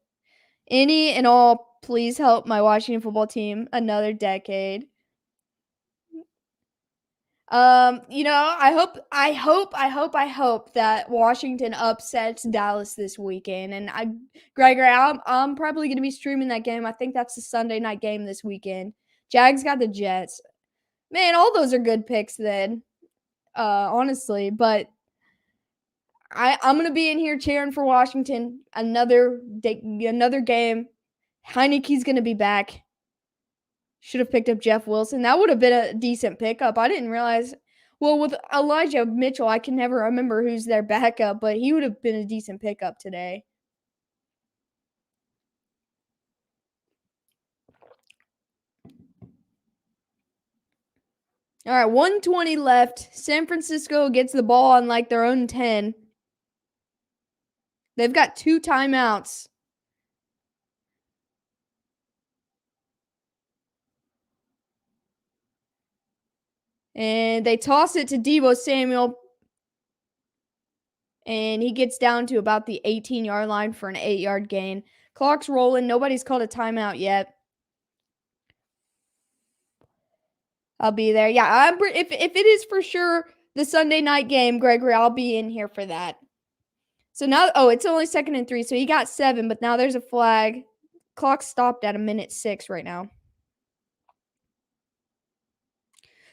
Any and all, please help my Washington football team another decade. I hope that Washington upsets Dallas this weekend. And Gregory, I'm probably gonna be streaming that game. I think that's the Sunday night game this weekend. Jags got the Jets. Man, all those are good picks then. Honestly, but I'm gonna be in here cheering for Washington. Another game. Heineke's gonna be back. Should have picked up Jeff Wilson. That would have been a decent pickup. I didn't realize. Well, with Elijah Mitchell, I can never remember who's their backup, but he would have been a decent pickup today. All right, 1:20 left. San Francisco gets the ball on their own 10. They've got 2 timeouts. And they toss it to Deebo Samuel. And he gets down to about the 18-yard line for an 8-yard gain. Clock's rolling. Nobody's called a timeout yet. I'll be there. Yeah, if it is for sure the Sunday night game, Gregory, I'll be in here for that. So now, it's only 2nd and 3, so he got 7, but now there's a flag. Clock stopped at 1:06 right now.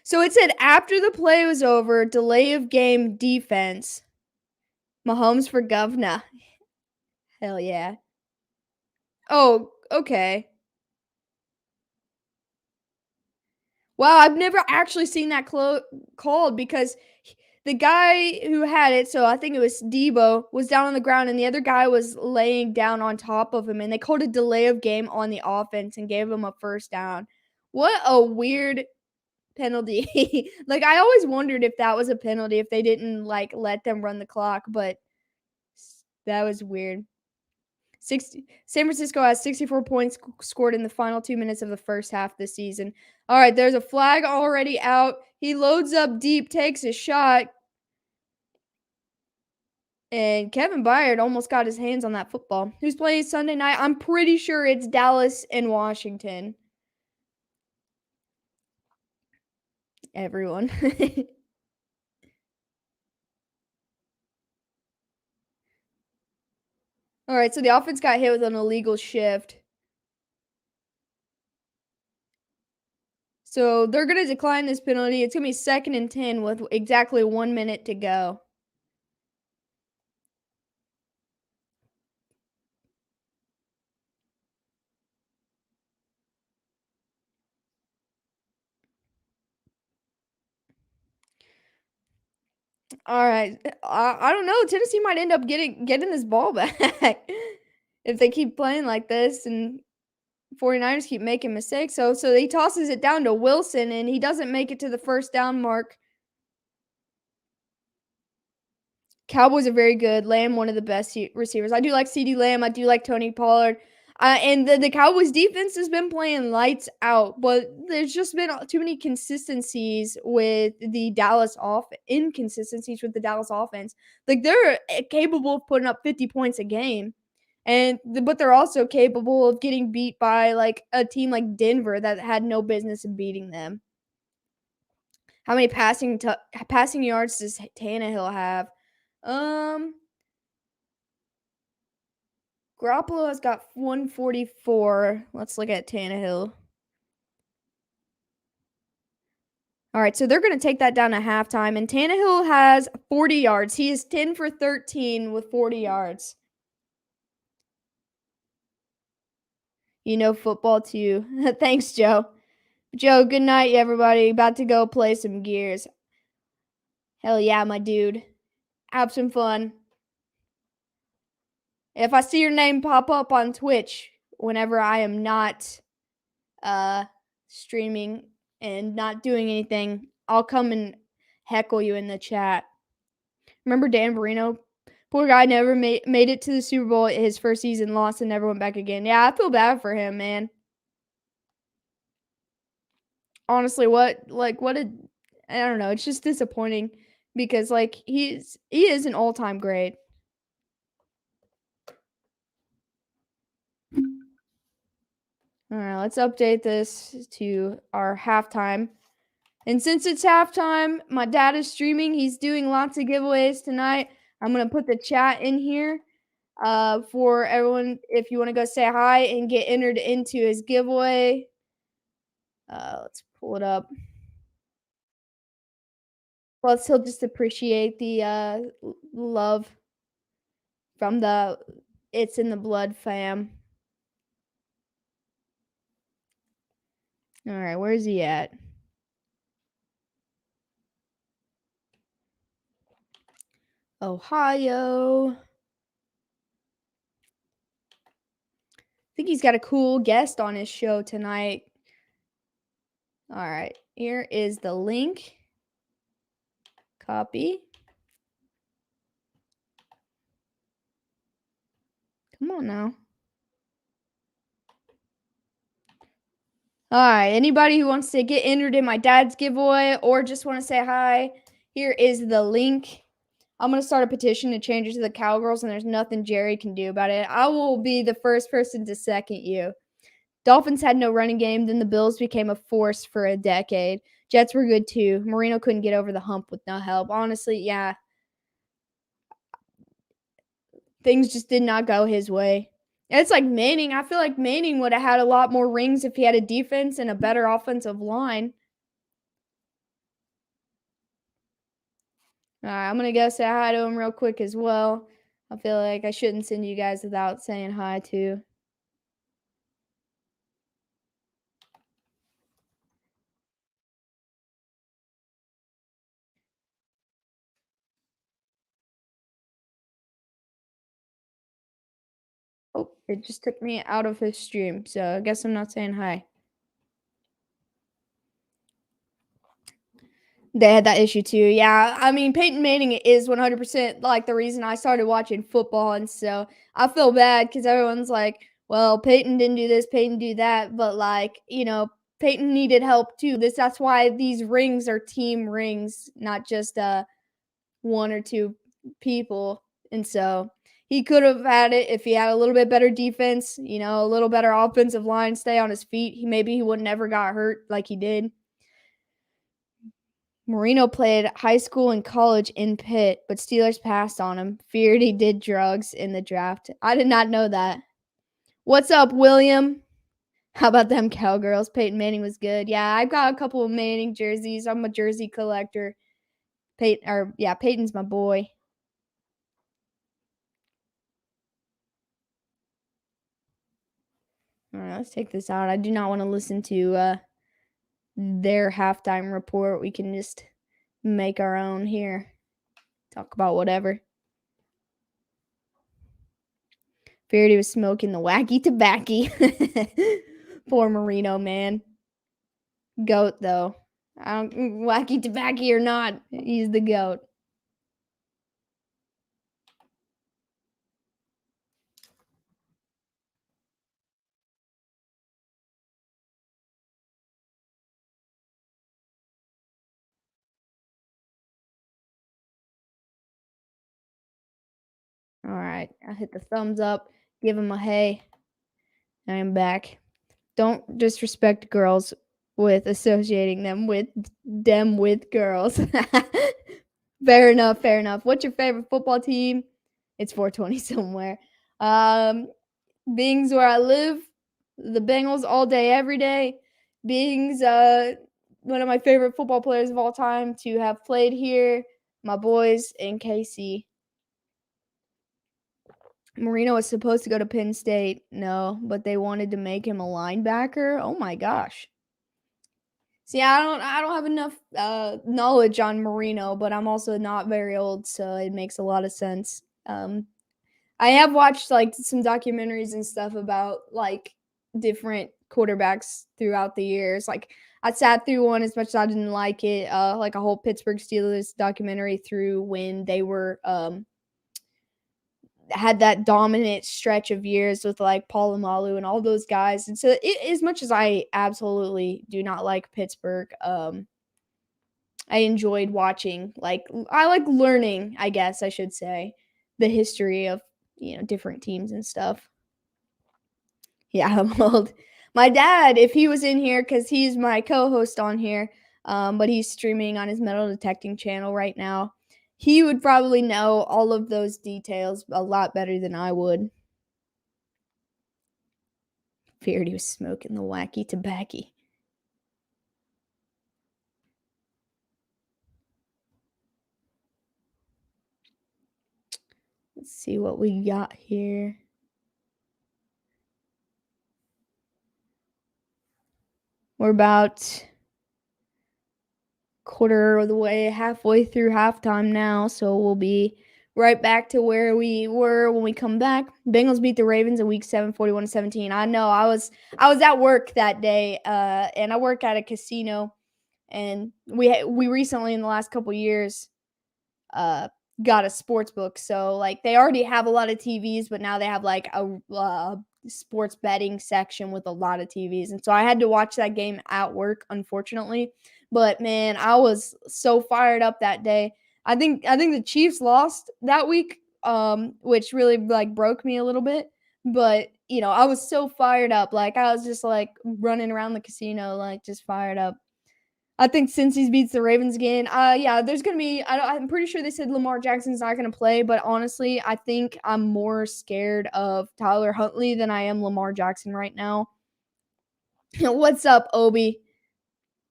So it said after the play was over, delay of game defense. Mahomes for governor. Hell yeah. Oh, okay. Wow, I've never actually seen that called because the guy who had it, so I think it was Deebo, was down on the ground and the other guy was laying down on top of him, and they called a delay of game on the offense and gave him a first down. What a weird penalty. I always wondered if that was a penalty, if they didn't let them run the clock, but that was weird. San Francisco has 64 points scored in the final 2 minutes of the first half this season. All right, there's a flag already out. He loads up deep, takes a shot. And Kevin Byard almost got his hands on that football. Who's playing Sunday night? I'm pretty sure it's Dallas and Washington. Everyone. All right, so the offense got hit with an illegal shift. So they're going to decline this penalty. It's going to be 2nd and 10 with exactly 1 minute to go. All right. I don't know. Tennessee might end up getting this ball back if they keep playing like this and 49ers keep making mistakes. So he tosses it down to Wilson, and he doesn't make it to the first down mark. Cowboys are very good. Lamb, one of the best receivers. I do like CeeDee Lamb. I do like Tony Pollard. And the Cowboys defense has been playing lights out, but there's just been too many inconsistencies with the Dallas offense. Like, they're capable of putting up 50 points a game. But they're also capable of getting beat by like a team like Denver that had no business in beating them. How many passing yards does Tannehill have? Garoppolo has got 144. Let's look at Tannehill. All right, so they're going to take that down to halftime, and Tannehill has 40 yards. He is 10 for 13 with 40 yards. You know football too. Thanks, Joe. Joe, good night, everybody. About to go play some Gears. Hell yeah, my dude. Have some fun. If I see your name pop up on Twitch whenever I am not streaming and not doing anything, I'll come and heckle you in the chat. Remember Dan Marino? Poor guy never made it to the Super Bowl his first season, lost, and never went back again. Yeah, I feel bad for him, man. Honestly, I don't know. It's just disappointing because like he is an all-time great. All right, let's update this to our halftime. And since it's halftime, my dad is streaming. He's doing lots of giveaways tonight. I'm going to put the chat in here for everyone if you want to go say hi and get entered into his giveaway. Let's pull it up. Plus, he'll just appreciate the love from the It's in the Blood fam. All right, where's he at? Ohio. I think he's got a cool guest on his show tonight. All right, here is the link. Copy. Come on now. All right, anybody who wants to get entered in my dad's giveaway or just want to say hi, here is the link. I'm going to start a petition to change it to the Cowgirls, and there's nothing Jerry can do about it. I will be the first person to second you. Dolphins had no running game. Then the Bills became a force for a decade. Jets were good too. Marino couldn't get over the hump with no help. Honestly, yeah. Things just did not go his way. It's like Manning. I feel like Manning would have had a lot more rings if he had a defense and a better offensive line. All right, I'm going to go say hi to him real quick as well. I feel like I shouldn't send you guys without saying hi to. Oh, it just took me out of his stream, so I guess I'm not saying hi. They had that issue too. Yeah, I mean, Peyton Manning is 100% like the reason I started watching football, and so I feel bad because everyone's like, well, Peyton didn't do this, Peyton do that, but like, you know, Peyton needed help too. That's why these rings are team rings, not just one or two people. And so he could have had it if he had a little bit better defense, you know, a little better offensive line, stay on his feet. Maybe he would never got hurt like he did. Marino played high school and college in Pitt, but Steelers passed on him. Feared he did drugs in the draft. I did not know that. What's up, William? How about them Cowgirls? Peyton Manning was good. Yeah, I've got a couple of Manning jerseys. I'm a jersey collector. Peyton's my boy. All right, let's take this out. I do not want to listen to their halftime report. We can just make our own here. Talk about whatever. Feared he was smoking the wacky tobacco. Poor Marino, man. Goat, though. Wacky tobacco or not, he's the goat. All right, I hit the thumbs up. Give him a hey. I am back. Don't disrespect girls with associating them with girls. Fair enough, fair enough. What's your favorite football team? It's 420 somewhere. Being's where I live, the Bengals all day, every day. Being's one of my favorite football players of all time to have played here. My boys in KC. Marino was supposed to go to Penn State. No, but they wanted to make him a linebacker. Oh my gosh. See, I don't have enough knowledge on Marino, but I'm also not very old, so it makes a lot of sense. I have watched like some documentaries and stuff about like different quarterbacks throughout the years. Like I sat through one as much as I didn't like it, like a whole Pittsburgh Steelers documentary through when they were had that dominant stretch of years with like Paul Amalu and all those guys. And so as much as I absolutely do not like Pittsburgh, I enjoyed watching, like I like learning, I guess I should say, the history of, different teams and stuff. Yeah, I'm old. My dad, if he was in here, because he's my co-host on here, but he's streaming on his metal detecting channel right now, he would probably know all of those details a lot better than I would. Feared he was smoking the wacky tobacco. Let's see what we got here. We're about quarter of the way, halfway through halftime now, so we'll be right back to where we were when we come back. Bengals beat the Ravens in week 7, 41-17. I know I was at work that day, and I work at a casino, and we recently in the last couple years got a sports book. So like they already have a lot of TVs, but now they have like a sports betting section with a lot of TVs. And so I had to watch that game at work, unfortunately. But man, I was so fired up that day. I think the Chiefs lost that week, which really like broke me a little bit. But I was so fired up. Like I was just like running around the casino, like just fired up. I think since he beats the Ravens again, yeah, there's gonna be. I'm pretty sure they said Lamar Jackson's not gonna play, but honestly, I think I'm more scared of Tyler Huntley than I am Lamar Jackson right now. What's up, Obi?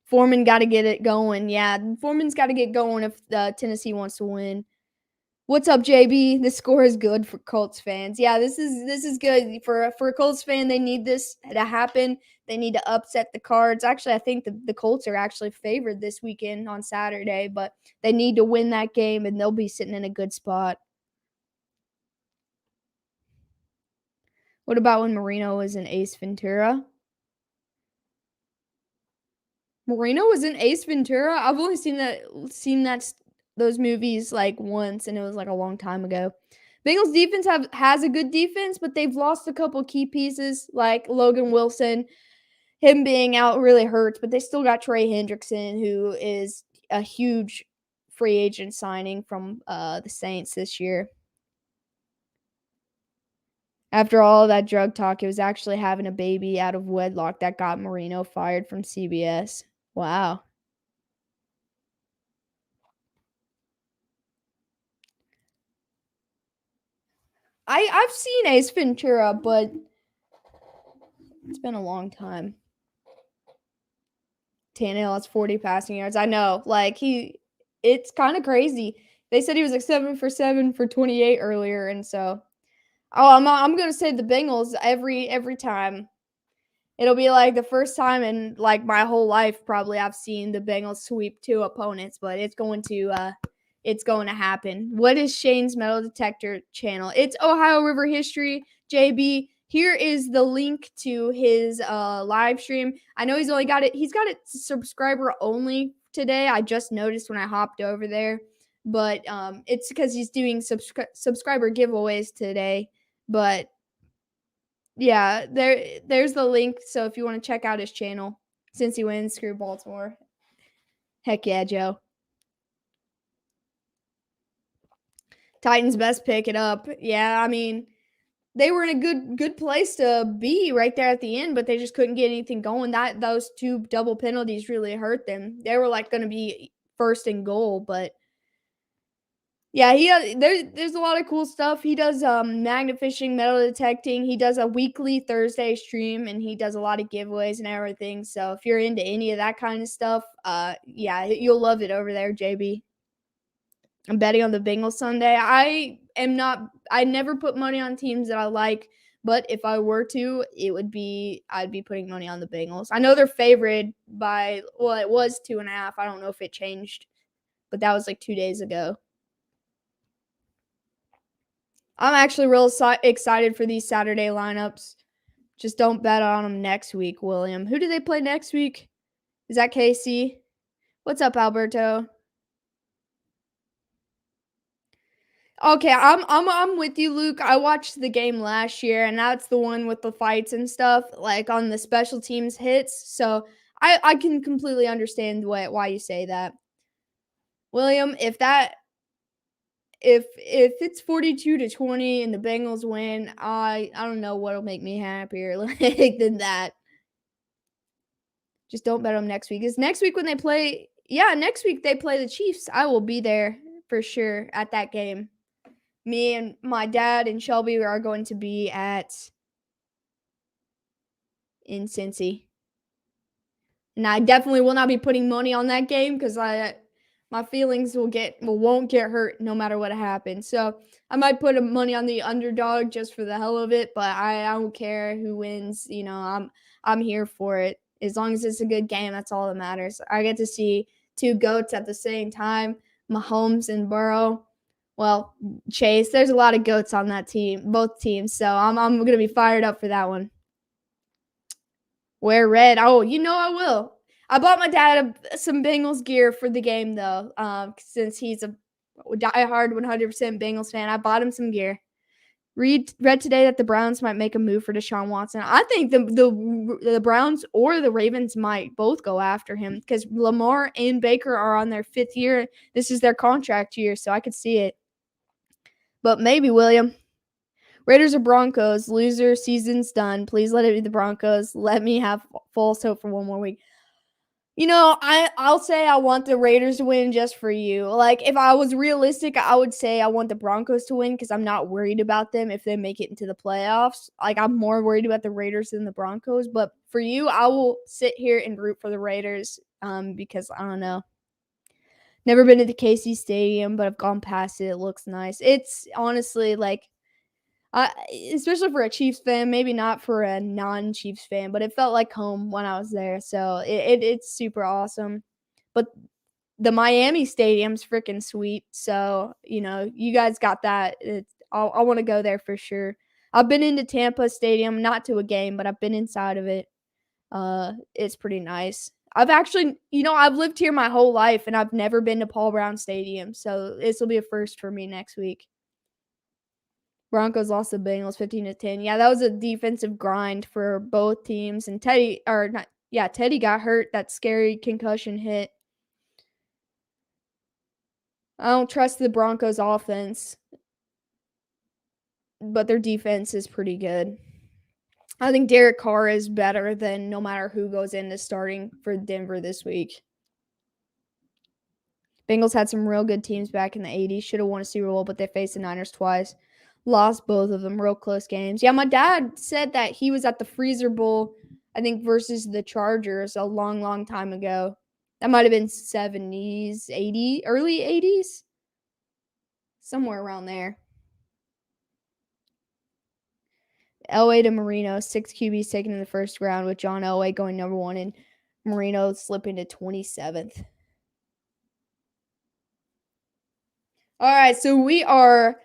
Foreman got to get it going. Yeah, Foreman's got to get going if Tennessee wants to win. What's up, JB? This score is good for Colts fans. Yeah, this is good for a Colts fan. They need this to happen. They need to upset the Cards. Actually, I think the Colts are actually favored this weekend on Saturday, but they need to win that game, and they'll be sitting in a good spot. What about when Marino was in Ace Ventura? Marino was in Ace Ventura. I've only seen those movies like once, and it was like a long time ago. Bengals defense has a good defense, but they've lost a couple key pieces like Logan Wilson. Him being out really hurts, but they still got Trey Hendrickson, who is a huge free agent signing from the Saints this year. After all that drug talk, it was actually having a baby out of wedlock that got Marino fired from CBS. Wow. I've seen Ace Ventura, but It's been a long time. Tannehill has 40 passing yards. I know. Like, it's kind of crazy. They said he was like 7 for 7 for 28 earlier, and so I'm gonna say the Bengals every time. It'll be like the first time in like my whole life probably I've seen the Bengals sweep two opponents, but it's going to happen. What is Shane's metal detector channel? It's Ohio River History. JB, here is the link to his live stream. I know he's got it subscriber only today. I just noticed when I hopped over there, but it's because he's doing subscriber giveaways today. But yeah, there's the link. So if you want to check out his channel, since he wins, screw Baltimore. Heck yeah, Joe. Titans best pick it up. Yeah, I mean, they were in a good place to be right there at the end, but they just couldn't get anything going. Those two double penalties really hurt them. They were like going to be first and goal, but yeah, there's a lot of cool stuff. He does magnet fishing, metal detecting. He does a weekly Thursday stream, and he does a lot of giveaways and everything. So if you're into any of that kind of stuff, yeah, you'll love it over there, JB. I'm betting on the Bengals Sunday. I never put money on teams that I like, but if I were to, I'd be putting money on the Bengals. I know they're favored by, well, it was 2.5. I don't know if it changed, but that was like 2 days ago. I'm actually real excited for these Saturday lineups. Just don't bet on them next week, William. Who do they play next week? Is that KC? What's up, Alberto? Okay, I'm with you, Luke. I watched the game last year, and that's the one with the fights and stuff, like on the special teams hits. So I can completely understand why you say that, William. If it's 42-20 and the Bengals win, I don't know what'll make me happier than that. Just don't bet them next week. Is next week when they play? Yeah, next week they play the Chiefs. I will be there for sure at that game. Me and my dad and Shelby are going to be in Cincy. And I definitely will not be putting money on that game because my feelings won't get hurt no matter what happens. So I might put money on the underdog just for the hell of it, but I don't care who wins. You know, I'm here for it. As long as it's a good game, that's all that matters. I get to see two GOATs at the same time, Mahomes and Burrow. Well, Chase, there's a lot of GOATs on that team, both teams. So I'm gonna be fired up for that one. Wear red. Oh, you know I will. I bought my dad some Bengals gear for the game, though, since he's a diehard 100% Bengals fan. I bought him some gear. Read today that the Browns might make a move for Deshaun Watson. I think the Browns or the Ravens might both go after him because Lamar and Baker are on their 5th year. This is their contract year, so I could see it. But maybe, William. Raiders or Broncos, loser, season's done. Please let it be the Broncos. Let me have false hope for one more week. You know, I'll say I want the Raiders to win just for you. Like, if I was realistic, I would say I want the Broncos to win because I'm not worried about them if they make it into the playoffs. Like, I'm more worried about the Raiders than the Broncos. But for you, I will sit here and root for the Raiders because, I don't know. Never been to the KC Stadium, but I've gone past it. It looks nice. It's honestly, like, especially for a Chiefs fan, maybe not for a non-Chiefs fan, but it felt like home when I was there. So it's super awesome. But the Miami Stadium's freaking sweet. So, you know, you guys got that. I want to go there for sure. I've been into Tampa Stadium, not to a game, but I've been inside of it. It's pretty nice. I've actually, I've lived here my whole life, and I've never been to Paul Brown Stadium. So this will be a first for me next week. Broncos lost the Bengals 15-10. Yeah, that was a defensive grind for both teams. And Teddy got hurt. That scary concussion hit. I don't trust the Broncos offense, but their defense is pretty good. I think Derek Carr is better than no matter who goes into starting for Denver this week. Bengals had some real good teams back in the 80s. Should have won a Super Bowl, but they faced the Niners twice. Lost both of them, real close games. Yeah, my dad said that he was at the Freezer Bowl, I think, versus the Chargers a long, long time ago. That might have been 70s, 80s, early 80s, somewhere around there. Elway to Marino, 6 QBs taken in the first round, with John Elway going number 1 and Marino slipping to 27th. All right, so we are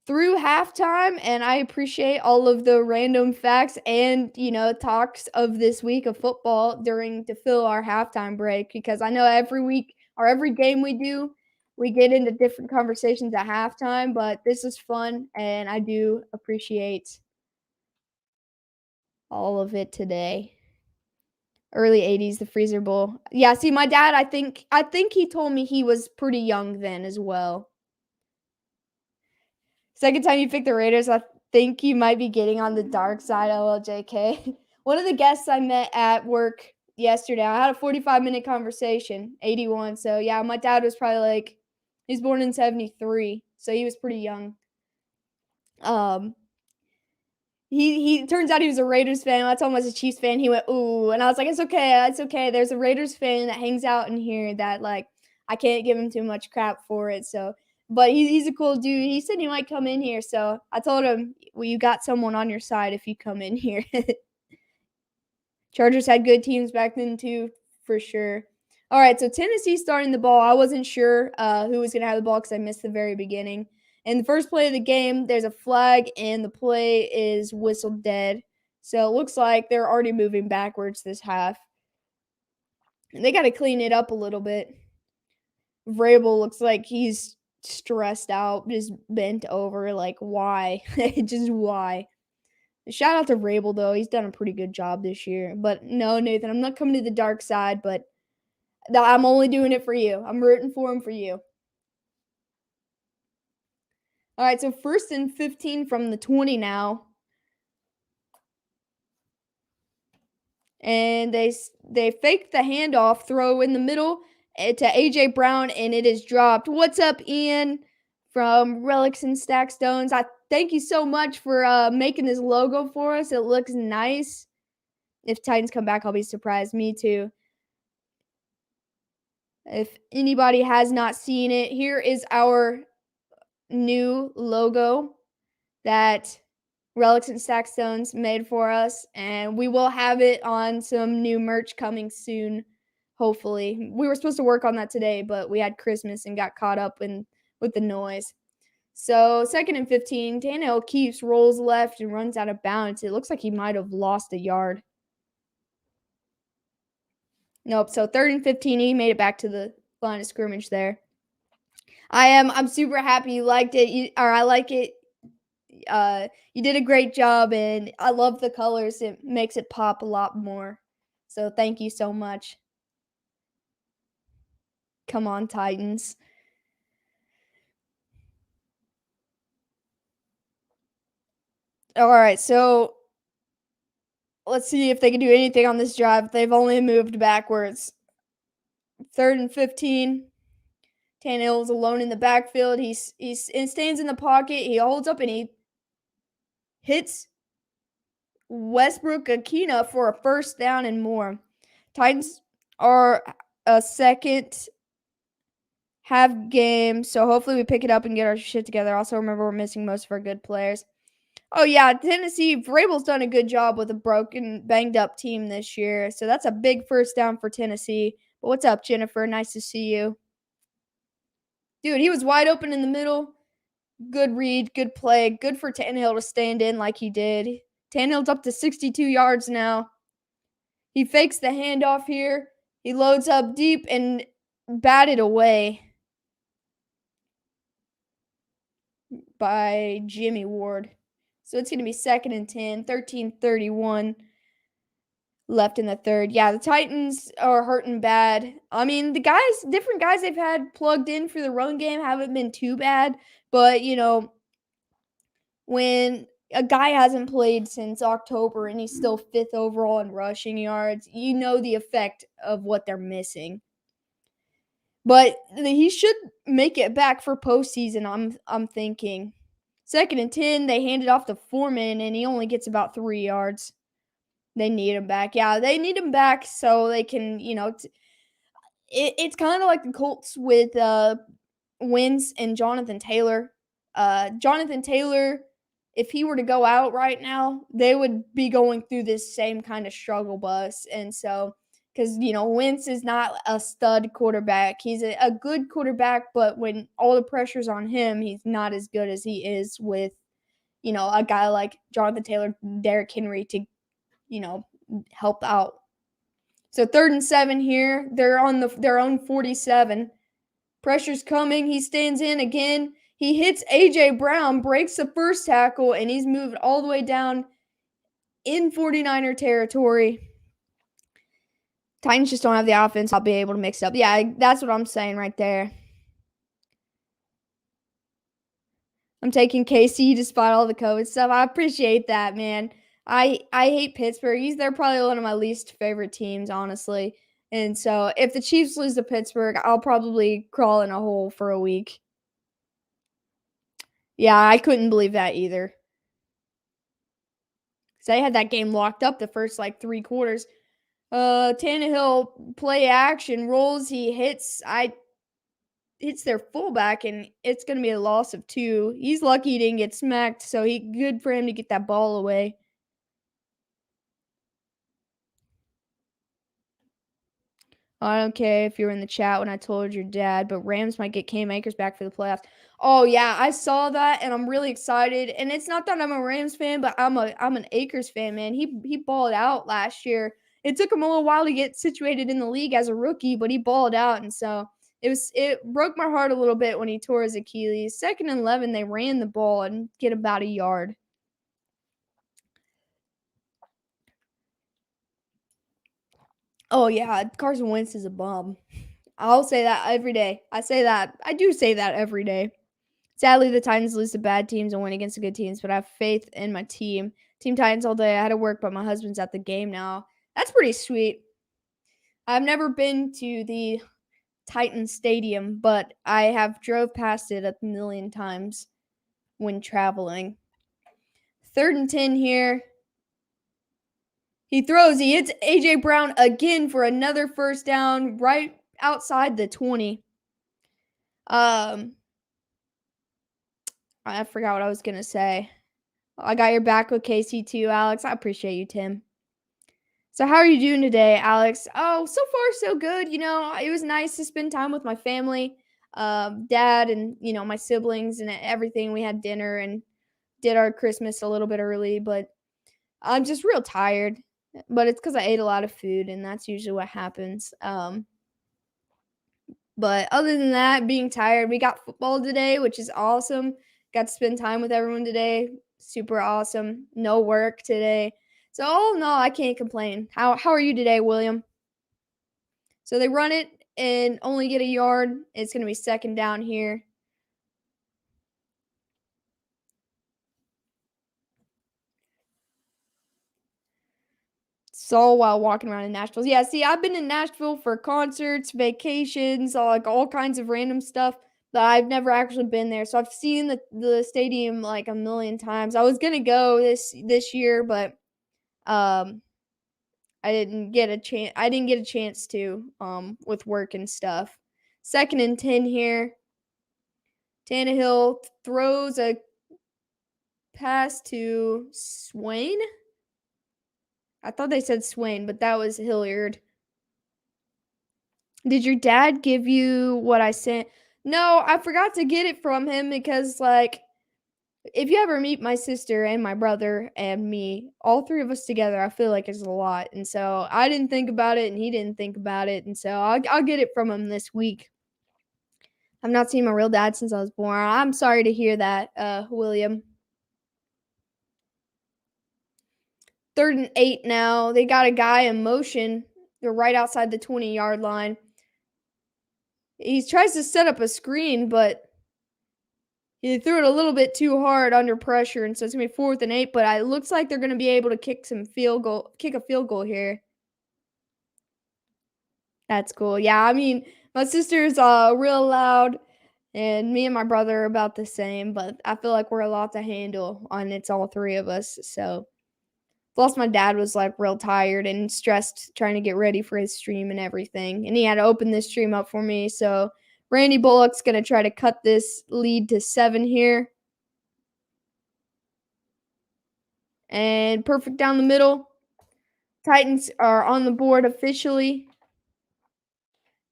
through halftime, and I appreciate all of the random facts and, talks of this week of football to fill our halftime break, because I know every week or every game we do, we get into different conversations at halftime, but this is fun, and I do appreciate all of it today. Early 80s, the Freezer Bowl. Yeah, see, my dad, I think he told me he was pretty young then as well. Second time you picked the Raiders, I think you might be getting on the dark side, LLJK. One of the guests I met at work yesterday, I had a 45-minute conversation, 81. So, yeah, my dad was probably he's born in 73, so he was pretty young. He turns out he was a Raiders fan. I told him I was a Chiefs fan. He went, ooh. And I was like, it's okay. There's a Raiders fan that hangs out in here that, I can't give him too much crap for it. So, but he's a cool dude. He said he might come in here. So I told him, well, you got someone on your side if you come in here. Chargers had good teams back then too, for sure. All right, so Tennessee starting the ball. I wasn't sure who was going to have the ball because I missed the very beginning. In the first play of the game, there's a flag, and the play is whistled dead. So it looks like they're already moving backwards this half. And they got to clean it up a little bit. Vrabel looks like he's stressed out, just bent over. Why? Just why? Shout out to Vrabel, though. He's done a pretty good job this year. But no, Nathan, I'm not coming to the dark side, but I'm only doing it for you. I'm rooting for him for you. All right, so 1st and 15 from the 20 now. And they fake the handoff, throw in the middle to A.J. Brown, and it is dropped. What's up, Ian, from Relics and Stack Stones? I thank you so much for making this logo for us. It looks nice. If Titans come back, I'll be surprised. Me too. If anybody has not seen it, here is our new logo that Relics and Stack Stones made for us, and we will have it on some new merch coming soon, hopefully. We were supposed to work on that today, but we had Christmas and got caught up with the noise. So 2nd and 15, Tannehill keeps, rolls left, and runs out of bounds. It looks like he might have lost a yard. Nope, so 3rd and 15, he made it back to the line of scrimmage there. I'm super happy you liked it, I like it. You did a great job, and I love the colors. It makes it pop a lot more. So thank you so much. Come on, Titans. All right, so let's see if they can do anything on this drive. They've only moved backwards. 3rd and 15. Tannehill's alone in the backfield. He stands in the pocket. He holds up, and he hits Westbrook Akina for a 1st down and more. Titans are a second half game, so hopefully we pick it up and get our shit together. Also, remember, we're missing most of our good players. Oh, yeah, Tennessee, Vrabel's done a good job with a broken, banged-up team this year, so that's a big 1st down for Tennessee. But what's up, Jennifer? Nice to see you. Dude, he was wide open in the middle. Good read, good play. Good for Tannehill to stand in like he did. Tannehill's up to 62 yards now. He fakes the handoff here. He loads up deep and batted away by Jimmy Ward. So it's going to be 2nd and 10, 13:31 left in the 3rd. Yeah, the Titans are hurting bad. I mean, different guys they've had plugged in for the run game haven't been too bad. But, when a guy hasn't played since October and he's still 5th overall in rushing yards, you know the effect of what they're missing. But he should make it back for postseason, I'm thinking. 2nd and 10, they hand it off to Foreman, and he only gets about 3 yards. They need him back. Yeah, they need him back so they can, it's kind of like the Colts with Wentz and Jonathan Taylor. Jonathan Taylor, if he were to go out right now, they would be going through this same kind of struggle bus. And so, because, Wentz is not a stud quarterback. He's a good quarterback, but when all the pressure's on him, he's not as good as he is with, a guy like Jonathan Taylor, Derrick Henry to, help out. So 3rd and 7 here. They're on their own 47. Pressure's coming. He stands in again. He hits A.J. Brown, breaks the first tackle, and he's moved all the way down in 49er territory. Titans just don't have the offense. I'll be able to mix it up. Yeah, that's what I'm saying right there. I'm taking KC despite all the COVID stuff. I appreciate that, man. I hate Pittsburgh. They're probably one of my least favorite teams, honestly. And so if the Chiefs lose to Pittsburgh, I'll probably crawl in a hole for a week. Yeah, I couldn't believe that either. Because I had that game locked up the first, 3 quarters. Tannehill play action, rolls, he hits their fullback, and it's going to be a loss of 2. He's lucky he didn't get smacked, so good for him to get that ball away. I don't care if you were in the chat when I told your dad, but Rams might get Cam Akers back for the playoffs. Oh yeah, I saw that, and I'm really excited. And it's not that I'm a Rams fan, but I'm an Akers fan, man. He balled out last year. It took him a little while to get situated in the league as a rookie, but he balled out, and so it broke my heart a little bit when he tore his Achilles. 2nd and 11, they ran the ball and get about a yard. Oh yeah, Carson Wentz is a bum. I'll say that every day. I do say that every day. Sadly, the Titans lose to bad teams and win against the good teams, but I have faith in my team. Team Titans all day. I had to work, but my husband's at the game now. That's pretty sweet. I've never been to the Titan Stadium, but I have drove past it a million times when traveling. 3rd and 10 here. He throws. He hits A.J. Brown again for another first down right outside the 20. I forgot what I was going to say. I got your back with KC too, Alex. I appreciate you, Tim. So how are you doing today, Alex? Oh, so far so good. It was nice to spend time with my family, dad and, my siblings and everything. We had dinner and did our Christmas a little bit early, but I'm just real tired. But it's because I ate a lot of food, and that's usually what happens. But other than that, being tired, we got football today, which is awesome. Got to spend time with everyone today. Super awesome. No work today. So all in all, I can't complain. How are you today, William? So they run it and only get a yard. It's going to be 2nd down here. So while walking around in Nashville. Yeah, see, I've been in Nashville for concerts, vacations, all kinds of random stuff, but I've never actually been there. So I've seen the stadium a million times. I was going to go this year, but I didn't get a chance to with work and stuff. 2nd and 10 here. Tannehill throws a pass to Swain. I thought they said Swain, but that was Hilliard. Did your dad give you what I sent? No, I forgot to get it from him because, if you ever meet my sister and my brother and me, all 3 of us together, I feel like it's a lot. And so I didn't think about it, and he didn't think about it. And so I'll get it from him this week. I've not seen my real dad since I was born. I'm sorry to hear that, William. 3rd and 8 now. They got a guy in motion. They're right outside the 20-yard line. He tries to set up a screen, but he threw it a little bit too hard under pressure, and so it's going to be 4th and 8, but it looks like they're going to be able to kick a field goal here. That's cool. Yeah, I mean, my sister's real loud. And me and my brother are about the same, but I feel like we're a lot to handle, and it's all three of us. So, plus my dad was like real tired and stressed trying to get ready for his stream and everything, and he had to open this stream up for me. So, Randy Bullock's gonna try to cut this lead to 7 here, and perfect down the middle. Titans are on the board officially.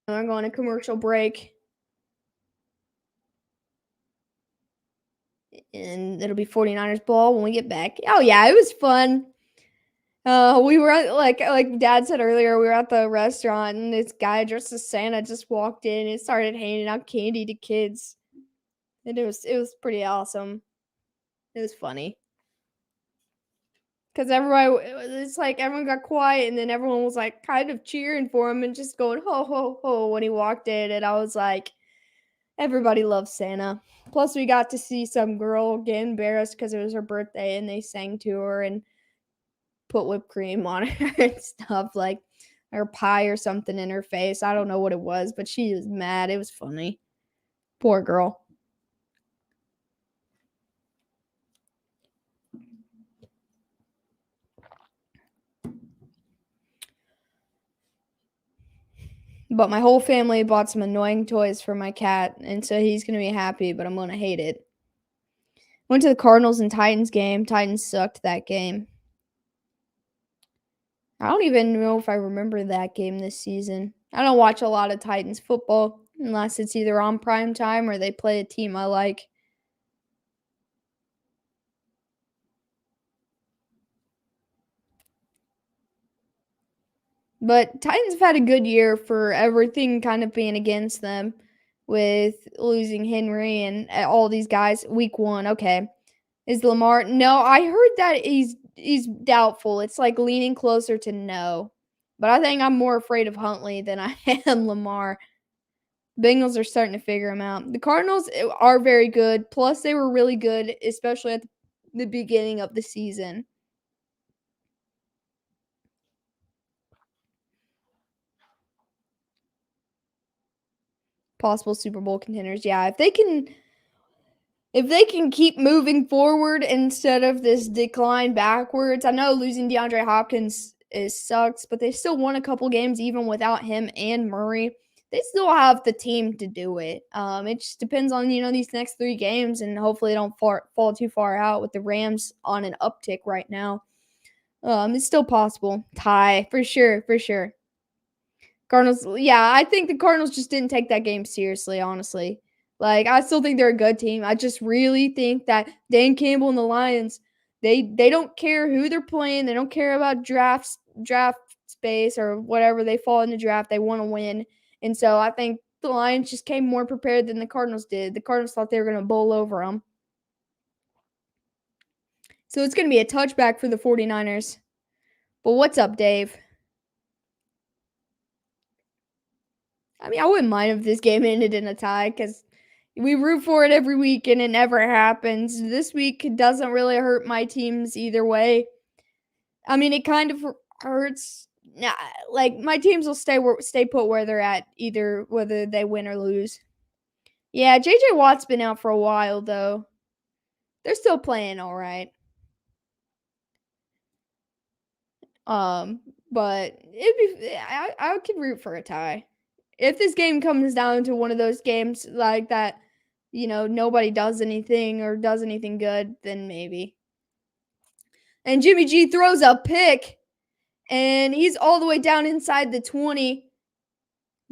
And we're going to commercial break. And it'll be 49ers ball when we get back. Oh, yeah, it was fun. We were at, like Dad said earlier, we were at the restaurant, and this guy dressed as Santa just walked in and started handing out candy to kids. And it was pretty awesome. It was funny. Because it's like everyone got quiet, and then everyone was like kind of cheering for him and just going ho ho ho when he walked in, and I was like, everybody loves Santa. Plus, we got to see some girl get embarrassed because it was her birthday, and they sang to her and put whipped cream on her and stuff, like or pie or something in her face. I don't know what it was, but she was mad. It was funny. Poor girl. But my whole family bought some annoying toys for my cat, and so he's going to be happy, but I'm going to hate it. Went to the Cardinals and Titans game. Titans sucked that game. I don't even know if I remember that game this season. I don't watch a lot of Titans football unless it's either on prime time or they play a team I like. But Titans have had a good year for everything kind of being against them with losing Henry and all these guys. Week 1, okay. Is Lamar? No, I heard that he's doubtful. It's like leaning closer to no. But I think I'm more afraid of Huntley than I am Lamar. Bengals are starting to figure him out. The Cardinals are very good. Plus, they were really good, especially at the beginning of the season. Possible Super Bowl contenders. Yeah, if they can keep moving forward instead of this decline backwards. I know losing DeAndre Hopkins sucks, but they still won a couple games even without him and Murray. They still have the team to do it. It just depends on, these next 3 games, and hopefully they don't fall too far out with the Rams on an uptick right now. It's still possible. Tie, for sure, for sure. Cardinals, yeah, I think the Cardinals just didn't take that game seriously, honestly. Like, I still think they're a good team. I just really think that Dan Campbell and the Lions, they don't care who they're playing. They don't care about draft space or whatever they fall in the draft. They want to win. And so I think the Lions just came more prepared than the Cardinals did. The Cardinals thought they were going to bowl over them. So it's going to be a touchback for the 49ers. But what's up, Dave? I mean, I wouldn't mind if this game ended in a tie because we root for it every week and it never happens. This week doesn't really hurt my teams either way. I mean, it kind of hurts. Nah, like my teams will stay put where they're at, either whether they win or lose. Yeah, JJ Watt's been out for a while though. They're still playing all right. But I could root for a tie. If this game comes down to one of those games like that, nobody does anything or does anything good, then maybe. And Jimmy G throws a pick, and he's all the way down inside the 20.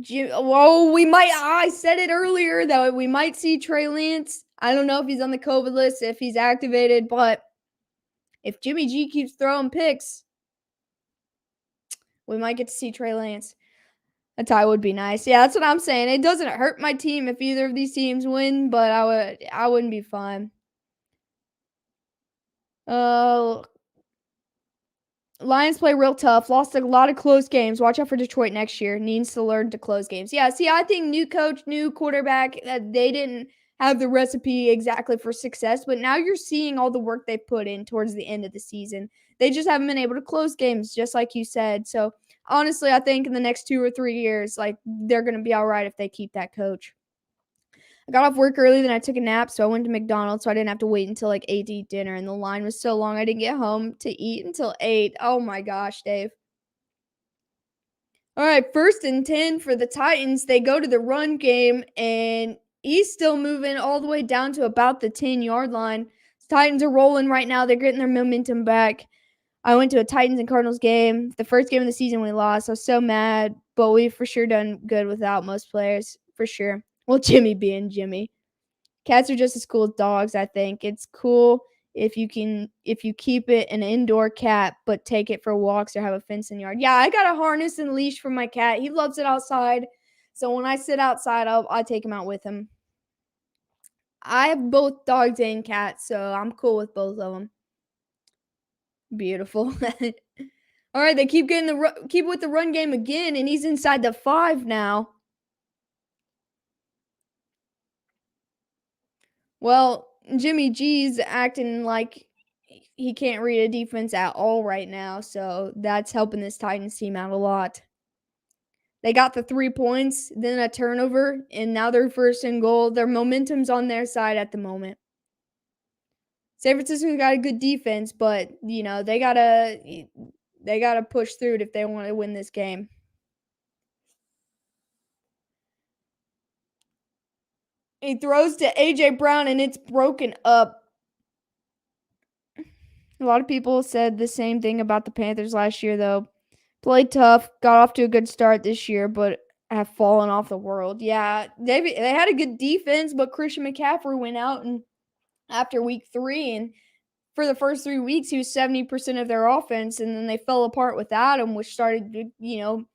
I said it earlier that we might see Trey Lance. I don't know if he's on the COVID list, if he's activated, but if Jimmy G keeps throwing picks, we might get to see Trey Lance. A tie would be nice. Yeah, that's what I'm saying. It doesn't hurt my team if either of these teams win, but I wouldn't be fine. Lions play real tough. Lost a lot of close games. Watch out for Detroit next year. Needs to learn to close games. Yeah, see, I think new coach, new quarterback, they didn't have the recipe exactly for success, but now you're seeing all the work they put in towards the end of the season. They just haven't been able to close games, just like you said. So, honestly, I think in the next 2 or 3 years, they're going to be all right if they keep that coach. I got off work early, then I took a nap, so I went to McDonald's, so I didn't have to wait until, like, 8 to eat dinner, and the line was so long I didn't get home to eat until 8. Oh my gosh, Dave. Alright, 1st and 10 for the Titans. They go to the run game, and he's still moving all the way down to about the 10-yard line. Titans are rolling right now. They're getting their momentum back. I went to a Titans and Cardinals game. The first game of the season we lost. I was so mad, but we've for sure done good without most players, for sure. Well, Jimmy being Jimmy. Cats are just as cool as dogs, I think. It's cool if you keep it an indoor cat, but take it for walks or have a fence in the yard. Yeah, I got a harness and leash for my cat. He loves it outside. So when I sit outside, I take him out with him. I have both dogs and cats, so I'm cool with both of them. Beautiful. All right, they keep with the run game again, and he's inside the 5 now. Well, Jimmy G's acting like he can't read a defense at all right now, so that's helping this Titans team out a lot. They got the 3 points, then a turnover, and now they're 1st and goal. Their momentum's on their side at the moment. San Francisco got a good defense, but they gotta push through it if they want to win this game. He throws to AJ Brown, and it's broken up. A lot of people said the same thing about the Panthers last year, though. Played tough, got off to a good start this year, but have fallen off the world. Yeah, they had a good defense, but Christian McCaffrey went out and after week 3, and for the first 3 weeks, he was 70% of their offense, and then they fell apart without him, which started to,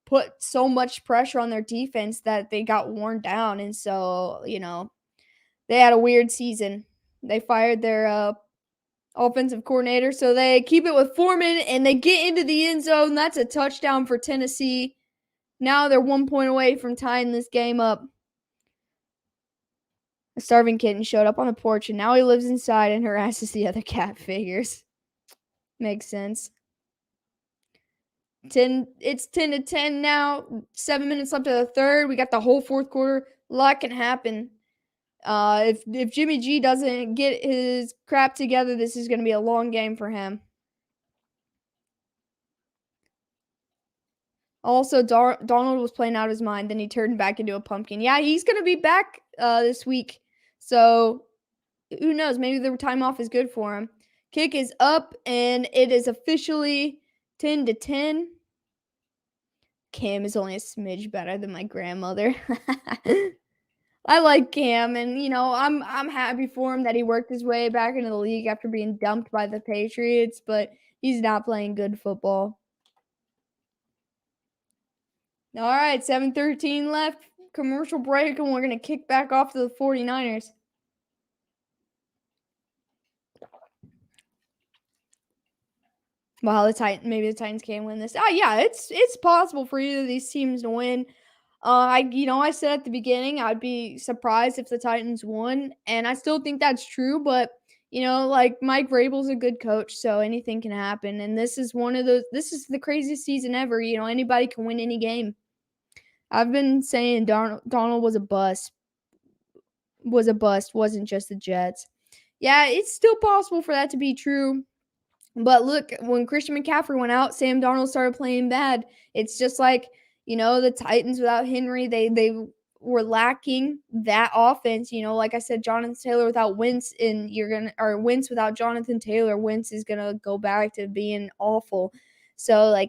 put so much pressure on their defense that they got worn down, and so, they had a weird season. They fired their offensive coordinator, so they keep it with Foreman, and they get into the end zone. That's a touchdown for Tennessee. Now they're 1 point away from tying this game up. A starving kitten showed up on the porch, and now he lives inside and harasses the other cat figures. Makes sense. It's 10-10 now. 7 minutes left of the third. We got the whole fourth quarter. A lot can happen. If Jimmy G doesn't get his crap together, this is going to be a long game for him. Also, Donald was playing out his mind. Then he turned back into a pumpkin. Yeah, he's going to be back this week. So, who knows? Maybe the time off is good for him. Kick is up, and it is officially 10-10. Cam is only a smidge better than my grandmother. I like Cam, and I'm happy for him that he worked his way back into the league after being dumped by the Patriots, but he's not playing good football. All right, 7:13 left, commercial break, and we're going to kick back off to the 49ers. Well, maybe the Titans can win this. Yeah, it's possible for either of these teams to win. I said at the beginning I'd be surprised if the Titans won, and I still think that's true. But like Mike Vrabel's a good coach, so anything can happen. And this is one of those. This is the craziest season ever. Anybody can win any game. I've been saying Donald was a bust. Wasn't just the Jets. Yeah, it's still possible for that to be true. But look, when Christian McCaffrey went out, Sam Darnold started playing bad. It's just like, the Titans without Henry, they were lacking that offense. Like I said, Jonathan Taylor without Wentz, and Wentz without Jonathan Taylor, Wentz is gonna go back to being awful. So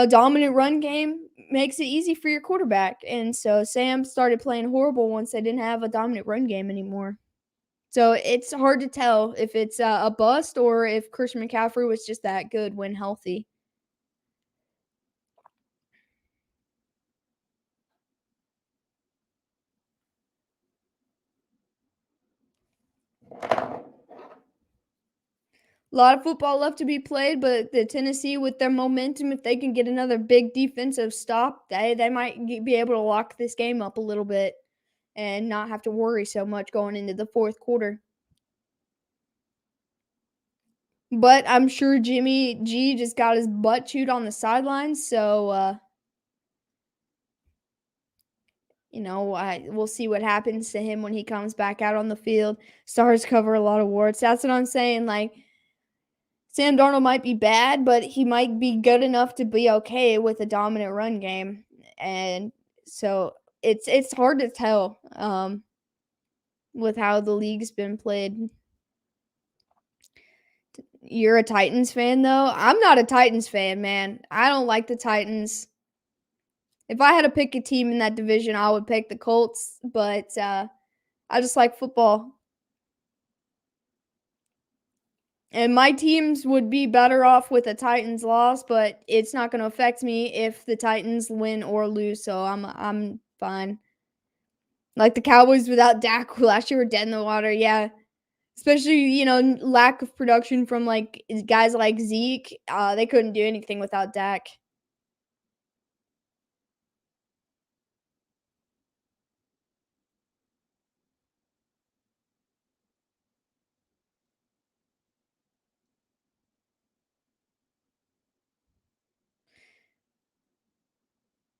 dominant run game makes it easy for your quarterback. And so Sam started playing horrible once they didn't have a dominant run game anymore. So it's hard to tell if it's a bust or if Christian McCaffrey was just that good when healthy. A lot of football left to be played, but the Tennessee with their momentum, if they can get another big defensive stop, they might be able to lock this game up a little bit and not have to worry so much going into the fourth quarter. But I'm sure Jimmy G just got his butt chewed on the sidelines, so we'll see what happens to him when he comes back out on the field. Stars cover a lot of warts. That's what I'm saying. Like, Sam Darnold might be bad, but he might be good enough to be okay with a dominant run game. And so it's hard to tell with how the league's been played. You're a Titans fan, though? I'm not a Titans fan, man. I don't like the Titans. If I had to pick a team in that division, I would pick the Colts, but I just like football. And my teams would be better off with a Titans loss, but it's not going to affect me if the Titans win or lose, so I'm fine. Like the Cowboys without Dak last year were dead in the water, yeah. Especially, lack of production from like guys like Zeke. They couldn't do anything without Dak.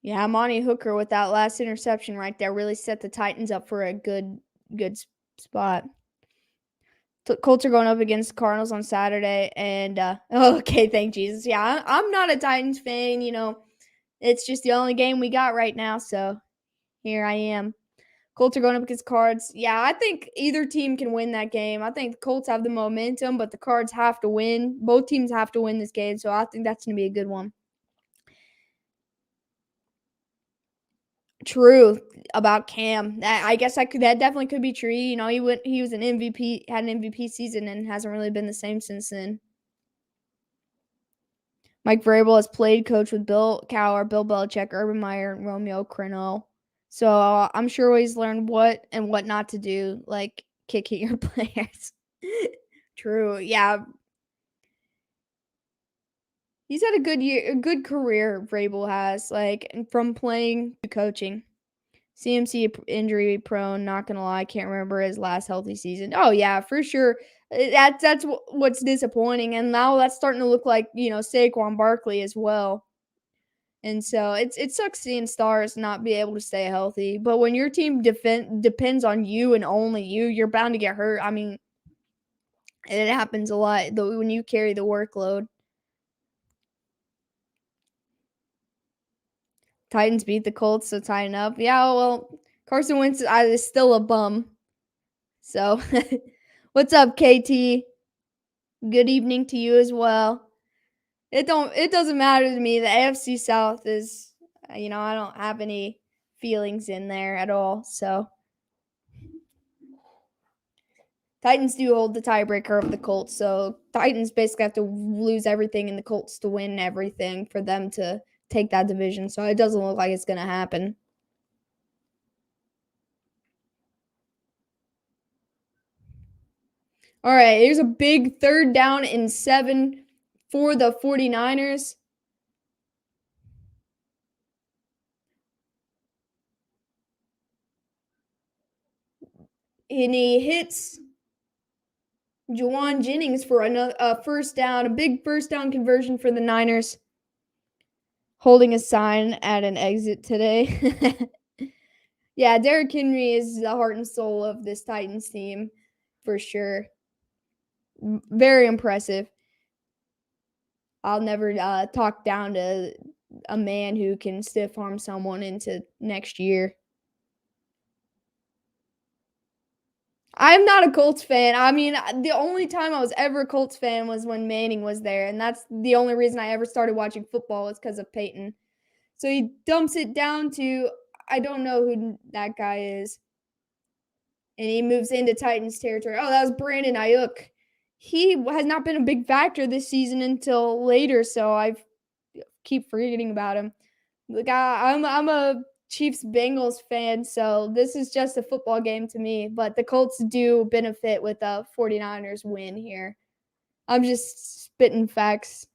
Yeah, Amani Hooker with that last interception right there really set the Titans up for a good spot. Colts are going up against the Cardinals on Saturday, and okay, thank Jesus. Yeah, I'm not a Titans fan. It's just the only game we got right now, so here I am. Colts are going up against Cards. Yeah, I think either team can win that game. I think the Colts have the momentum, but the Cards have to win. Both teams have to win this game, so I think that's going to be a good one. True about Cam. I guess that definitely could be true. He was an MVP, had an MVP season, and hasn't really been the same since then. Mike Vrabel has played coach with Bill Cowher, Bill Belichick, Urban Meyer, and Romeo Crennel. So I'm sure he's learned what and what not to do, like kicking your players. True, yeah. He's had a good career. Vrabel has, from playing to coaching. CMC injury prone. Not gonna lie, I can't remember his last healthy season. Oh yeah, for sure. That's what's disappointing, and now that's starting to look like Saquon Barkley as well. And so it sucks seeing stars not be able to stay healthy. But when your team depends on you and only you, you're bound to get hurt. I mean, it happens a lot when you carry the workload. Titans beat the Colts, so tying up. Yeah, well, Carson Wentz is still a bum. So, what's up, KT? Good evening to you as well. It doesn't matter to me. The AFC South is, I don't have any feelings in there at all. So, Titans do hold the tiebreaker of the Colts. So, Titans basically have to lose everything and the Colts to win everything for them to take that division. So, it doesn't look like it's going to happen. All right, here's a big 3rd down and 7 for the 49ers. And he hits Juwan Jennings for a first down, a big first down conversion for the Niners. Holding a sign at an exit today. Yeah, Derrick Henry is the heart and soul of this Titans team for sure. Very impressive. I'll never talk down to a man who can stiff arm someone into next year. I'm not a Colts fan. I mean, the only time I was ever a Colts fan was when Manning was there, and that's the only reason I ever started watching football was because of Peyton. So he dumps it down to, I don't know who that guy is, and he moves into Titans territory. Oh, that was Brandon Ayuk. He has not been a big factor this season until later, so I keep forgetting about him. Like I'm a Chiefs Bengals fan, so this is just a football game to me. But the Colts do benefit with a 49ers win here. I'm just spitting facts.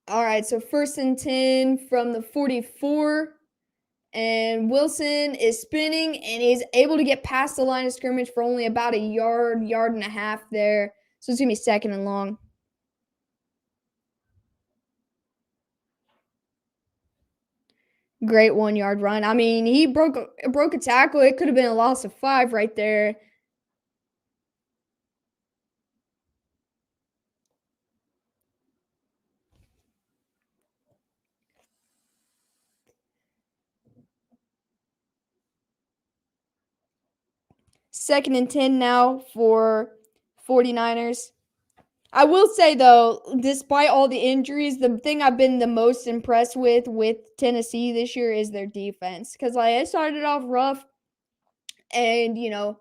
All right, so 1st and 10 from the 44. And Wilson is spinning, and he's able to get past the line of scrimmage for only about a yard and a half there. So it's going to be second and long. Great 1-yard run. I mean, he broke a tackle. It could have been a loss of 5 right there. Second and 10 now for 49ers. I will say, though, despite all the injuries, the thing I've been the most impressed with Tennessee this year is their defense. Because, like, it started off rough, and, you know,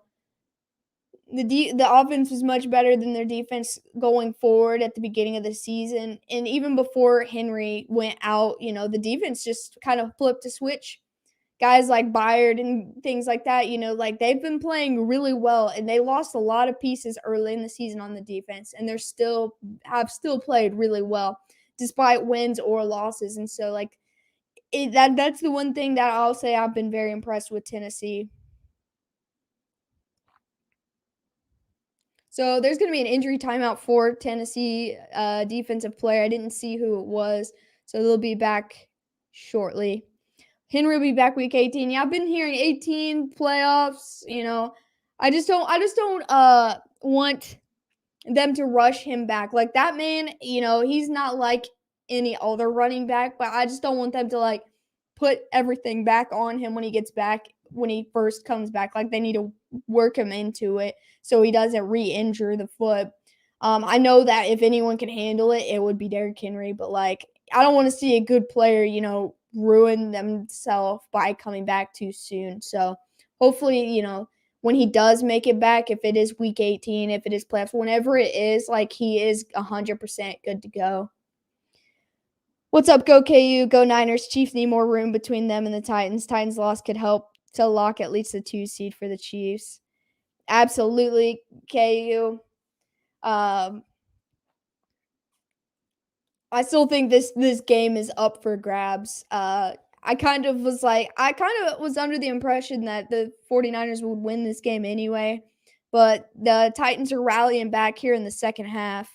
the offense was much better than their defense going forward at the beginning of the season. And even before Henry went out, you know, the defense just kind of flipped a switch. Guys like Byard and things like that, you know, like they've been playing really well, and they lost a lot of pieces early in the season on the defense, and they're still played really well despite wins or losses. And so like that's the one thing that I'll say I've been very impressed with Tennessee. So there's going to be an injury timeout for Tennessee defensive player. I didn't see who it was, so they'll be back shortly. Henry will be back week 18. Yeah, I've been hearing 18 playoffs. You know, I just don't want them to rush him back. Like that man, you know, he's not like any other running back, but I just don't want them to like put everything back on him when he gets back, when he first comes back. Like they need to work him into it so he doesn't re-injure the foot. I know that if anyone can handle it, it would be Derrick Henry, but like I don't want to see a good player, you know, ruin themselves by coming back too soon. So hopefully, you know, when he does make it back, if it is week 18, if it is playoffs, whenever it is, like he is 100% good to go. What's up, go KU, go Niners. Chiefs need more room between them and the Titans. Titans loss could help to lock at least the 2 seed for the Chiefs. Absolutely, KU. I still think this game is up for grabs. I kind of was under the impression that the 49ers would win this game anyway, but the Titans are rallying back here in the second half.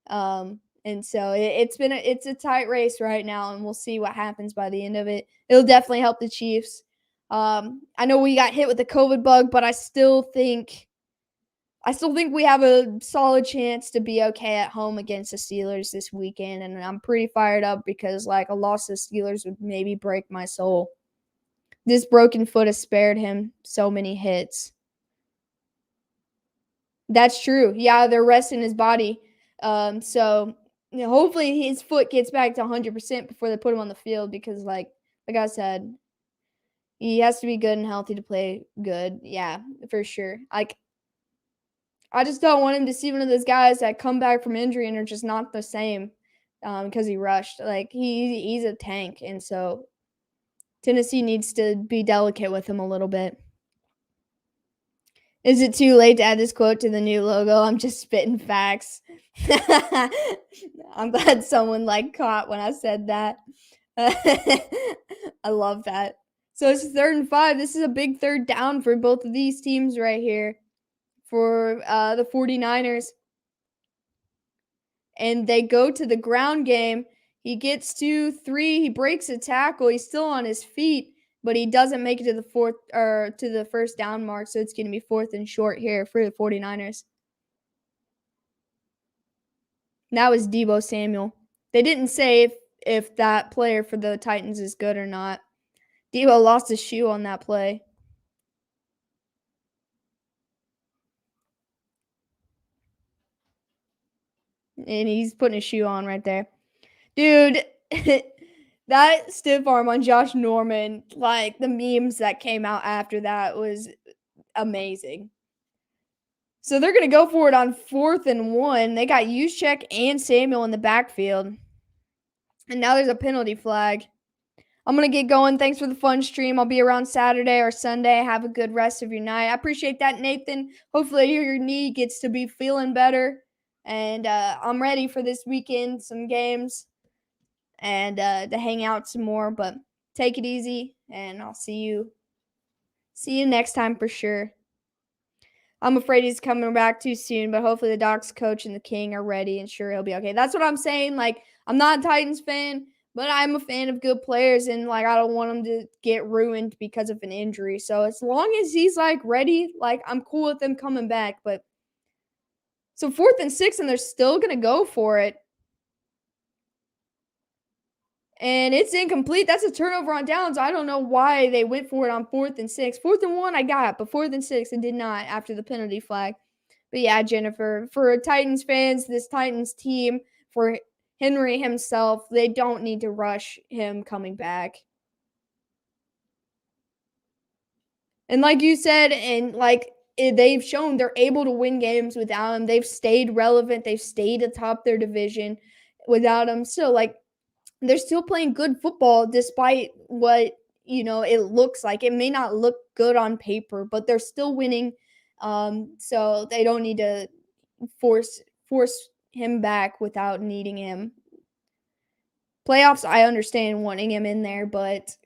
And so it's a tight race right now, and we'll see what happens by the end of it. It'll definitely help the Chiefs. I know we got hit with the COVID bug, but I still think we have a solid chance to be okay at home against the Steelers this weekend, and I'm pretty fired up because, like, a loss to the Steelers would maybe break my soul. This broken foot has spared him so many hits. That's true. Yeah, they're resting his body. So you know, hopefully his foot gets back to 100% before they put him on the field because, like I said, he has to be good and healthy to play good. Yeah, for sure. Like, I just don't want him to see one of those guys that come back from injury and are just not the same because he rushed. Like, he's a tank, and so Tennessee needs to be delicate with him a little bit. Is it too late to add this quote to the new logo? I'm just spitting facts. I'm glad someone like caught when I said that. I love that. So it's 3rd and 5. This is a big third down for both of these teams right here for the 49ers. And they go to the ground game. He gets 2-3. He breaks a tackle. He's still on his feet, but he doesn't make it to the first down mark. So it's going to be 4th and short here for the 49ers. And that was Deebo Samuel. They didn't say if that player for the Titans is good or not. Deebo lost his shoe on that play. And he's putting his shoe on right there. Dude, that stiff arm on Josh Norman, like the memes that came out after that was amazing. So they're going to go for it on 4th and 1. They got Juszczyk and Samuel in the backfield. And now there's a penalty flag. I'm going to get going. Thanks for the fun stream. I'll be around Saturday or Sunday. Have a good rest of your night. I appreciate that, Nathan. Hopefully your knee gets to be feeling better. And I'm ready for this weekend, some games, and to hang out some more. But take it easy, and I'll see you next time for sure. I'm afraid he's coming back too soon, but hopefully the Doc's coach and the King are ready and sure he'll be okay. That's what I'm saying. Like, I'm not a Titans fan, but I'm a fan of good players, and like I don't want him to get ruined because of an injury. So as long as he's like ready, like I'm cool with them coming back. But so 4th and 6, and they're still gonna go for it. And it's incomplete. That's a turnover on downs. I don't know why they went for it on 4th and 6. 4th and 1, I got, but 4th and 6, it did not after the penalty flag. But yeah, Jennifer, for Titans fans, this Titans team, for Henry himself, they don't need to rush him coming back. And like you said, and like they've shown they're able to win games without him. They've stayed relevant. They've stayed atop their division without him. So like they're still playing good football despite what, it looks like. It may not look good on paper, but they're still winning. So they don't need to force him back without needing him. Playoffs, I understand wanting him in there, but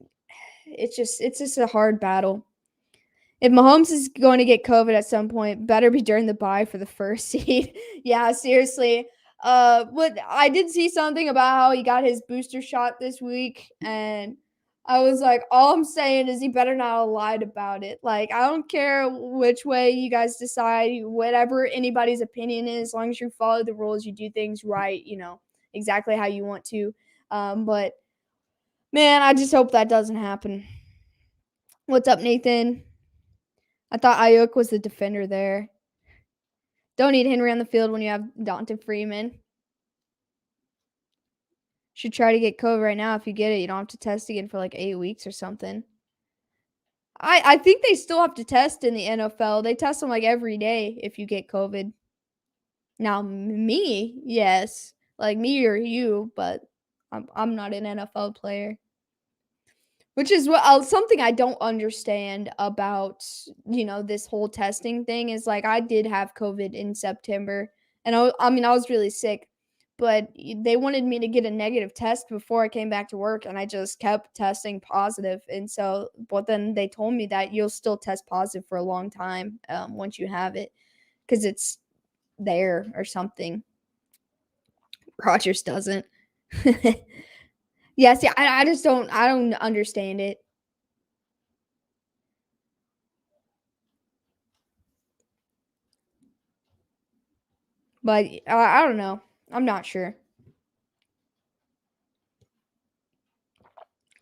it's just a hard battle. If Mahomes is going to get COVID at some point, better be during the bye for the first seed. Yeah, seriously. But I did see something about how he got his booster shot this week, and I was like, all I'm saying is he better not have lied about it. Like, I don't care which way you guys decide, whatever anybody's opinion is, as long as you follow the rules, you do things right, exactly how you want to. But man, I just hope that doesn't happen. What's up, Nathan? I thought Ayuk was the defender there. Don't need Henry on the field when you have Dante Freeman. Should try to get COVID right now. If you get it, you don't have to test again for like 8 weeks or something. I think they still have to test in the NFL. They test them like every day if you get COVID. Now, me, yes. Like me or you, but I'm not an NFL player. Which is something I don't understand about, this whole testing thing is like I did have COVID in September, and I mean I was really sick, but they wanted me to get a negative test before I came back to work, and I just kept testing positive. And so, but then they told me that you'll still test positive for a long time once you have it because it's there or something. Rogers doesn't. Yeah, see, I just don't understand it. But I don't know. I'm not sure.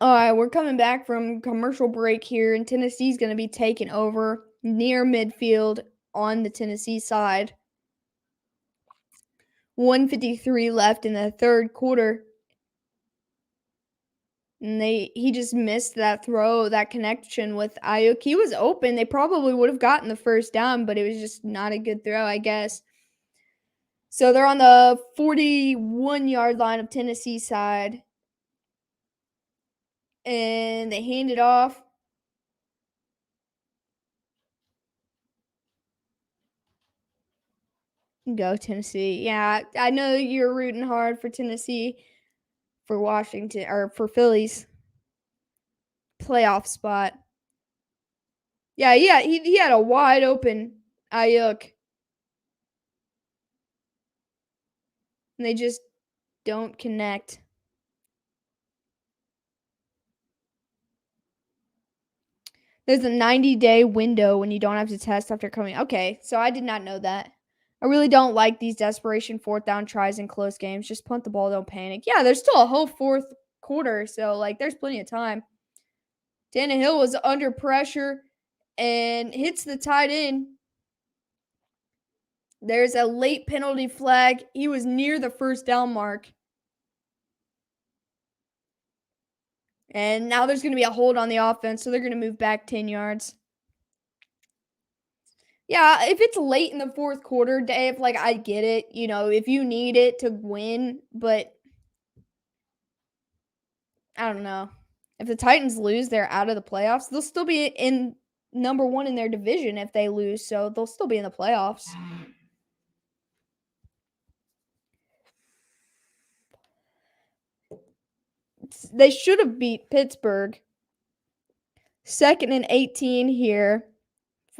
All right, we're coming back from commercial break here, and Tennessee's going to be taking over near midfield on the Tennessee side. 1:53 left in the third quarter. And he just missed that throw, that connection with Ayuk. He was open. They probably would have gotten the first down, but it was just not a good throw, I guess. So they're on the 41-yard line of Tennessee side. And they hand it off. Go Tennessee. Yeah, I know you're rooting hard for Tennessee, for Washington, or for Philly's playoff spot. Yeah, he had a wide open Ayuk. And they just don't connect. There's a 90-day window when you don't have to test after coming. Okay, so I did not know that. I really don't like these desperation fourth down tries in close games. Just punt the ball, don't panic. Yeah, there's still a whole fourth quarter, so like there's plenty of time. Tannehill was under pressure and hits the tight end. There's a late penalty flag. He was near the first down mark. And now there's going to be a hold on the offense, so they're going to move back 10 yards. Yeah, if it's late in the fourth quarter, Dave, like I get it, if you need it to win, but I don't know. If the Titans lose, they're out of the playoffs. They'll still be in number 1 in their division if they lose, so they'll still be in the playoffs. They should have beat Pittsburgh. 2nd and 18 here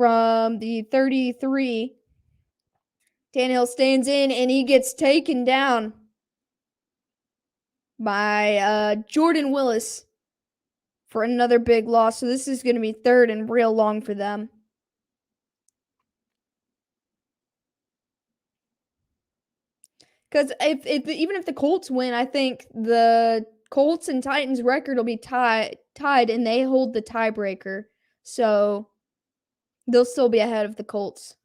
from the 33. Tannehill stands in, and he gets taken down by Jordan Willis for another big loss. So this is going to be third and real long for them. Because even if the Colts win, I think the Colts and Titans record will be tied, and they hold the tiebreaker. So they'll still be ahead of the Colts.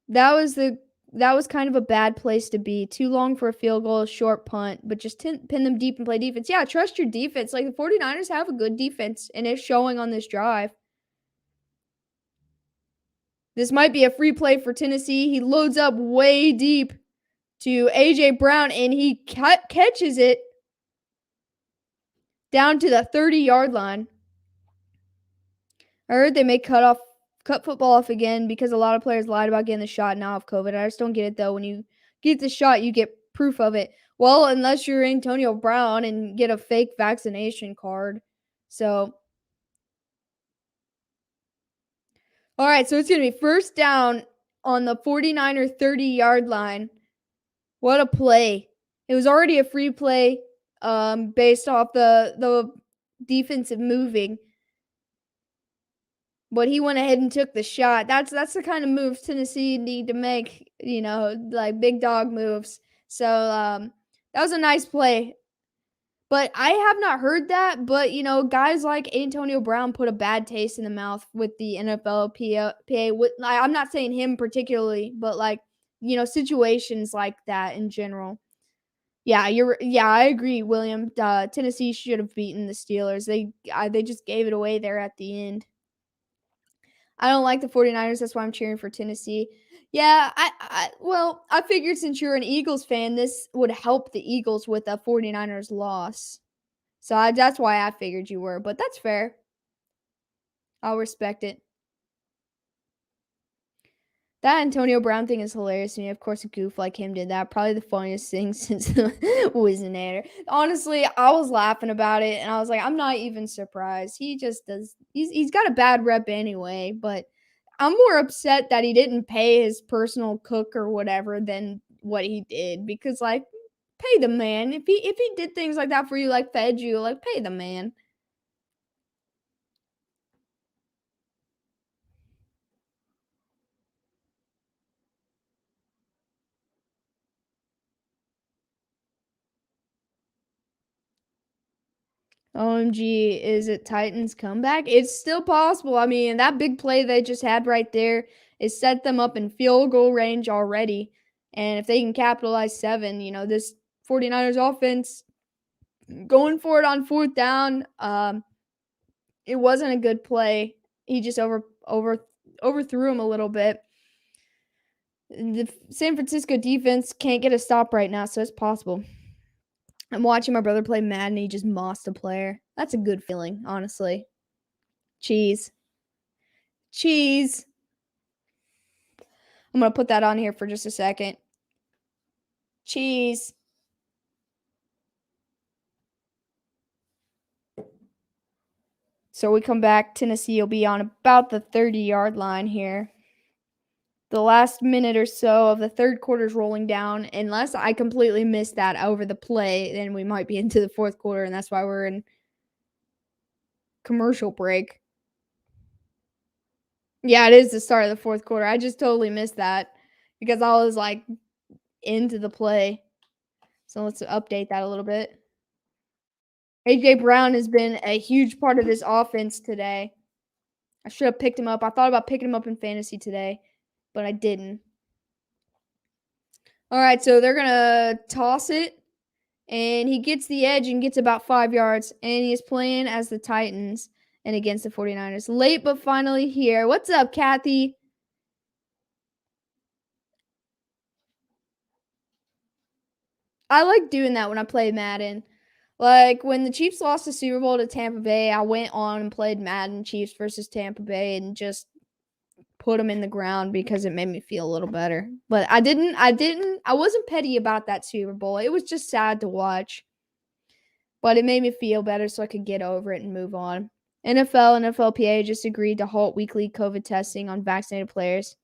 That was kind of a bad place to be. Too long for a field goal, short punt, but just pin them deep and play defense. Yeah, trust your defense. Like, the 49ers have a good defense, and it's showing on this drive. This might be a free play for Tennessee. He loads up way deep to A.J. Brown, and he catches it down to the 30-yard line. I heard they may cut football off again because a lot of players lied about getting the shot now of COVID. I just don't get it, though. When you get the shot, you get proof of it. Well, unless you're Antonio Brown and get a fake vaccination card. So, all right, so it's going to be first down on the 49er 30-yard line. What a play. It was already a free play based off the defensive moving. But he went ahead and took the shot. That's the kind of moves Tennessee need to make, like big dog moves. So that was a nice play. But I have not heard that. But, guys like Antonio Brown put a bad taste in the mouth with the NFLPA. I'm not saying him particularly, but situations like that in general. Yeah, I agree, William. Tennessee should have beaten the Steelers. They just gave it away there at the end. I don't like the 49ers. That's why I'm cheering for Tennessee. Yeah, I figured since you're an Eagles fan, this would help the Eagles with a 49ers loss. So that's why I figured you were. But that's fair. I'll respect it. That Antonio Brown thing is hilarious to me. Of course, a goof like him did that. Probably the funniest thing since Wizenator. Honestly, I was laughing about it, and I was like, I'm not even surprised. He just does. He's got a bad rep anyway, but I'm more upset that he didn't pay his personal cook or whatever than what he did. Because, pay the man. If he did things like that for you, fed you, pay the man. OMG, is it Titans comeback? It's still possible. I mean, that big play they just had right there is set them up in field goal range already. And if they can capitalize 7, this 49ers offense going for it on fourth down, it wasn't a good play. He just overthrew him a little bit. The San Francisco defense can't get a stop right now, so it's possible. I'm watching my brother play Madden, and he just mossed a player. That's a good feeling, honestly. Cheese. I'm going to put that on here for just a second. Cheese. So we come back. Tennessee will be on about the 30-yard line here. The last minute or so of the third quarter is rolling down. Unless I completely missed that over the play, then we might be into the fourth quarter, and that's why we're in commercial break. Yeah, it is the start of the fourth quarter. I just totally missed that because I was into the play. So let's update that a little bit. A.J. Brown has been a huge part of this offense today. I should have picked him up. I thought about picking him up in fantasy today, but I didn't. All right, so they're going to toss it, and he gets the edge and gets about 5 yards, and he is playing as the Titans and against the 49ers. Late but finally here. What's up, Kathy? I like doing that when I play Madden. When the Chiefs lost the Super Bowl to Tampa Bay, I went on and played Madden Chiefs versus Tampa Bay and just put them in the ground because it made me feel a little better. But I wasn't petty about that Super Bowl. It was just sad to watch. But it made me feel better so I could get over it and move on. NFL and NFLPA just agreed to halt weekly COVID testing on vaccinated players.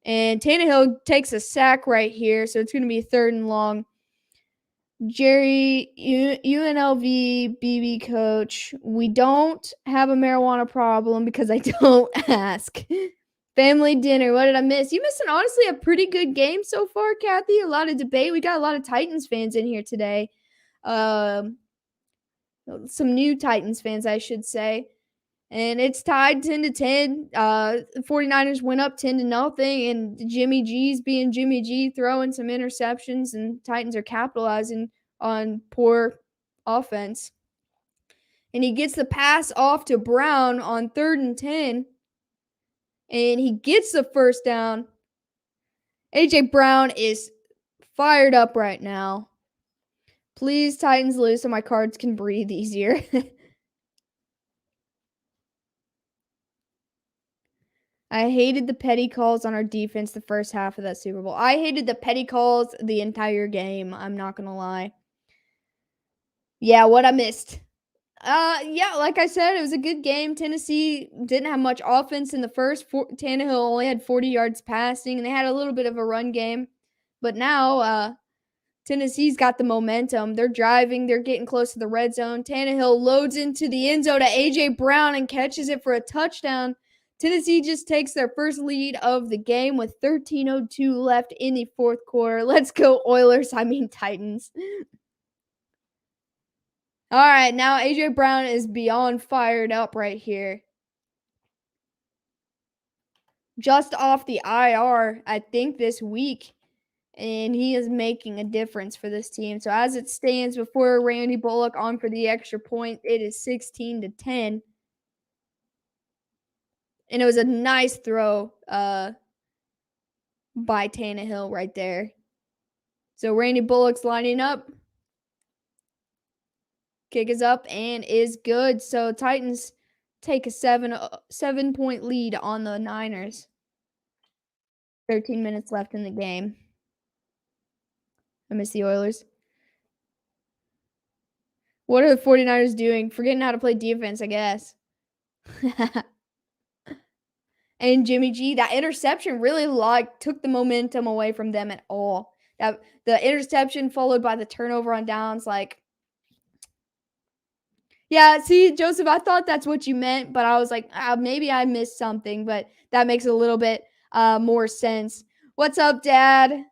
And Tannehill takes a sack right here, so it's going to be 3rd and long. Jerry, UNLV BB coach, we don't have a marijuana problem because I don't ask. Family dinner, what did I miss? You missed honestly a pretty good game so far, Kathy. A lot of debate. We got a lot of Titans fans in here today. Some new Titans fans, I should say. And it's tied 10-10. 49ers went up 10-0, and Jimmy G's being Jimmy G, throwing some interceptions, and Titans are capitalizing on poor offense. And he gets the pass off to Brown on 3rd and 10, and he gets the first down. AJ Brown is fired up right now. Please, Titans lose so my cards can breathe easier. I hated the petty calls on our defense the first half of that Super Bowl. I hated the petty calls the entire game. I'm not going to lie. Yeah, what I missed. Yeah, like I said, it was a good game. Tennessee didn't have much offense in the first. Tannehill only had 40 yards passing, and they had a little bit of a run game. But now, Tennessee's got the momentum. They're driving. They're getting close to the red zone. Tannehill loads into the end zone to A.J. Brown and catches it for a touchdown. Tennessee just takes their first lead of the game with 13:02 left in the 4th quarter. Let's go Oilers. I mean Titans. All right, now A.J. Brown is beyond fired up right here. Just off the IR, I think, this week. And he is making a difference for this team. So as it stands before Randy Bullock on for the extra point, it is 16-10. And it was a nice throw by Tannehill right there. So Randy Bullock's lining up. Kick is up and is good. So Titans take a 7-point lead on the Niners. 13 minutes left in the game. I miss the Oilers. What are the 49ers doing? Forgetting how to play defense, I guess. And Jimmy G, that interception really took the momentum away from them at all. That the interception followed by the turnover on downs, yeah, see, Joseph, I thought that's what you meant, but I was like, maybe I missed something, but that makes a little bit more sense. What's up, Dad?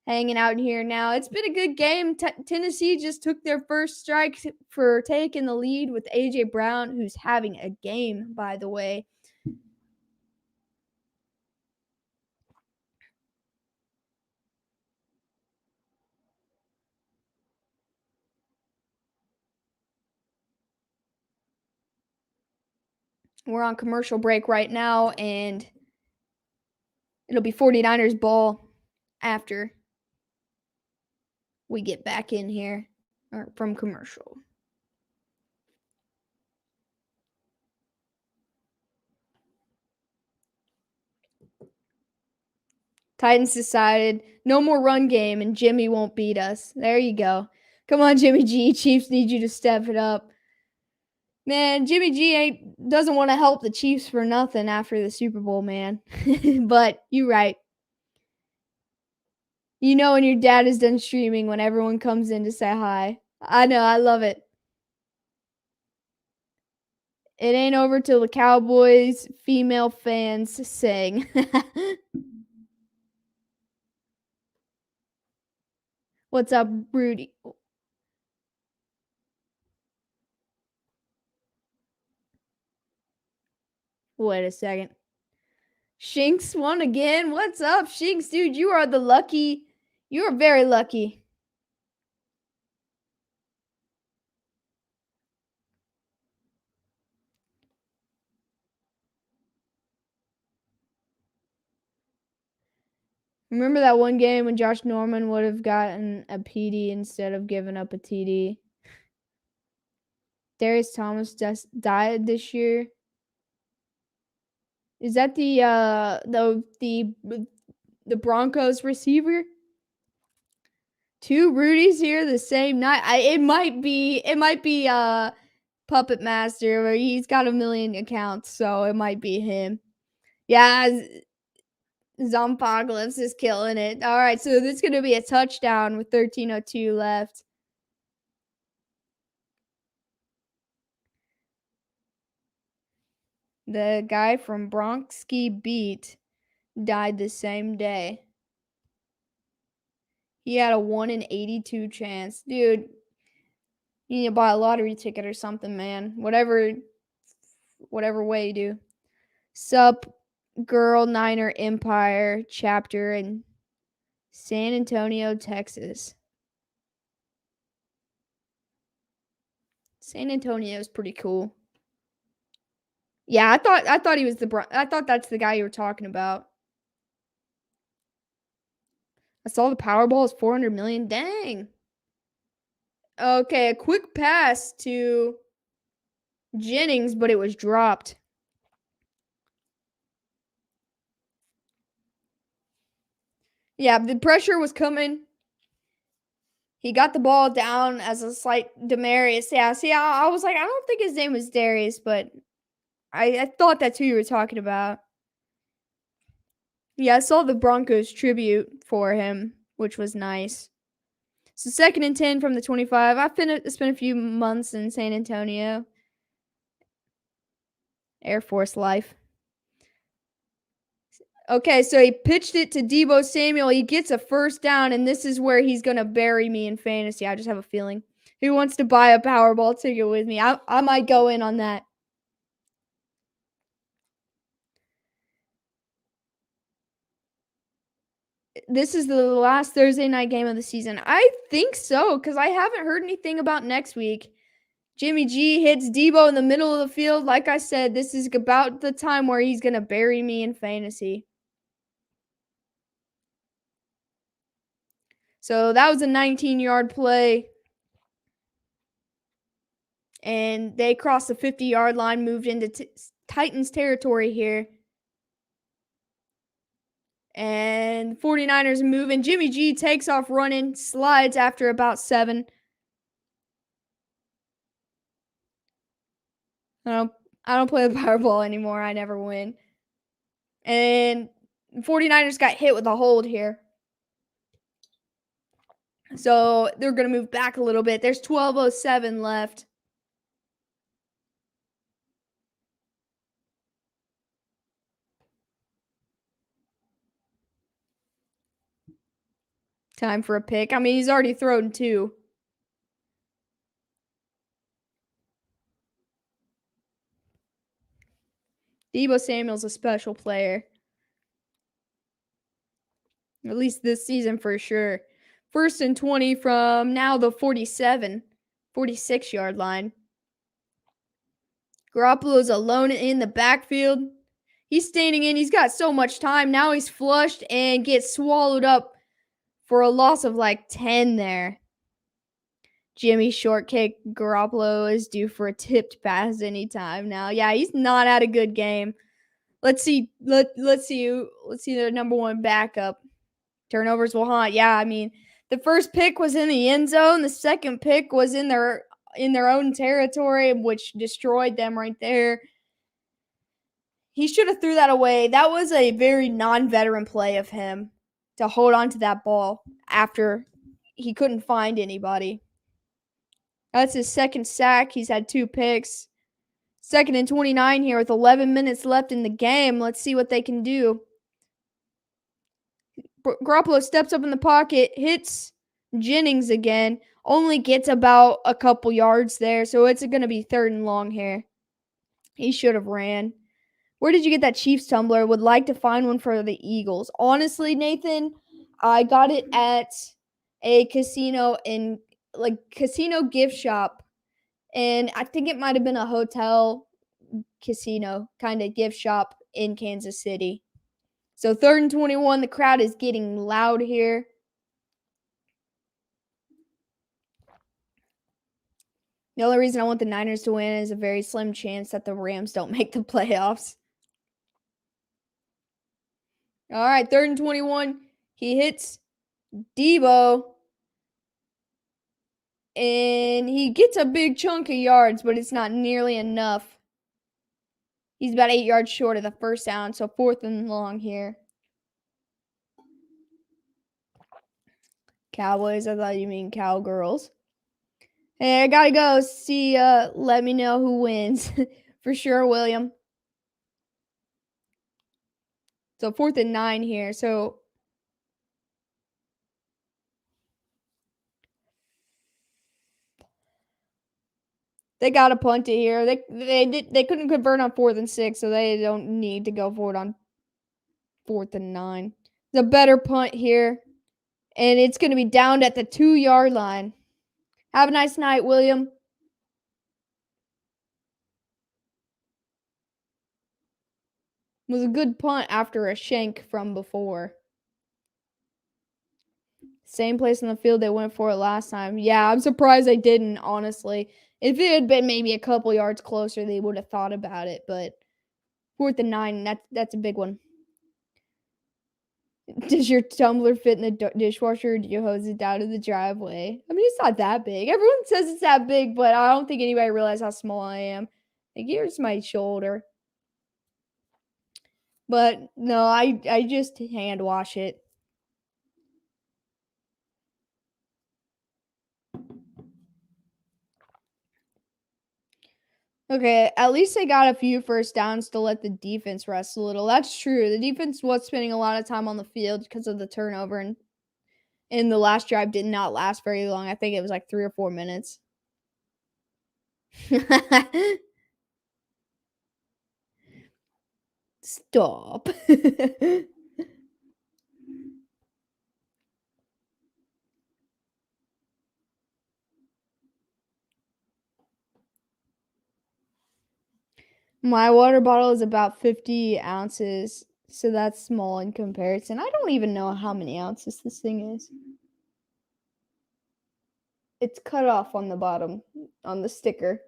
Hanging out in here now. It's been a good game. Tennessee just took their first strike for taking the lead with A.J. Brown, who's having a game, by the way. We're on commercial break right now, and it'll be 49ers ball after we get back in here from commercial. Titans decided no more run game, and Jimmy won't beat us. There you go. Come on, Jimmy G. Chiefs need you to step it up. Man, Jimmy G doesn't want to help the Chiefs for nothing after the Super Bowl, man. But you're right. You know when your dad is done streaming when everyone comes in to say hi. I know, I love it. It ain't over till the Cowboys female fans sing. What's up, Rudy? Wait a second. Shinks won again. What's up, Shinks? Dude, you are very lucky. Remember that one game when Josh Norman would have gotten a PD instead of giving up a TD? Darius Thomas just died this year. Is that the Broncos receiver? Two Rudies here the same night. It might be Puppet Master, where he's got 1,000,000 accounts, so it might be him. Yeah, Zompocalypse is killing it. All right, so this is going to be a touchdown with 13:02 left. The guy from Bronxy Beat died the same day. He had a 1 in 82 chance. Dude, you need to buy a lottery ticket or something, man. Whatever way you do. Sup, Girl Niner Empire chapter in San Antonio, Texas. San Antonio is pretty cool. Yeah, I thought he was I thought that's the guy you were talking about. I saw the Powerball is 400 million. Dang. Okay, a quick pass to Jennings, but it was dropped. Yeah, the pressure was coming. He got the ball down as a slight Demarius. Yeah, see, I was like, I don't think his name was Darius, but I thought that's who you were talking about. Yeah, I saw the Broncos tribute for him, which was nice. So 2nd and 10 from the 25. I spent a few months in San Antonio. Air Force life. Okay, so he pitched it to Deebo Samuel. He gets a first down, and this is where he's going to bury me in fantasy. I just have a feeling. Who wants to buy a Powerball ticket with me? I might go in on that. This is the last Thursday night game of the season. I think so, because I haven't heard anything about next week. Jimmy G hits Deebo in the middle of the field. Like I said, this is about the time where he's going to bury me in fantasy. So that was a 19-yard play. And they crossed the 50-yard line, moved into Titans territory here. And 49ers moving. Jimmy G takes off running, slides after about 7. I don't play the Powerball anymore. I never win. And 49ers got hit with a hold here. So they're going to move back a little bit. There's 12:07 left. Time for a pick. I mean, he's already thrown 2. Deebo Samuel's a special player. At least this season for sure. 1st and 20 from now the 46-yard line. Garoppolo's alone in the backfield. He's standing in. He's got so much time. Now he's flushed and gets swallowed up for a loss of like 10 there. Jimmy short kick. Garoppolo is due for a tipped pass anytime now. Yeah, he's not had a good game. Let's see. Let's see their number 1 backup. Turnovers will haunt. Yeah, I mean, the first pick was in the end zone. The second pick was in their own territory, which destroyed them right there. He should have threw that away. That was a very non-veteran play of him to hold on to that ball after he couldn't find anybody. That's his 2nd sack. He's had 2 picks. 2nd and 29 here with 11 minutes left in the game. Let's see what they can do. Garoppolo steps up in the pocket, hits Jennings again, only gets about a couple yards there, so it's going to be 3rd and long here. He should have ran. Where did you get that Chiefs tumbler? Would like to find one for the Eagles. Honestly, Nathan, I got it at a casino casino gift shop, and I think it might have been a hotel casino kind of gift shop in Kansas City. So 3rd and 21, the crowd is getting loud here. The only reason I want the Niners to win is a very slim chance that the Rams don't make the playoffs. All right, 3rd and 21. He hits Deebo. And he gets a big chunk of yards, but it's not nearly enough. He's about 8 yards short of the first down, so 4th and long here. Cowboys, I thought you mean cowgirls. Hey, I gotta go see, let me know who wins. For sure, William. So 4th and 9 here, so they gotta punt it here. They couldn't convert on 4th and 6, so they don't need to go for it on 4th and 9. The better punt here, and it's gonna be down at the 2-yard line. Have a nice night, William. It was a good punt after a shank from before. Same place on the field they went for it last time. Yeah, I'm surprised they didn't, honestly. If it had been maybe a couple yards closer, they would have thought about it. But 4th and 9, that's a big one. Does your tumbler fit in the dishwasher, or do you hose it down to the driveway? I mean, it's not that big. Everyone says it's that big, but I don't think anybody realizes how small I am. Like, here's my shoulder. But no, I just hand wash it. Okay, at least they got a few first downs to let the defense rest a little. That's true. The defense was spending a lot of time on the field because of the turnover, and the last drive did not last very long. I think it was like 3 or 4 minutes. Stop. My water bottle is about 50 ounces, so that's small in comparison. I don't even know how many ounces this thing is. It's cut off on the bottom, on the sticker.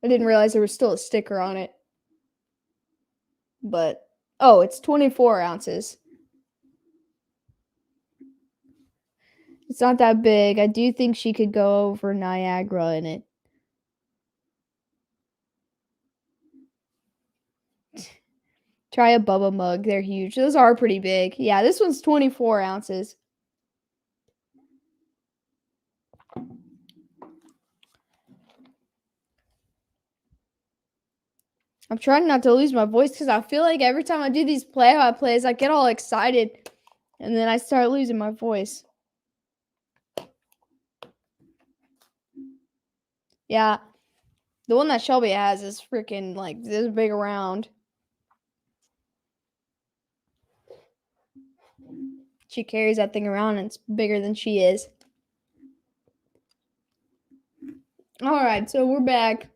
I didn't realize there was still a sticker on it. But, oh, it's 24 ounces. It's not that big. I do think she could go over Niagara in it. Try a Bubba mug. They're huge. Those are pretty big. Yeah, this one's 24 ounces. I'm trying not to lose my voice because I feel like every time I do these play-by-plays, I get all excited, and then I start losing my voice. Yeah, the one that Shelby has is freaking, like, this big around. She carries that thing around, and it's bigger than she is. All right, so we're back.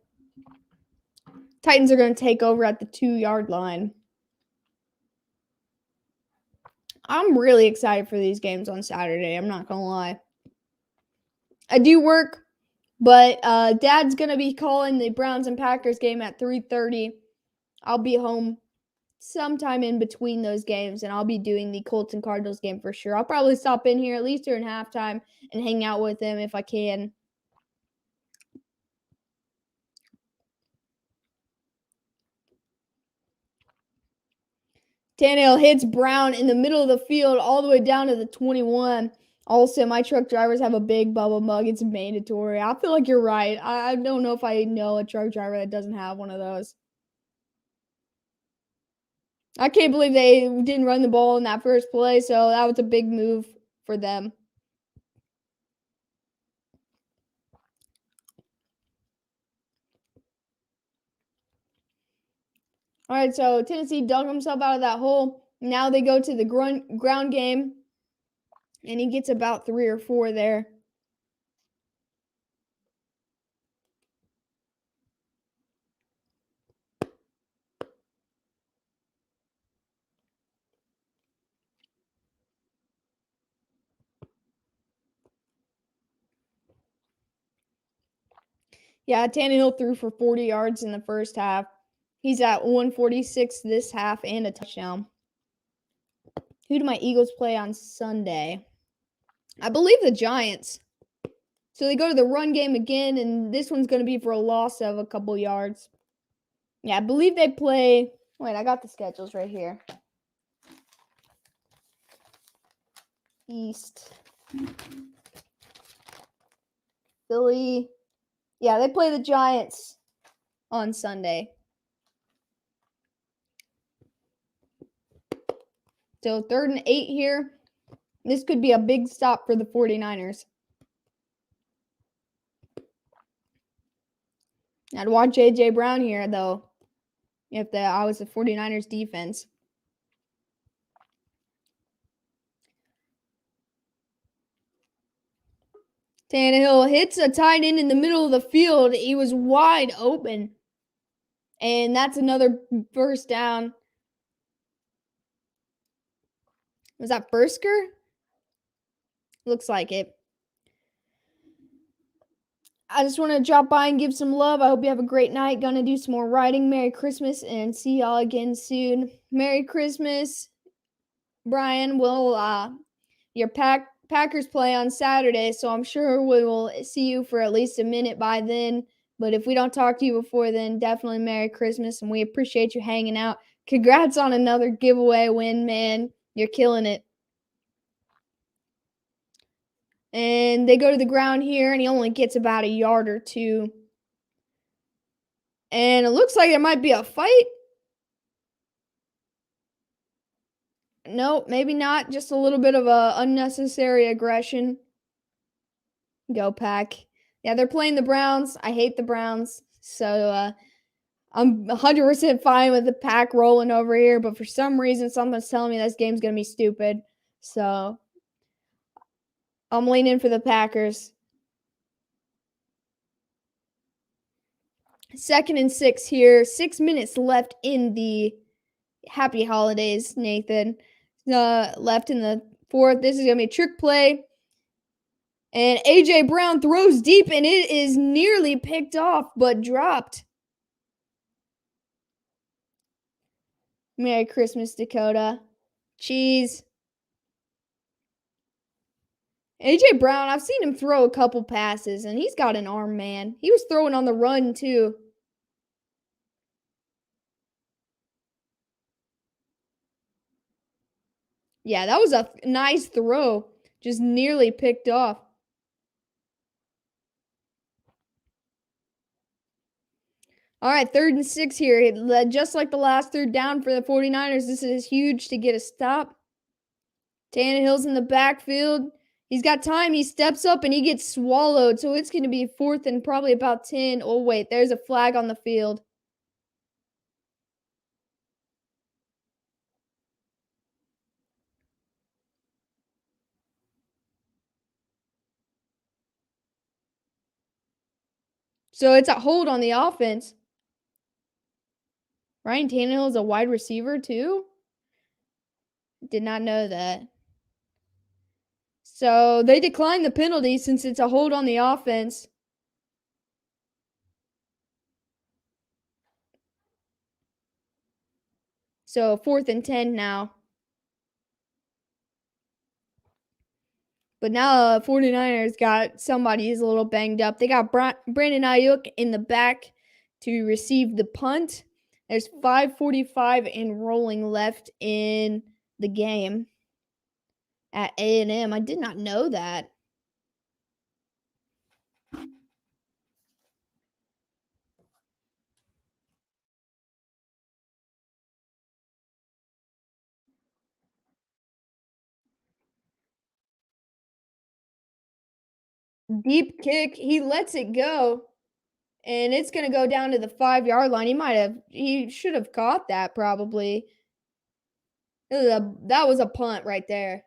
Titans are going to take over at the 2-yard line. I'm really excited for these games on Saturday. I'm not going to lie. I do work, but Dad's going to be calling the Browns and Packers game at 3:30. I'll be home sometime in between those games, and I'll be doing the Colts and Cardinals game for sure. I'll probably stop in here at least during halftime and hang out with them if I can. Tannehill hits Brown in the middle of the field all the way down to the 21. Also, my truck drivers have a big Bubba mug. It's mandatory. I feel like you're right. I don't know if I know a truck driver that doesn't have one of those. I can't believe they didn't run the ball in that first play, so that was a big move for them. All right, so Tennessee dug himself out of that hole. Now they go to the ground game, and he gets about 3 or 4 there. Yeah, Tannehill threw for 40 yards in the first half. He's at 146 this half and a touchdown. Who do my Eagles play on Sunday? I believe the Giants. So they go to the run game again, and this one's going to be for a loss of a couple yards. Yeah, I believe they play. Wait, I got the schedules right here. East. Philly. Yeah, they play the Giants on Sunday. So 3rd and 8 here. This could be a big stop for the 49ers. I'd watch A.J. Brown here, though, if I was the 49ers defense. Tannehill hits a tight end in the middle of the field. He was wide open. And that's another first down. Was that Bursker? Looks like it. I just want to drop by and give some love. I hope you have a great night. Gonna do some more writing. Merry Christmas and see y'all again soon. Merry Christmas, Brian. Your Packers play on Saturday, so I'm sure we will see you for at least a minute by then. But if we don't talk to you before then, definitely Merry Christmas, and we appreciate you hanging out. Congrats on another giveaway win, man. You're killing it. And they go to the ground here, and he only gets about a yard or two. And it looks like there might be a fight. Nope, maybe not. Just a little bit of a unnecessary aggression. Go Pack. Yeah, they're playing the Browns. I hate the Browns. So I'm 100% fine with the Pack rolling over here. But for some reason, something's telling me this game's going to be stupid. So I'm leaning for the Packers. 2nd and 6 here. 6 minutes left in the happy holidays, Nathan. Left in the 4th. This is going to be a trick play. And A.J. Brown throws deep, and it is nearly picked off, but dropped. Merry Christmas, Dakota. Cheese. A.J. Brown, I've seen him throw a couple passes, and he's got an arm, man. He was throwing on the run, too. Yeah, that was a nice throw. Just nearly picked off. All right, 3rd and 6 here. Just like the last 3rd down for the 49ers, this is huge to get a stop. Tannehill's in the backfield. He's got time. He steps up, and he gets swallowed. So it's going to be 4th and probably about 10. Oh, wait, there's a flag on the field. So it's a hold on the offense. Ryan Tannehill is a wide receiver too? Did not know that. So they declined the penalty since it's a hold on the offense. So 4th and 10 now. But now 49ers got somebody who's a little banged up. They got Brandon Ayuk in the back to receive the punt. There's 5:45 and rolling left in the game at A&M. I did not know that. Deep kick. He lets it go. And it's going to go down to the 5-yard line. He should have caught that probably. That was a punt right there.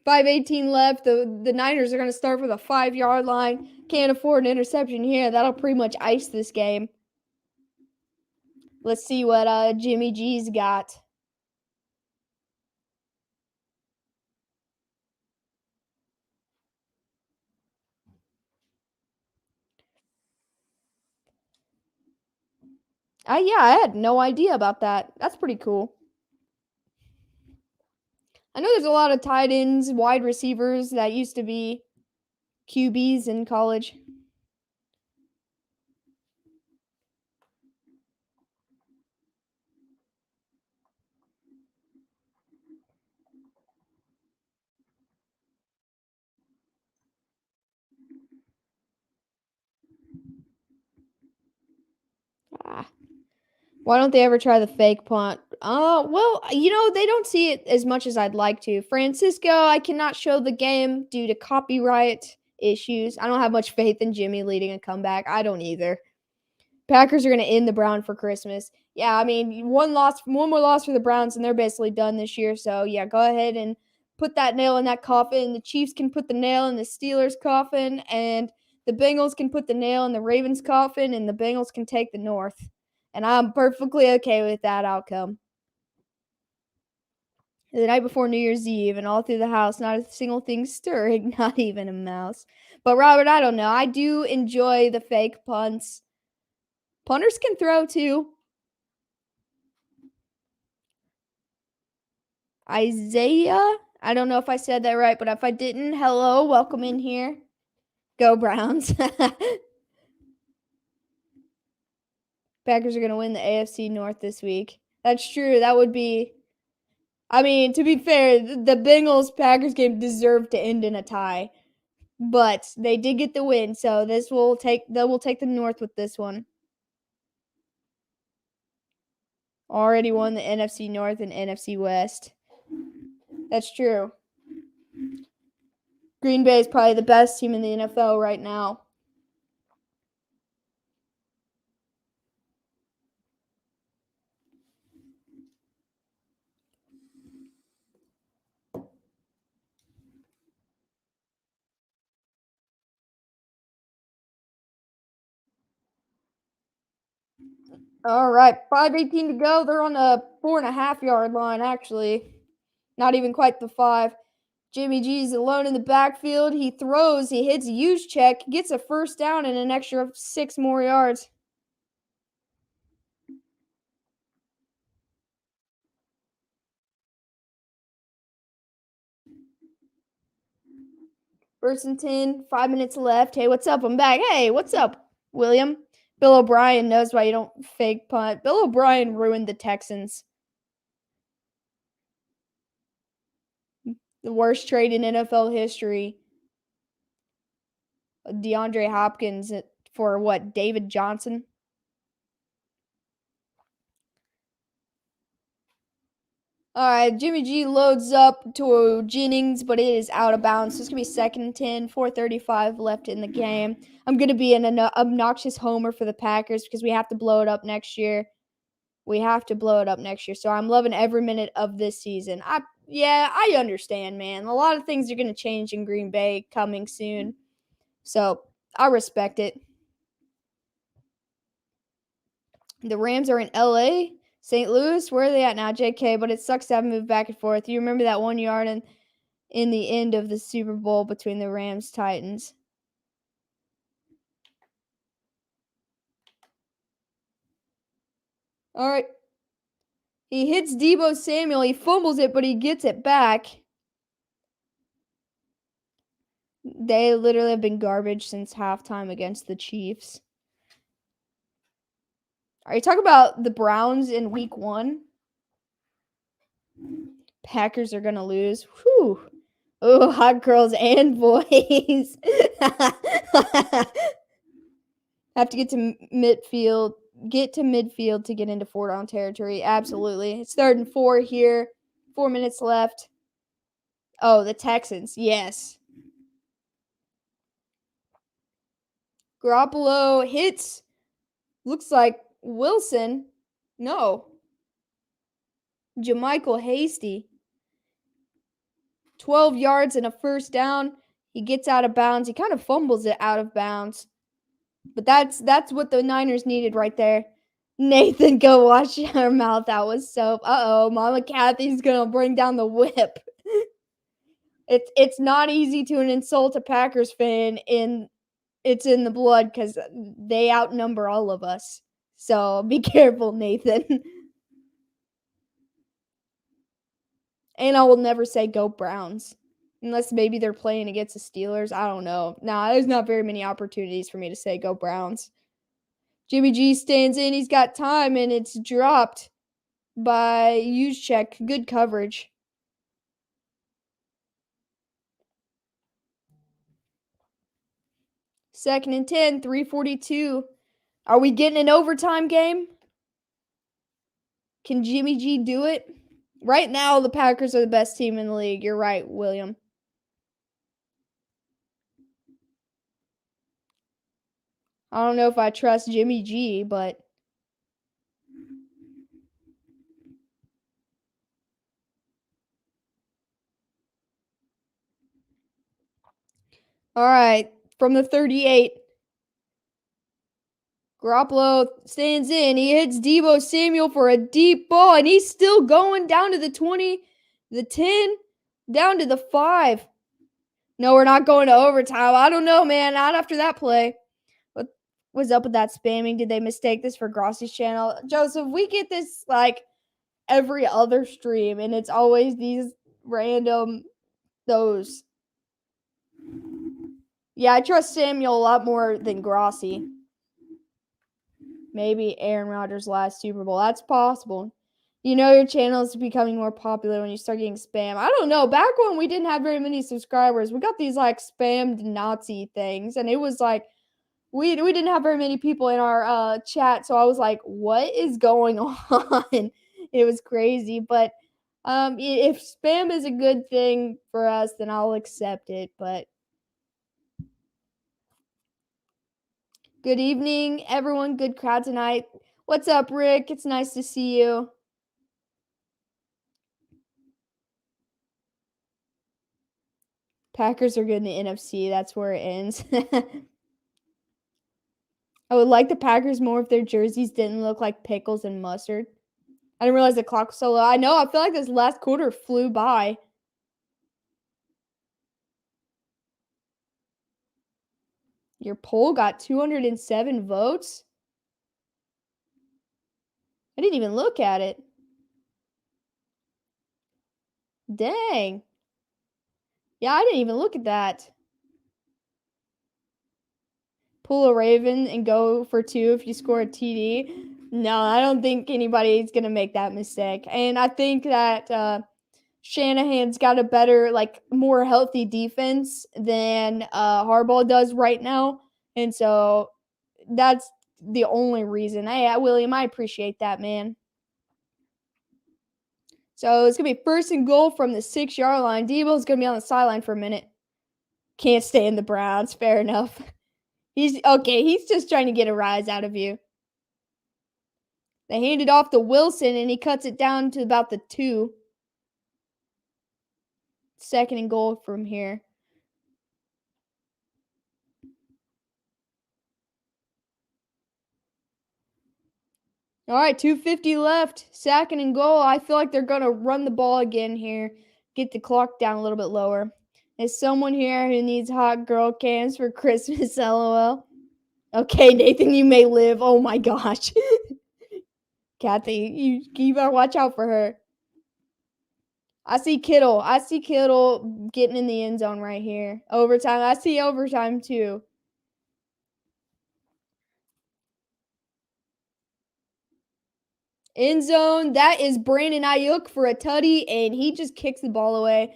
5:18 left. The Niners are going to start for the 5-yard line. Can't afford an interception here. That'll pretty much ice this game. Let's see what Jimmy G's got. Yeah, I had no idea about that. That's pretty cool. I know there's a lot of tight ends, wide receivers that used to be QBs in college. Why don't they ever try the fake punt? Well, they don't see it as much as I'd like to. Francisco, I cannot show the game due to copyright issues. I don't have much faith in Jimmy leading a comeback. I don't either. Packers are going to end the Brown for Christmas. Yeah, I mean, one more loss for the Browns, and they're basically done this year. So, yeah, go ahead and put that nail in that coffin. The Chiefs can put the nail in the Steelers' coffin, and the Bengals can put the nail in the Ravens' coffin, and the Bengals can take the North. And I'm perfectly okay with that outcome. The night before New Year's Eve, and all through the house, not a single thing stirring, not even a mouse. But, Robert, I don't know. I do enjoy the fake punts. Punters can throw, too. Isaiah? I don't know if I said that right, but if I didn't, hello, welcome in here. Go Browns. Packers are going to win the AFC North this week. That's true. That would be... I mean, to be fair, the Bengals-Packers game deserved to end in a tie. But they did get the win, so they will take the North with this one. Already won the NFC North and NFC West. That's true. Green Bay is probably the best team in the NFL right now. All right, 5:18 to go. They're on the 4.5-yard line, actually. Not even quite the 5. Jimmy G's alone in the backfield. He throws. He hits a huge check. Gets a first down and an extra 6 more yards. First and 10. 5 minutes left. Hey, what's up? I'm back. Hey, what's up, William? Bill O'Brien knows why you don't fake punt. Bill O'Brien ruined the Texans. The worst trade in NFL history. DeAndre Hopkins for what? David Johnson? All right, Jimmy G loads up to Jennings, but it is out of bounds. So it's going to be 2nd and 10, 4:35 left in the game. I'm going to be an obnoxious homer for the Packers because we have to blow it up next year. So I'm loving every minute of this season. I understand, man. A lot of things are going to change in Green Bay coming soon. So I respect it. The Rams are in LA. St. Louis, where are they at now? JK, but it sucks to have moved back and forth. You remember that 1 yard in the end of the Super Bowl between the Rams Titans? All right. He hits Deebo Samuel. He fumbles it, but he gets it back. They literally have been garbage since halftime against the Chiefs. All right, talk about the Browns in week 1. Packers are going to lose. Whew. Oh, hot girls and boys. Have to get to midfield. Get to midfield to get into 4-down territory. Absolutely. It's 3rd and 4 here. 4 minutes left. Oh, the Texans. Yes. Garoppolo hits. Looks like Wilson. No. Jermichael Hasty. 12 yards and a first down. He gets out of bounds. He kind of fumbles it out of bounds. But that's what the Niners needed right there. Nathan, go wash your mouth out with soap. Uh-oh, Mama Kathy's going to bring down the whip. It's not easy to insult a Packers fan, and it's in the blood because they outnumber all of us. So be careful, Nathan. And I will never say go Browns. Unless maybe they're playing against the Steelers. I don't know. Nah, there's not very many opportunities for me to say go Browns. Jimmy G stands in. He's got time, and it's dropped by Juszczyk. Good coverage. Second and 10, 3:42. Are we getting an overtime game? Can Jimmy G do it? Right now, the Packers are the best team in the league. You're right, William. I don't know if I trust Jimmy G, but all right. From the 38, Garoppolo stands in. He hits Deebo Samuel for a deep ball, and he's still going down to the 20, the 10, down to the 5. No, we're not going to overtime. I don't know, man. Not after that play. What was up with that spamming? Did they mistake this for Grossi's channel? Joseph, we get this like every other stream, and it's always these random those. Yeah, I trust Samuel a lot more than Grossi. Maybe Aaron Rodgers' last Super Bowl. That's possible. You know your channel is becoming more popular when you start getting spam. I don't know. Back when we didn't have very many subscribers, we got these like spammed Nazi things, and it was like we didn't have very many people in our chat, so I was like, what is going on? It was crazy. But if spam is a good thing for us, then I'll accept it. But good evening, everyone. Good crowd tonight. What's up, Rick? It's nice to see you. Packers are good in the NFC. That's where it ends. I would like the Packers more if their jerseys didn't look like pickles and mustard. I didn't realize the clock was so low. I know. I feel like this last quarter flew by. Your poll got 207 votes? I didn't even look at it. Dang. Yeah, I didn't even look at that. Pull a Raven and go for 2 if you score a TD. No, I don't think anybody's going to make that mistake. And I think that Shanahan's got a better, like, more healthy defense than Harbaugh does right now. And so that's the only reason. Hey, William, I appreciate that, man. So it's going to be first and goal from the 6-yard line. Deebo's going to be on the sideline for a minute. Can't stay in the Browns. Fair enough. He's just trying to get a rise out of you. They hand it off to Wilson, and he cuts it down to about the 2. Second and goal from here. All right, 2:50 left. Second and goal. I feel like they're going to run the ball again here. Get the clock down a little bit lower. There's someone here who needs hot girl cams for Christmas, LOL. Okay, Nathan, you may live. Oh my gosh. Kathy, you better watch out for her. I see Kittle. Getting in the end zone right here. Overtime. I see overtime too. End zone. That is Brandon Ayuk for a tutty, and he just kicks the ball away.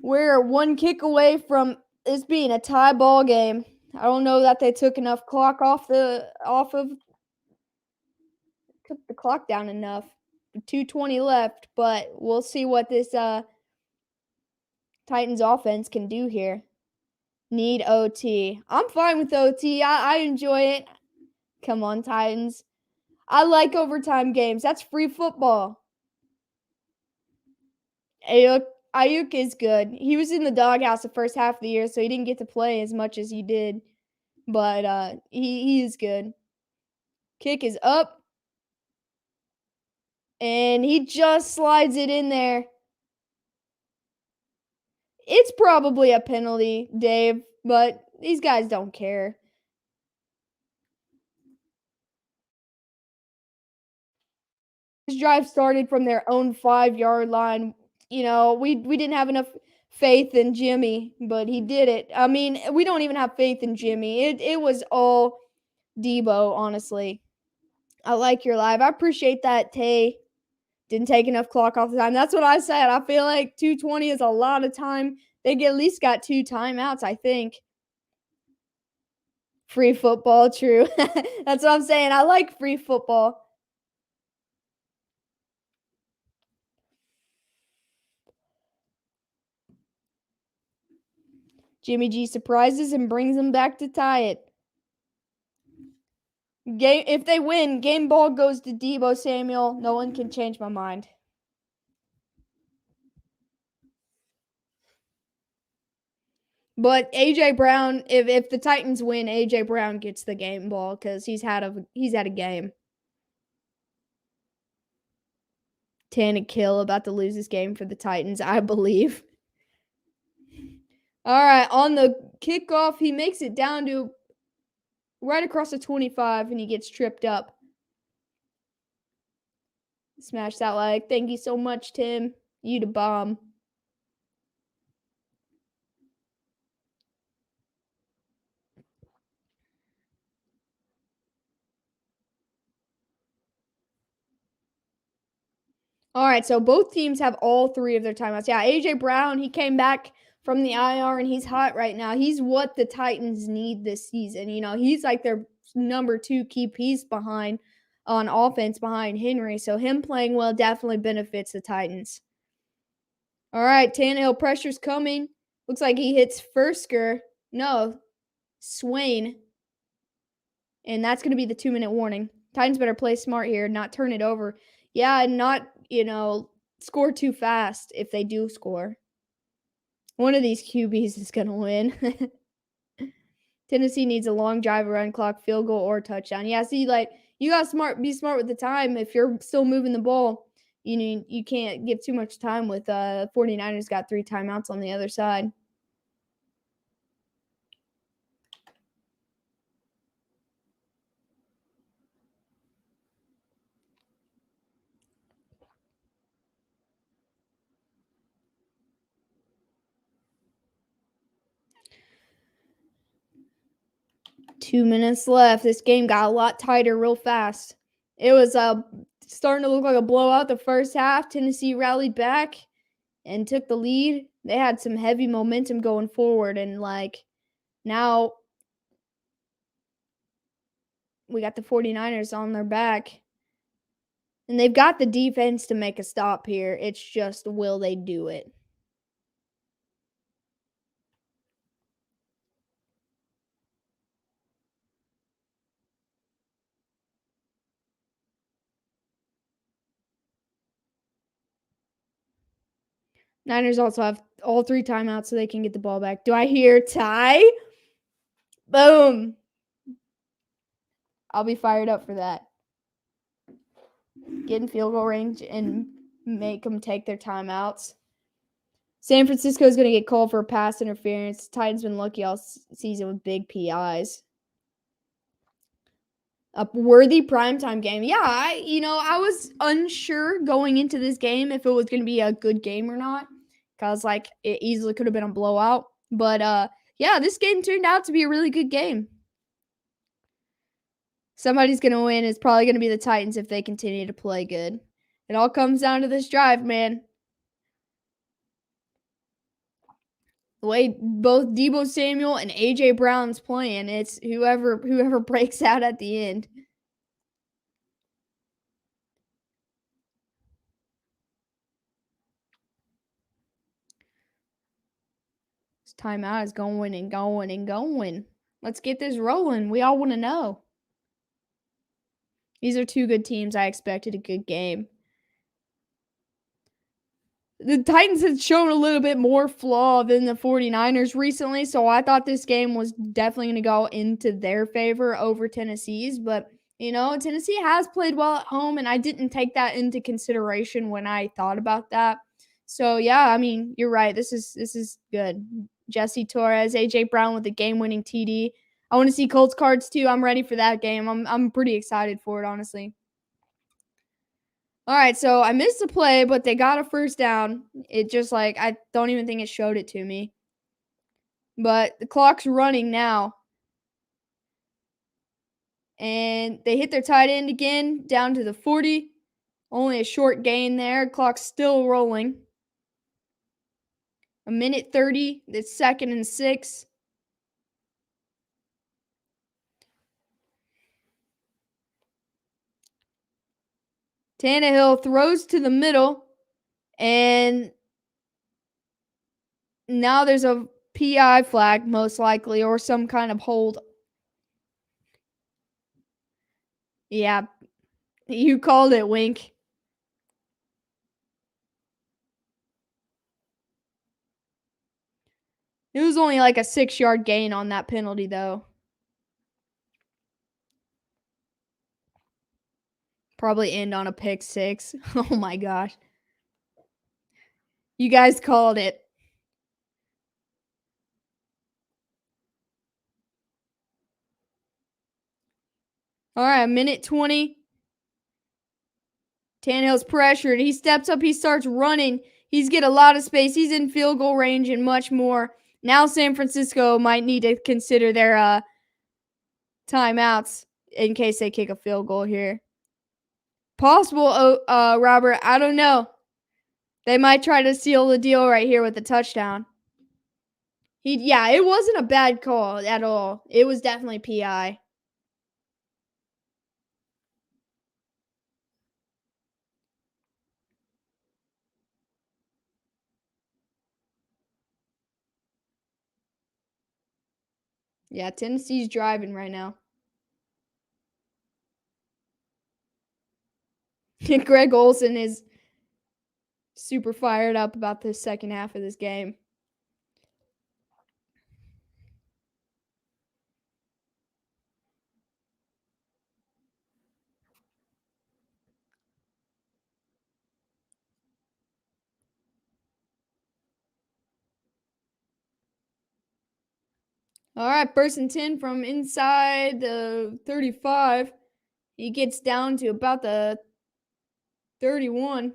We're 1 kick away from this being a tie ball game. I don't know that they took enough clock took the clock down enough. 2:20 left, but we'll see what this Titans offense can do here. Need OT. I'm fine with OT. I enjoy it. Come on, Titans. I like overtime games. That's free football. Ayuk is good. He was in the doghouse the first half of the year, so he didn't get to play as much as he did. But he is good. Kick is up. And he just slides it in there. It's probably a penalty, Dave, but these guys don't care. This drive started from their own 5-yard line. we didn't have enough faith in Jimmy, but he did it. I mean, we don't even have faith in Jimmy. It was all Debo, honestly. I like your live. I appreciate that, Tay. Didn't take enough clock off the time. That's what I said. I feel like 2:20 is a lot of time. They at least got 2 timeouts, I think. Free football, true. That's what I'm saying. I like free football. Jimmy G surprises and brings them back to tie it. If they win, game ball goes to Debo Samuel. No one can change my mind. But AJ Brown, if the Titans win, AJ Brown gets the game ball because he's had a game. Tannehill about to lose this game for the Titans, I believe. All right, on the kickoff, he makes it down to right across the 25, and he gets tripped up. Smash that like. Thank you so much, Tim. You the bomb. All right, so both teams have all 3 of their timeouts. Yeah, AJ Brown, he came back from the IR and he's hot right now. He's what the Titans need this season. He's like their number 2 key piece behind on offense behind Henry. So him playing well definitely benefits the Titans. All right, Tannehill pressure's coming. Looks like he hits Fursker. No, Swain. And that's going to be the 2-minute warning. Titans better play smart here, not turn it over. Yeah, and not, score too fast if they do score. One of these QBs is going to win. Tennessee needs a long drive around clock, field goal, or touchdown. Yeah, see, you got to be smart with the time. If you're still moving the ball, you can't give too much time with 49ers got 3 timeouts on the other side. Two minutes left. This game got a lot tighter real fast. It was starting to look like a blowout the first half. Tennessee rallied back and took the lead. They had some heavy momentum going forward, and now we got the 49ers on their back. And they've got the defense to make a stop here. It's just, will they do it? Niners also have all 3 timeouts so they can get the ball back. Do I hear tie? Boom. I'll be fired up for that. Get in field goal range and make them take their timeouts. San Francisco is going to get called for pass interference. Titans been lucky all season with big PIs. A worthy primetime game. Yeah, I was unsure going into this game if it was going to be a good game or not, because it easily could have been a blowout. But yeah, this game turned out to be a really good game. Somebody's going to win. It's probably going to be the Titans if they continue to play good. It all comes down to this drive, man. The way both Debo Samuel and AJ Brown's playing, it's whoever breaks out at the end. This timeout is going and going and going. Let's get this rolling. We all want to know. These are 2 good teams. I expected a good game. The Titans had shown a little bit more flaw than the 49ers recently, so I thought this game was definitely going to go into their favor over Tennessee's. But, Tennessee has played well at home, and I didn't take that into consideration when I thought about that. So, yeah, I mean, you're right. This is good. Jesse Torres, AJ Brown with the game-winning TD. I want to see Colts cards, too. I'm ready for that game. I'm pretty excited for it, honestly. All right, so I missed the play, but they got a first down. It just I don't even think it showed it to me. But the clock's running now. And they hit their tight end again, down to the 40. Only a short gain there. Clock's still rolling. 1:30. It's 2nd and 6. Tannehill throws to the middle, and now there's a PI flag, most likely, or some kind of hold. Yeah, you called it, Wink. It was only like a 6-yard gain on that penalty, though. Probably end on a pick 6. Oh my gosh. You guys called it. All right, 1:20. Tannehill's pressured. He steps up. He starts running. He's get a lot of space. He's in field goal range and much more. Now San Francisco might need to consider their timeouts in case they kick a field goal here. Possible, Robert. I don't know. They might try to seal the deal right here with the touchdown. Yeah, it wasn't a bad call at all. It was definitely PI. Yeah, Tennessee's driving right now. Greg Olsen is super fired up about the second half of this game. All right, 1st and 10 from inside the 35. He gets down to about the 31.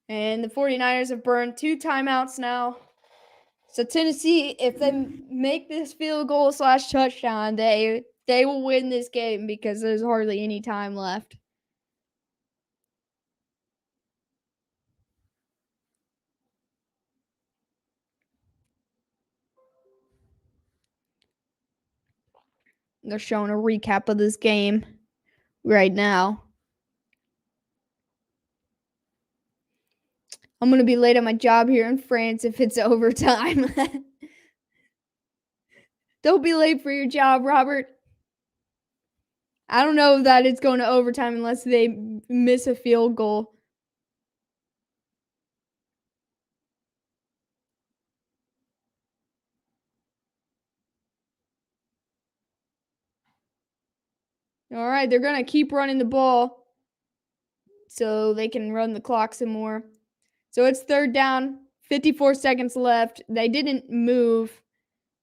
And the 49ers have burned 2 timeouts now. So Tennessee, if they make this field goal / touchdown, they will win this game because there's hardly any time left. They're showing a recap of this game right now. I'm going to be late at my job here in France if it's overtime. Don't be late for your job, Robert. I don't know that it's going to overtime unless they miss a field goal. All right, they're going to keep running the ball so they can run the clock some more. So it's 3rd down, 54 seconds left. They didn't move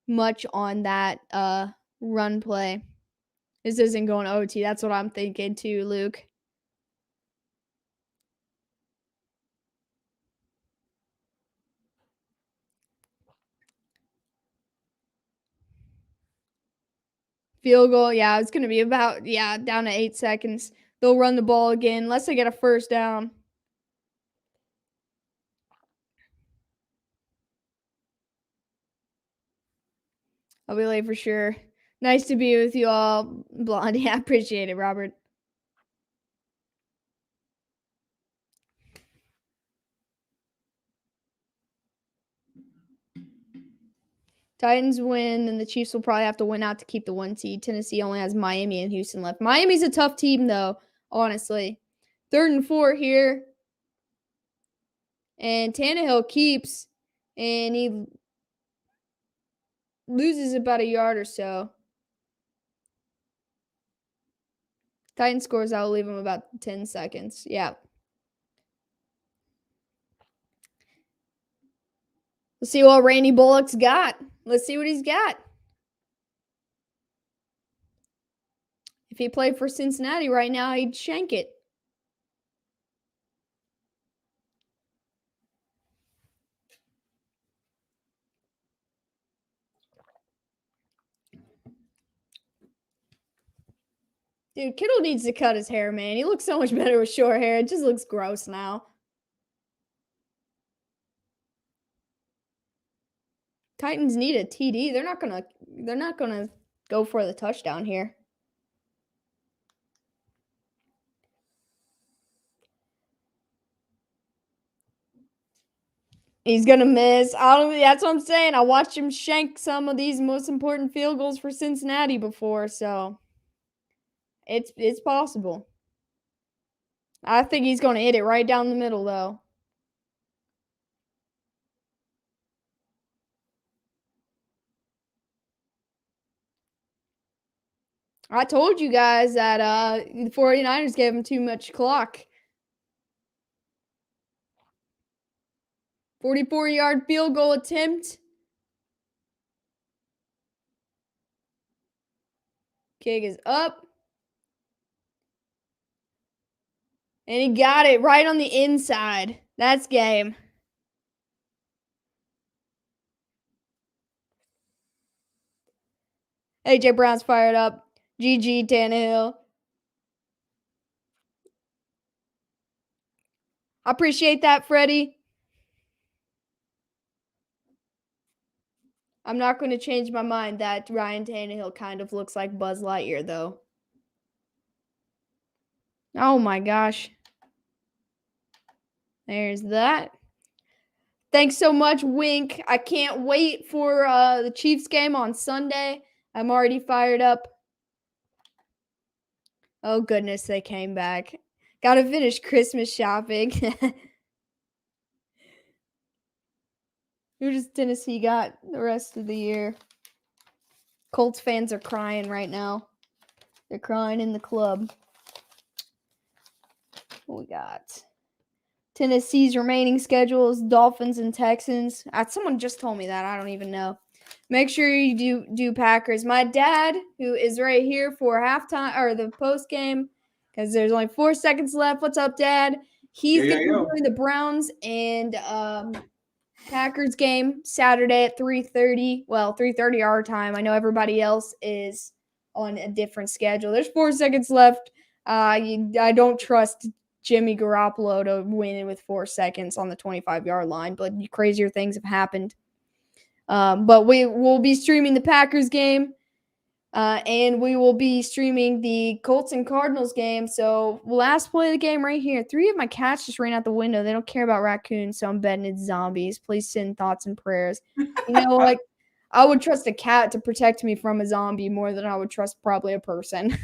much on that run play. This isn't going to OT. That's what I'm thinking too, Luke. Field goal, yeah, it's going to be about, down to 8 seconds. They'll run the ball again unless they get a 1st down. I'll be late for sure. Nice to be with you all, Blondie. I appreciate it, Robert. Titans win, and the Chiefs will probably have to win out to keep the 1 seed. Tennessee only has Miami and Houston left. Miami's a tough team, though, honestly. 3rd and 4 here. And Tannehill keeps, and he loses about a yard or so. Titan scores, I'll leave him about 10 seconds. Yeah. Let's see what Randy Bullock's got. Let's see what he's got. If he played for Cincinnati right now, he'd shank it. Dude, Kittle needs to cut his hair, man. He looks so much better with short hair. It just looks gross now. Titans need a TD. They're not gonna go for the touchdown here. He's gonna miss. That's what I'm saying. I watched him shank some of these most important field goals for Cincinnati before, so it's possible. I think he's gonna hit it right down the middle, though. I told you guys that the 49ers gave him too much clock. 44-yard field goal attempt. Kick is up. And he got it right on the inside. That's game. A.J. Brown's fired up. GG Tannehill. I appreciate that, Freddie. I'm not going to change my mind that Ryan Tannehill kind of looks like Buzz Lightyear, though. Oh, my gosh. There's that. Thanks so much, Wink. I can't wait for the Chiefs game on Sunday. I'm already fired up. Oh, goodness, they came back. Got to finish Christmas shopping. Who does Tennessee got the rest of the year? Colts fans are crying right now. They're crying in the club. What we got? Tennessee's remaining schedule is Dolphins and Texans. Someone just told me that. I don't even know. Make sure you do Packers. My dad, who is right here for halftime or the post game, because there's only 4 seconds left. What's up, Dad? He's going to be doing the Browns and Packers game Saturday at 3:30. Well, 3:30 our time. I know everybody else is on a different schedule. There's 4 seconds left. I don't trust Jimmy Garoppolo to win with 4 seconds on the 25-yard line, but crazier things have happened. But we will be streaming the Packers game, and we will be streaming the Colts and Cardinals game. So last play of the game right here. 3 of my cats just ran out the window. They don't care about raccoons, so I'm betting it's zombies. Please send thoughts and prayers. You know, like I would trust a cat to protect me from a zombie more than I would trust probably a person.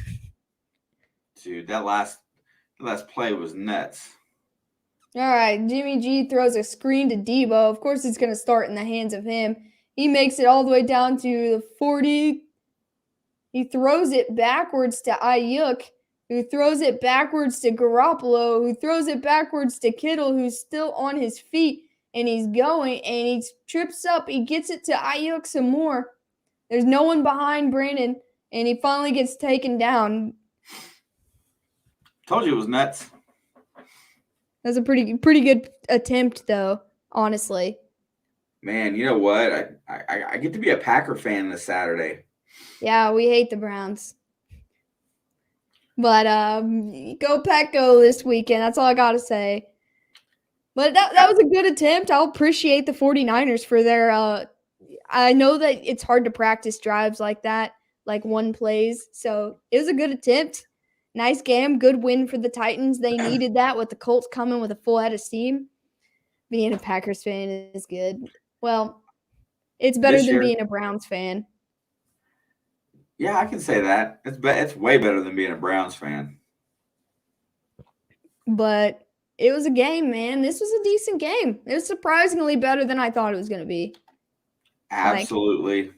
Dude, that last play was nuts. All right, Jimmy G throws a screen to Debo. Of course, it's going to start in the hands of him. He makes it all the way down to the 40. He throws it backwards to Ayuk, who throws it backwards to Garoppolo, who throws it backwards to Kittle, who's still on his feet, and he's going, and he trips up. He gets it to Ayuk some more. There's no one behind Brandon, and he finally gets taken down. Told you it was nuts. That's a pretty good attempt, though, honestly. Man, you know what? I get to be a Packer fan this Saturday. Yeah, we hate the Browns. But go Pack go this weekend. That's all I got to say. But that was a good attempt. I'll appreciate the 49ers for their I know that it's hard to practice drives like that, like one plays. So it was a good attempt. Nice game. Good win for the Titans. They needed that with the Colts coming with a full head of steam. Being a Packers fan is good. Well, it's better than being a Browns fan. Yeah, I can say that. It's way better than being a Browns fan. But it was a game, man. This was a decent game. It was surprisingly better than I thought it was going to be. Absolutely.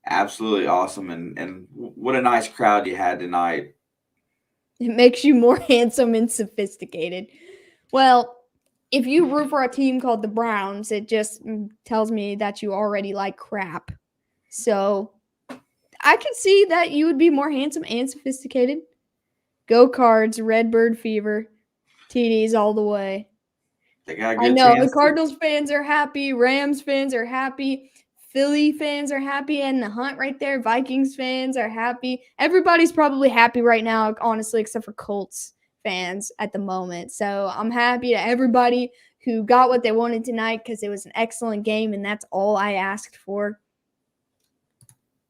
Absolutely awesome. And what a nice crowd you had tonight. It makes you more handsome and sophisticated. Well, if you root for a team called the Browns, it just tells me that you already like crap. So I could see that you would be more handsome and sophisticated. Go Cards, Redbird Fever, TDs all the way. They got a I good know the chance. Cardinals fans are happy, Rams fans are happy, Philly fans are happy, and the Hunt right there, Vikings fans are happy. Everybody's probably happy right now, honestly, except for Colts fans at the moment. So I'm happy to everybody who got what they wanted tonight because it was an excellent game, and that's all I asked for.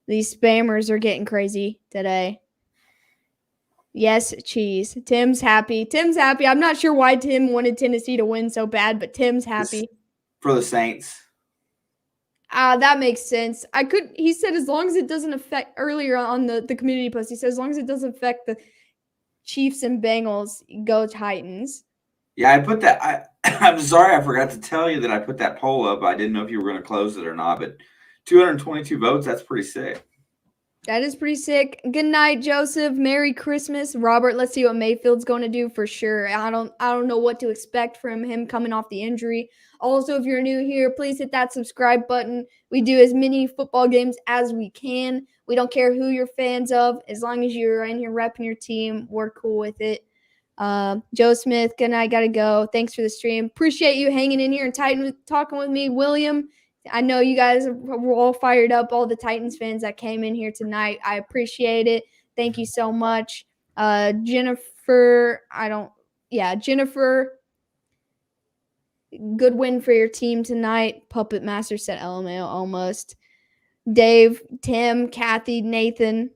These spammers are getting crazy today. Yes, cheese. Tim's happy. Tim's happy. I'm not sure why Tim wanted Tennessee to win so bad, but Tim's happy. For the Saints. That makes sense. He said as long as it doesn't affect, earlier on the community post, he said as long as it doesn't affect the Chiefs and Bengals, go Titans. Yeah, I put that. I'm sorry, I forgot to tell you that I put that poll up. I didn't know if you were going to close it or not, but 222 votes, that's pretty sick. That is pretty sick. Good night, Joseph. Merry Christmas. Robert, let's see what Mayfield's going to do for sure. I don't know what to expect from him coming off the injury. Also, if you're new here, please hit that subscribe button. We do as many football games as we can. We don't care who you're fans of. As long as you're in here repping your team, we're cool with it. Joe Smith, good night. Gotta go. Thanks for the stream. Appreciate you hanging in here and talking with me. William, I know you guys were all fired up, all the Titans fans that came in here tonight. I appreciate it. Thank you so much. Jennifer, Jennifer, good win for your team tonight. Puppet Master said LMAO almost. Dave, Tim, Kathy, Nathan,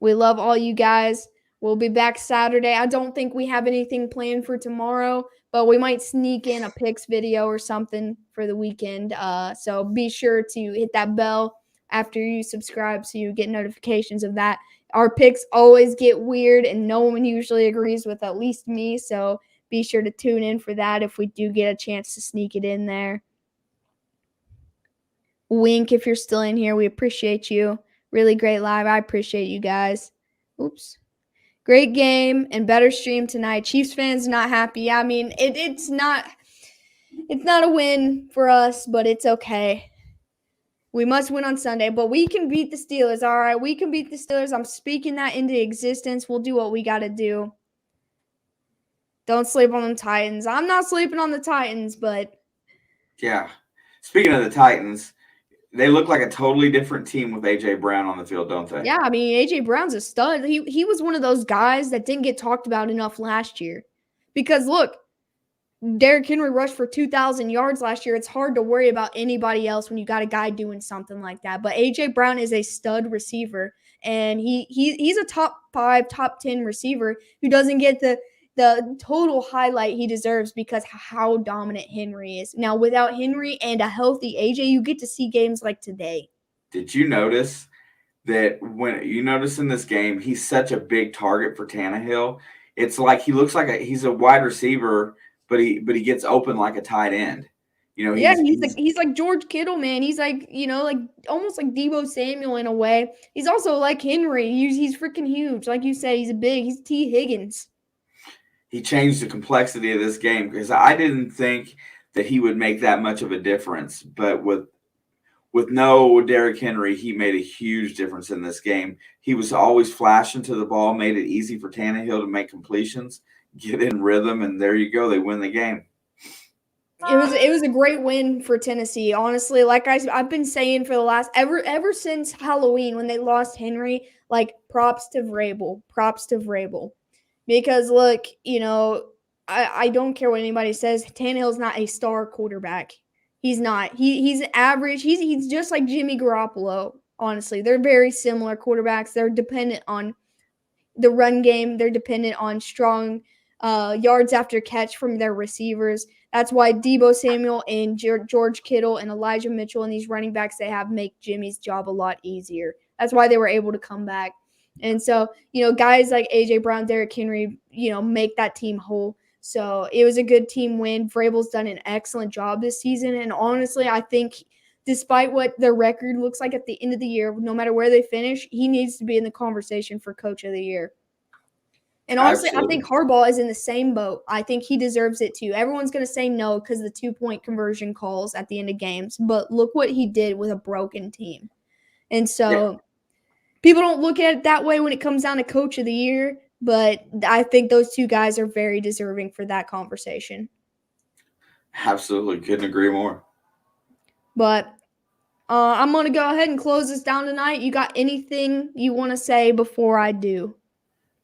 we love all you guys. We'll be back Saturday. I don't think we have anything planned for tomorrow, but we might sneak in a picks video or something for the weekend. So be sure to hit that bell after you subscribe so you get notifications of that. Our picks always get weird, and no one usually agrees with at least me. So be sure to tune in for that if we do get a chance to sneak it in there. Wink if you're still in here. We appreciate you. Really great live. I appreciate you guys. Oops. Great game and better stream tonight. Chiefs fans not happy. I mean, it's not a win for us, but it's okay. We must win on Sunday, but we can beat the Steelers. All right, we can beat the Steelers. I'm speaking that into existence. We'll do what we got to do. Don't sleep on the Titans. I'm not sleeping on the Titans, but yeah. Speaking of the Titans, they look like a totally different team with A.J. Brown on the field, don't they? Yeah, I mean, A.J. Brown's a stud. He was one of those guys that didn't get talked about enough last year. Because, look, Derrick Henry rushed for 2,000 yards last year. It's hard to worry about anybody else when you got a guy doing something like that. But A.J. Brown is a stud receiver, and he's a top 5, top 10 receiver who doesn't get the total highlight he deserves because how dominant Henry is. Now, without Henry and a healthy A.J., you get to see games like today. Did you notice that when you notice in this game, he's such a big target for Tannehill? It's like he looks like he's a wide receiver, but he gets open like a tight end. You know, he's like George Kittle, man. He's like, like almost like Deebo Samuel in a way. He's also like Henry. He's freaking huge. Like you said, he's T. Higgins. He changed the complexity of this game because I didn't think that he would make that much of a difference. But with no Derrick Henry, he made a huge difference in this game. He was always flashing to the ball, made it easy for Tannehill to make completions, get in rhythm, and there you go. They win the game. It was a great win for Tennessee. Honestly, like I've been saying for the last ever since Halloween when they lost Henry, like props to Vrabel. Because look, I don't care what anybody says. Tannehill's not a star quarterback. He's not. He's average. He's just like Jimmy Garoppolo. Honestly, they're very similar quarterbacks. They're dependent on the run game. They're dependent on strong yards after catch from their receivers. That's why Deebo Samuel and George Kittle and Elijah Mitchell and these running backs they have make Jimmy's job a lot easier. That's why they were able to come back. And so, guys like A.J. Brown, Derrick Henry, make that team whole. So it was a good team win. Vrabel's done an excellent job this season. And honestly, I think despite what their record looks like at the end of the year, no matter where they finish, he needs to be in the conversation for Coach of the Year. And honestly, absolutely. I think Harbaugh is in the same boat. I think he deserves it too. Everyone's going to say no because of the 2-point conversion calls at the end of games. But look what he did with a broken team. And so people don't look at it that way when it comes down to Coach of the Year. But I think those two guys are very deserving for that conversation. Absolutely. Couldn't agree more. But I'm going to go ahead and close this down tonight. You got anything you want to say before I do?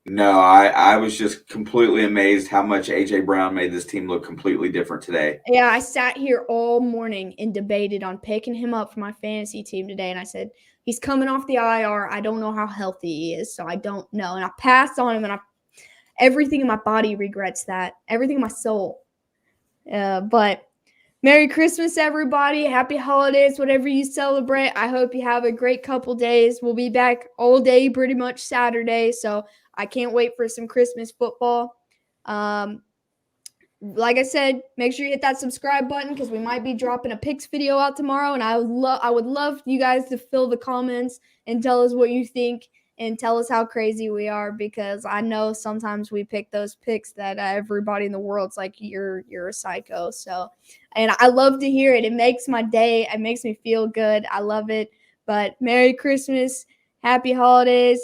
No, I was just completely amazed how much A.J. Brown made this team look completely different today. Yeah, I sat here all morning and debated on picking him up for my fantasy team today. And I said, he's coming off the IR. I don't know how healthy he is, so I don't know. And I passed on him, and everything in my body regrets that. Everything in my soul. But Merry Christmas, everybody. Happy holidays, whatever you celebrate. I hope you have a great couple days. We'll be back all day, pretty much Saturday. So I can't wait for some Christmas football. Like I said, make sure you hit that subscribe button because we might be dropping a picks video out tomorrow. And I would love you guys to fill the comments and tell us what you think and tell us how crazy we are, because I know sometimes we pick those picks that everybody in the world's like, you're a psycho. So, and I love to hear it. It makes my day. It makes me feel good. I love it. But Merry Christmas. Happy holidays.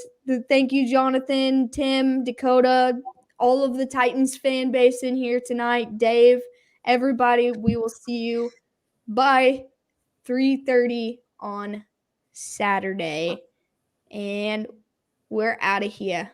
Thank you, Jonathan, Tim, Dakota, all of the Titans fan base in here tonight. Dave, everybody, we will see you by 3:30 on Saturday. And we're out of here.